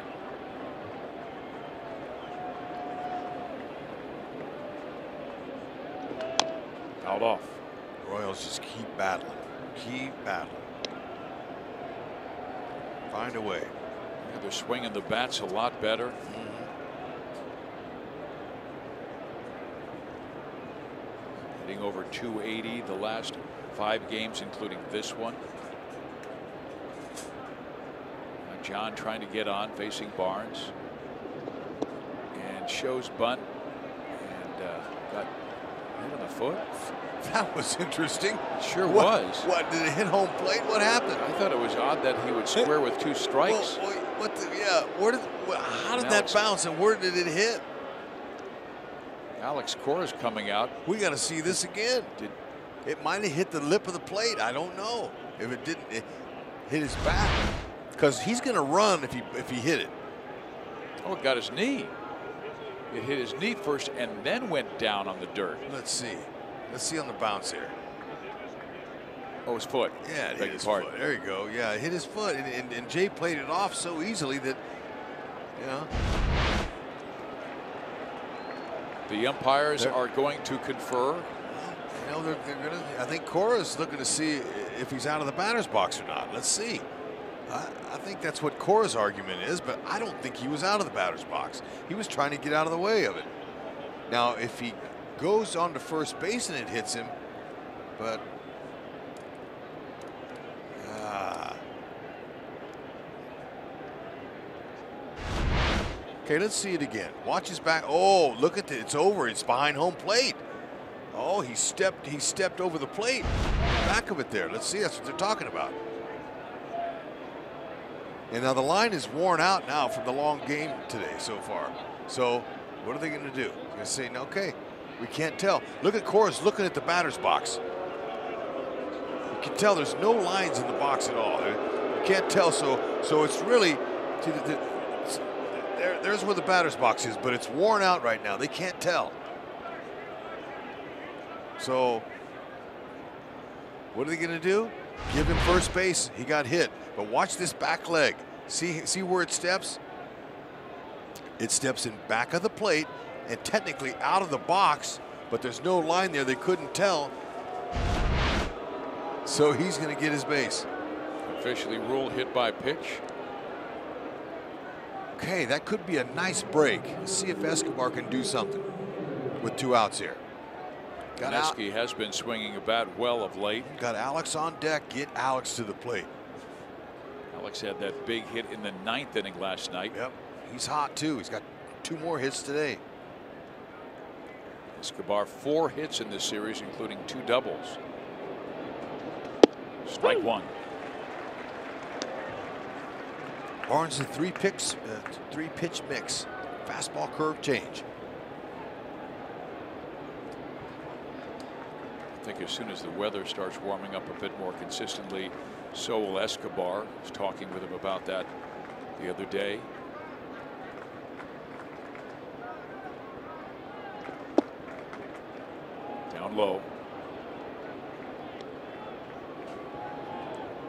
Fouled off. Royals just keep battling. Keep battling. Find a way. Yeah, they're swinging the bats a lot better. Hitting over 280 the last 5 games, including this one. John trying to get on, facing Barnes, and shows bunt, and got hit on the foot. That was interesting. Sure was. What, did it hit home plate? What happened? I thought it was odd that he would square with 2 strikes. Well, what the, yeah, how did that bounce and where did it hit? Alex Cora's coming out. We got to see this again. It might have hit the lip of the plate. I don't know. If it didn't, it hit his back. Because he's going to run if he hit it. Oh, it got his knee. It hit his knee first and then went down on the dirt. Let's see. Let's see on the bounce here. Oh, his foot. Yeah, it hit his foot. There you go. Yeah, it hit his foot. And Jay played it off so easily that, you know. The umpires are going to confer. You know, they're going to. I think Cora's looking to see if he's out of the batter's box or not. Let's see. I think that's what Cora's argument is, but I don't think he was out of the batter's box. He was trying to get out of the way of it. Now, if he goes on to first base and it hits him, but okay, let's see it again. Watch his back. Oh, look at it. It's over. It's behind home plate. Oh, he stepped over the plate. Back of it there. Let's see. That's what they're talking about. And now the line is worn out now from the long game today so far. So what are they going to do? They're going to say, okay, we can't tell. Look at Cora's looking at the batter's box. You can tell there's no lines in the box at all. You can't tell. So it's really there's where the batter's box is, but it's worn out right now. They can't tell. So what are they going to do? Give him first base. He got hit. But watch this back leg. See where it steps? It steps in back of the plate and technically out of the box, but there's no line there. They couldn't tell. So he's going to get his base. Officially ruled hit by pitch. Okay, that could be a nice break. Let's see if Escobar can do something with 2 outs here. Nesky has been swinging a bat well of late. Got Alex on deck. Get Alex to the plate. Alex had that big hit in the 9th inning last night. Yep, he's hot too. He's got 2 more hits today. Escobar 4 hits in this series, including 2 doubles. Strike 1. Barnes a 3-pitch mix. Fastball curve change. I think as soon as the weather starts warming up a bit more consistently, so will Escobar. I was talking with him about that the other day. down low.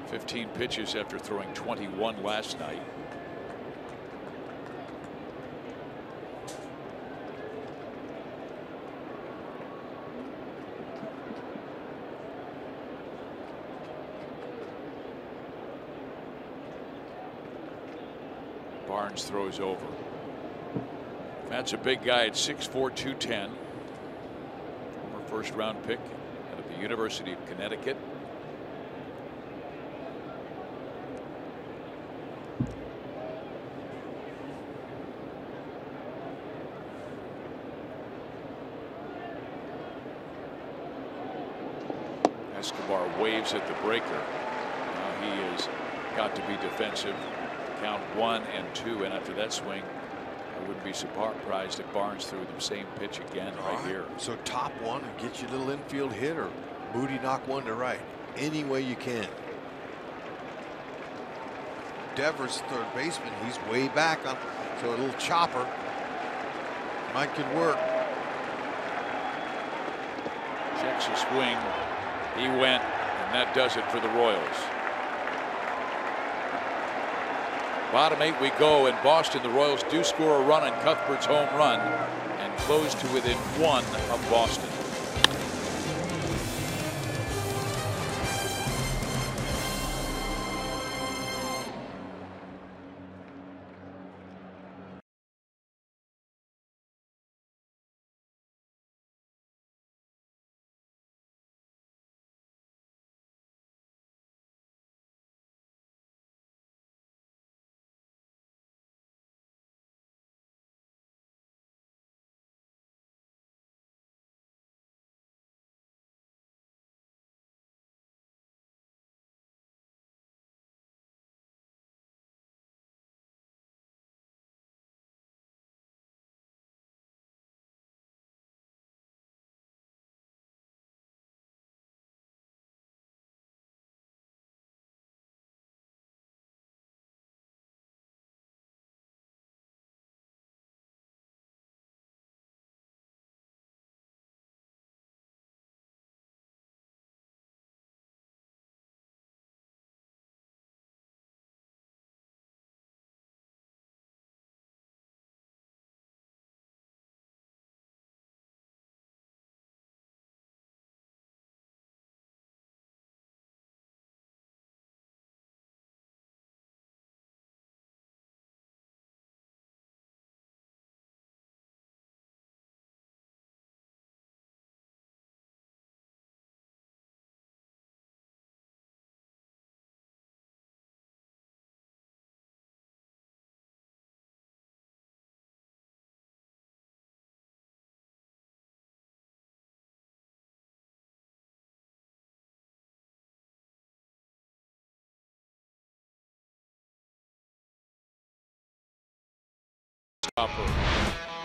15 pitches after throwing 21 last night. Barnes throws over. That's a big guy at 6'4", 210. Former first-round pick out of the University of Connecticut. Escobar waves at the breaker. Now he has got to be defensive. Count 1 and 2, and after that swing, I wouldn't be surprised if Barnes threw the same pitch again right here. So top one and get you a little infield hit, or booty knock one to right. Any way you can. Devers, third baseman, he's way back on, so a little chopper might could work. Checks a swing. He went, and that does it for the Royals. Bottom 8 we go. In Boston, the Royals do score a run on Cuthbert's home run and close to within 1 of Boston.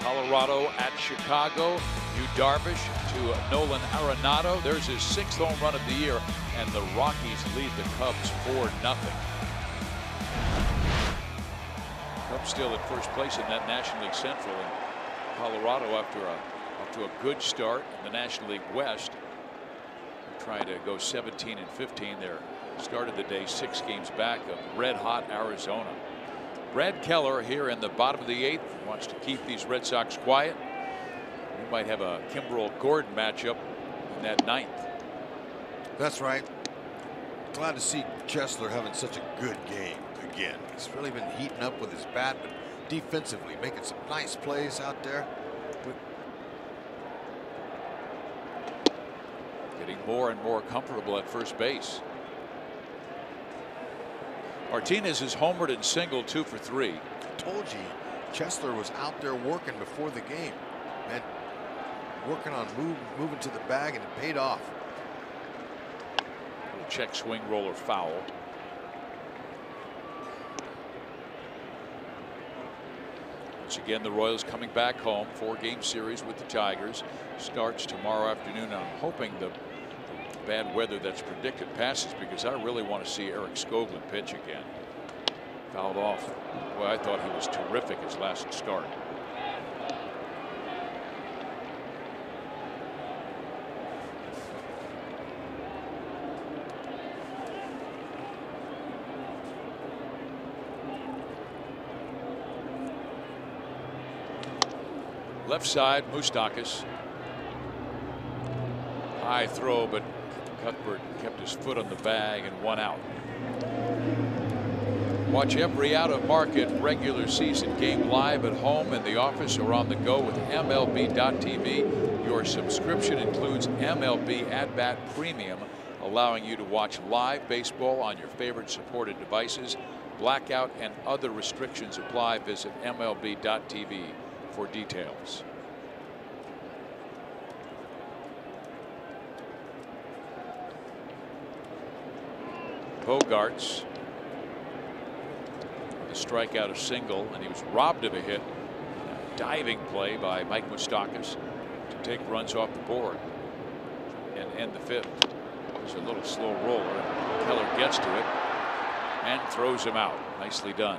Colorado at Chicago. Yu Darvish to Nolan Arenado. There's his 6th home run of the year, and the Rockies lead the Cubs 4-0. Cubs still in first place in that National League Central, and Colorado after a good start in the National League West, trying to go 17 and 15. There started the day 6 games back of red-hot Arizona. Brad Keller here in the bottom of the 8th wants to keep these Red Sox quiet. We might have a Kimbrel-Gordon matchup in that 9th. That's right. Glad to see Chesler having such a good game again. He's really been heating up with his bat, but defensively making some nice plays out there. Getting more and more comfortable at first base. Martinez is homered and single, 2 for 3. I told you, Chesler was out there working before the game, and working on moving to the bag, and it paid off. Little check swing, roller, foul. Once again, the Royals coming back home. 4-game series with the Tigers. Starts tomorrow afternoon. I'm hoping the bad weather that's predicted passes, because I really want to see Eric Skoglund pitch again. Fouled off. Boy, I thought he was terrific his last start. Left side, Moustakas. High throw, but Cuthbert kept his foot on the bag and 1 out. Watch every out-of-market regular season game live at home, in the office, or on the go with MLB.tv. Your subscription includes MLB At Bat Premium, allowing you to watch live baseball on your favorite supported devices. Blackout and other restrictions apply. Visit MLB.tv for details. Bogarts. The strikeout, a single, and he was robbed of a hit. A diving play by Mike Moustakas to take runs off the board and end the 5th. There's a little slow roller. Keller gets to it and throws him out. Nicely done.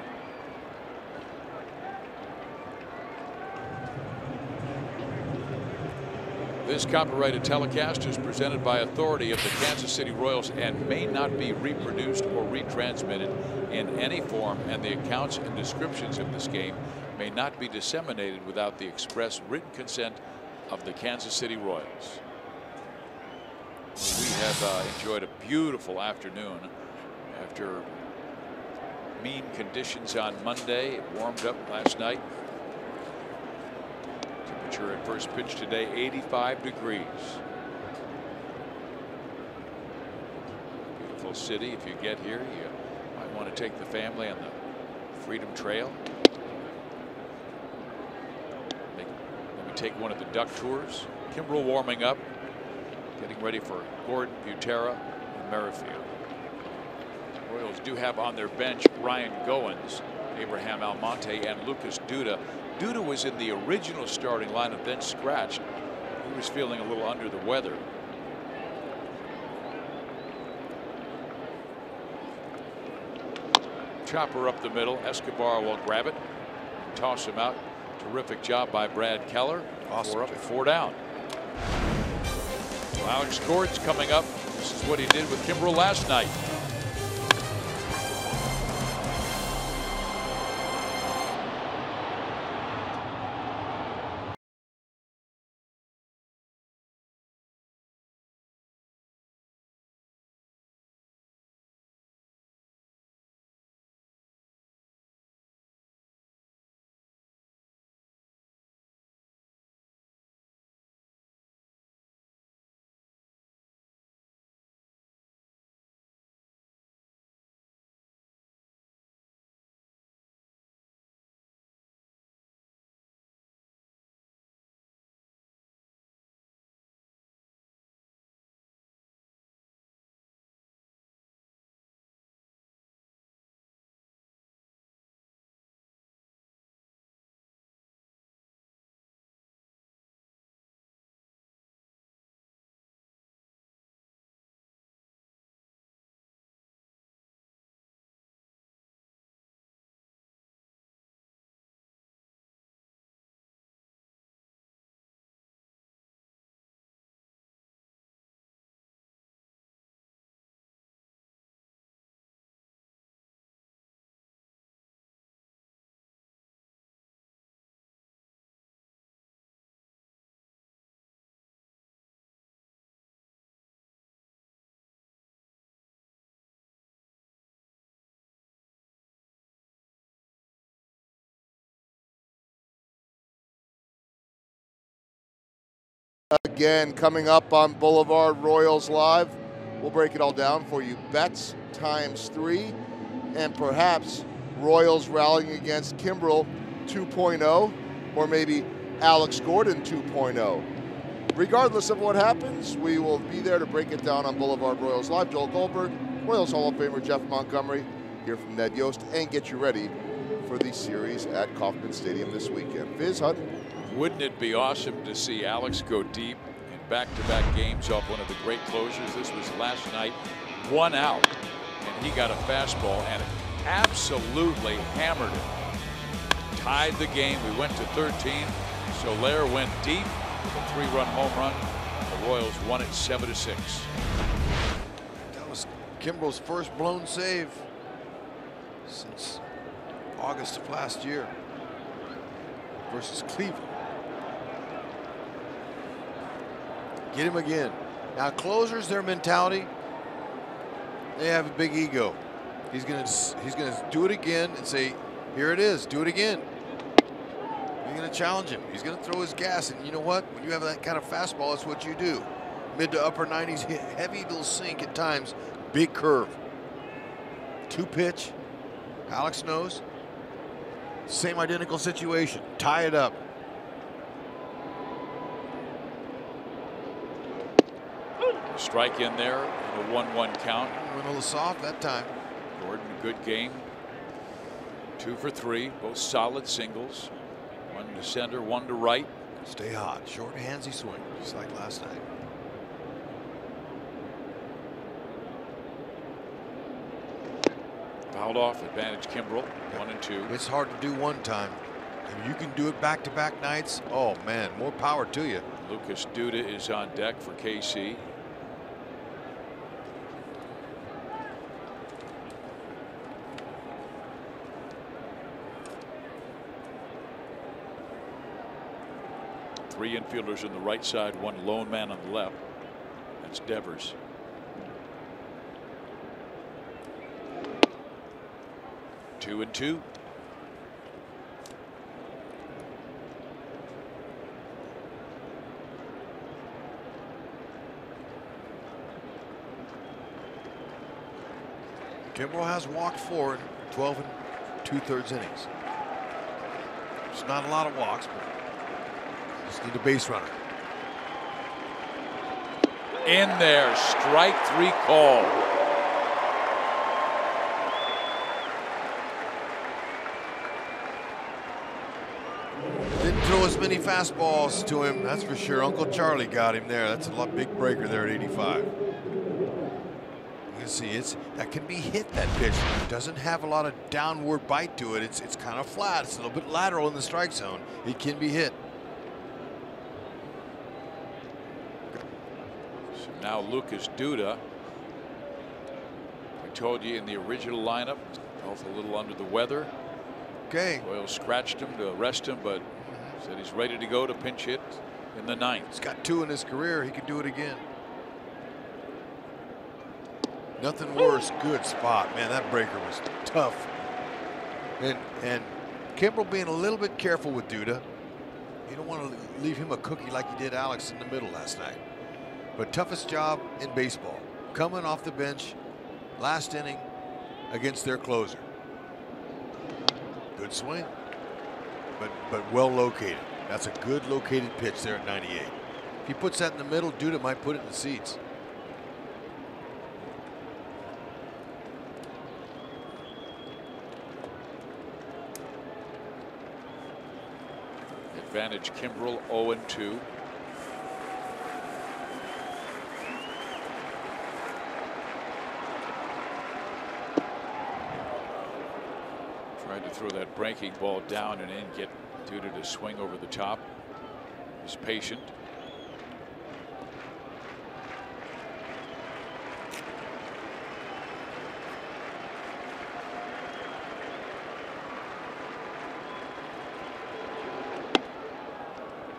This copyrighted telecast is presented by authority of the Kansas City Royals and may not be reproduced or retransmitted in any form, and the accounts and descriptions of this game may not be disseminated without the express written consent of the Kansas City Royals. We have enjoyed a beautiful afternoon after mean conditions on Monday. It warmed up last night. Temperature at first pitch today 85 degrees. Beautiful city. If you get here, you might want to take the family on the Freedom Trail. Maybe take one of the duck tours. Kimbrel warming up, getting ready for Gordon, Butera, and Merrifield. The Royals do have on their bench Ryan Goins, Abraham Almonte, and Lucas Duda. Duda was in the original starting lineup, then scratched. He was feeling a little under the weather. Chopper up the middle. Escobar will grab it, toss him out. Terrific job by Brad Keller. Awesome. 4 up, 4 down. Well, Alex Gordon's coming up. This is what he did with Kimbrel last night. Again, coming up on Boulevard Royals Live, we'll break it all down for you. Bets ×3, and perhaps Royals rallying against Kimbrel 2.0, or maybe Alex Gordon 2.0. Regardless of what happens, we will be there to break it down on Boulevard Royals Live. Joel Goldberg, Royals Hall of Famer Jeff Montgomery, here from Ned Yost, and get you ready for the series at Kauffman Stadium this weekend. Viz Hutton. Wouldn't it be awesome to see Alex go deep in back-to-back games off one of the great closers? This was last night, 1 out, and he got a fastball and absolutely hammered it. Tied the game. We went to 13. Soler went deep with a 3-run home run. The Royals won it 7-6. That was Kimbrel's first blown save since August of last year versus Cleveland. Get him again. Now closers, their mentality, they have a big ego. He's gonna do it again and say, here it is, do it again. You're gonna challenge him. He's gonna throw his gas, and you know what? When you have that kind of fastball, that's what you do. Mid to upper 90s, heavy little sink at times, big curve. 2-pitch, Alex knows. Same identical situation, tie it up. Strike in there in a 1-1 count. Went a little soft that time. Gordon, a good game. 2 for 3, both solid singles. 1 to center, 1 to right. Stay hot, short handsy swing, just like last night. Fouled off, advantage Kimbrel, 1 and 2. It's hard to do one time. If you can do it back-to-back nights, oh man, more power to you. Lucas Duda is on deck for KC. Three infielders on the right side, 1 lone man on the left. That's Devers. Two and 2. Kimbrel has walked 4 in 12 and 2/3 innings. It's not a lot of walks, but just need a base runner. In there, strike 3 call. Didn't throw as many fastballs to him, that's for sure. Uncle Charlie got him there. That's a lot big breaker there at 85. You can see that can be hit, that pitch. It doesn't have a lot of downward bite to it. It's kind of flat. It's a little bit lateral in the strike zone. It can be hit. So now Lucas Duda. I told you in the original lineup, both a little under the weather. Okay. Doyle scratched him to arrest him, but said he's ready to go to pinch hit in the 9th. He's got 2 in his career. He can do it again. Nothing worse. Good spot. Man, that breaker was tough. And Kimbrel being a little bit careful with Duda. You don't want to leave him a cookie like he did Alex in the middle last night. But toughest job in baseball. Coming off the bench last inning against their closer. Good swing. But well located. That's a good located pitch there at 98. If he puts that in the middle, Duda might put it in the seats. Advantage Kimbrel, 0 and 2. Tried to throw that breaking ball down and in, get Duda to swing over the top. He's patient.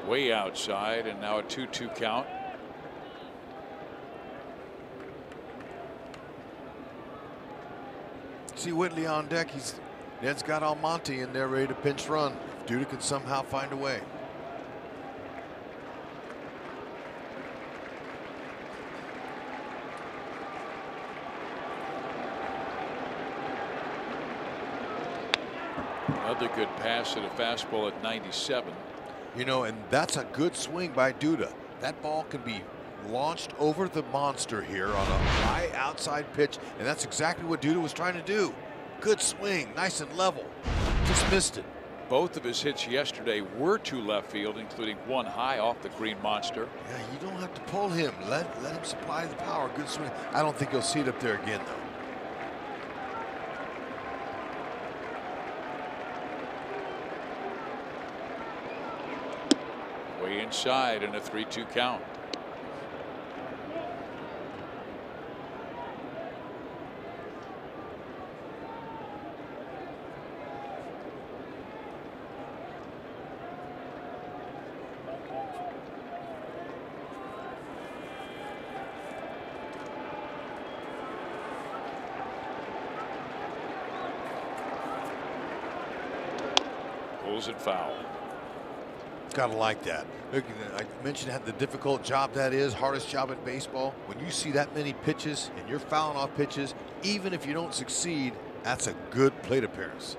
Way outside, and now a 2-2 count. See Whitley on deck. Ned's got Almonte in there ready to pinch run. If Duda could somehow find a way. Another good pass at a fastball at 97. You know, and that's a good swing by Duda. That ball can be launched over the monster here on a high outside pitch, and that's exactly what Duda was trying to do. Good swing, nice and level. Just missed it. Both of his hits yesterday were to left field, including one high off the green monster. Yeah, you don't have to pull him. Let him supply the power. Good swing. I don't think he'll see it up there again, though. Way inside in a 3-2 count. Pulls it foul. Gotta like that. Look, I mentioned how the difficult job that is, hardest job in baseball. When you see that many pitches and you're fouling off pitches, even if you don't succeed, that's a good plate appearance.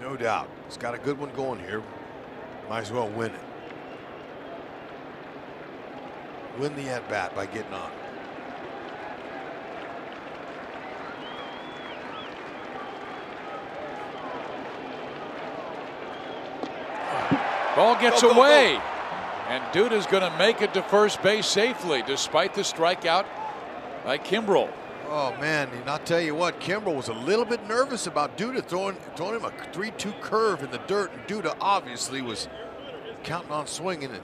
No doubt. He's got a good one going here. Might as well win it. Win the at-bat by getting on. Ball gets away. And Duda's going to make it to first base safely despite the strikeout by Kimbrel. Oh man, and I'll tell you what, Kimbrel was a little bit nervous about Duda throwing him a 3-2 curve in the dirt, and Duda obviously was counting on swinging and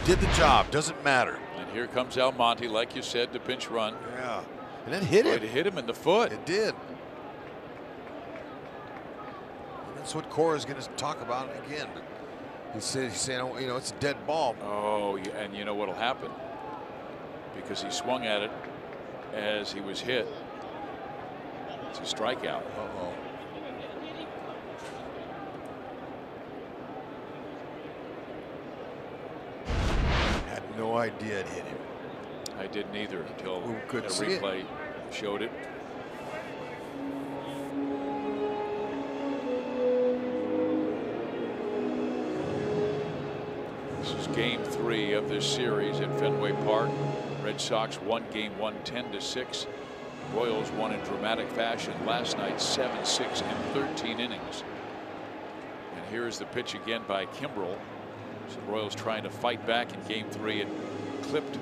did the job. Doesn't matter. And here comes Almonte, like you said, to pinch run. Yeah, and then hit him. It hit him in the foot. It did. And that's what Cora's going to talk about again. But he's saying, you know, it's a dead ball. Oh, yeah, and you know what'll happen? Because he swung at it as he was hit. It's a strikeout. Uh-oh. Had no idea it hit him. I didn't either until We couldn't the see it. replay showed it. This is game 3 of this series at Fenway Park. Red Sox won game 1 10-6. Royals won in dramatic fashion last night 7-6 in 13 innings. And here's the pitch again by Kimbrel. So the Royals trying to fight back in game 3 and clipped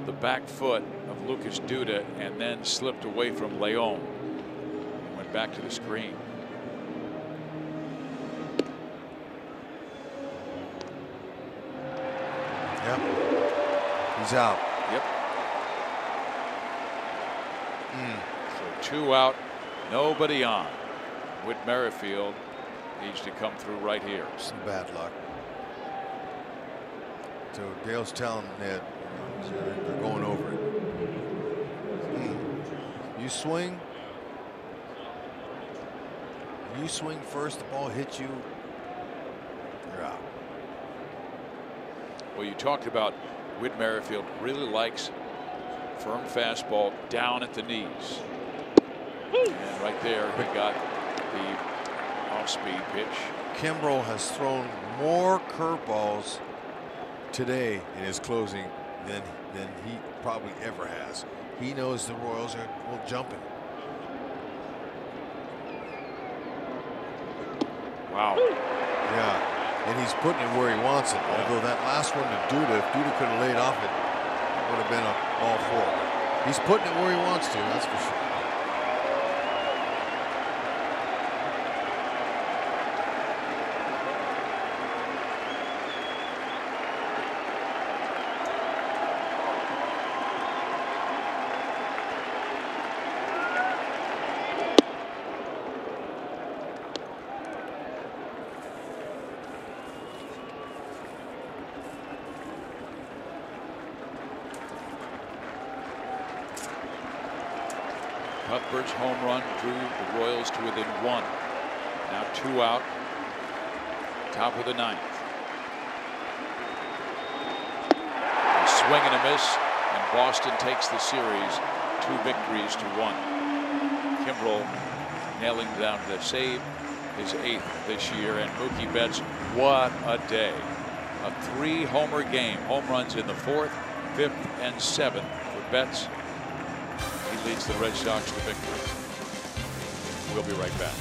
the back foot of Lucas Duda and then slipped away from Leon. Went back to the screen. Yep. He's out. Yep. So 2 out, nobody on. Whit Merrifield needs to come through right here. Some bad luck. So Dale's telling Ned, they're going over it. You swing. You swing first, the ball hits you, you're out. Well, you talked about Whit Merrifield really likes firm fastball down at the knees. And right there, he got the off-speed pitch. Kimbrel has thrown more curveballs today in his closing than he probably ever has. He knows the Royals will jump him. Wow. Yeah. And he's putting it where he wants it. Although that last one to Duda, if Duda could have laid off it, it would have been a ball 4. He's putting it where he wants to, that's for sure. Cuthbert's home run drew the Royals to within 1. Now 2 out. Top of the 9th. A swing and a miss, and Boston takes the series 2 victories to 1. Kimbrel nailing down the save, his 8th this year, and Mookie Betts, what a day. A 3-homer game. Home runs in the 4th, 5th, and 7th for Betts. He leads the Red Sox to victory. We'll be right back.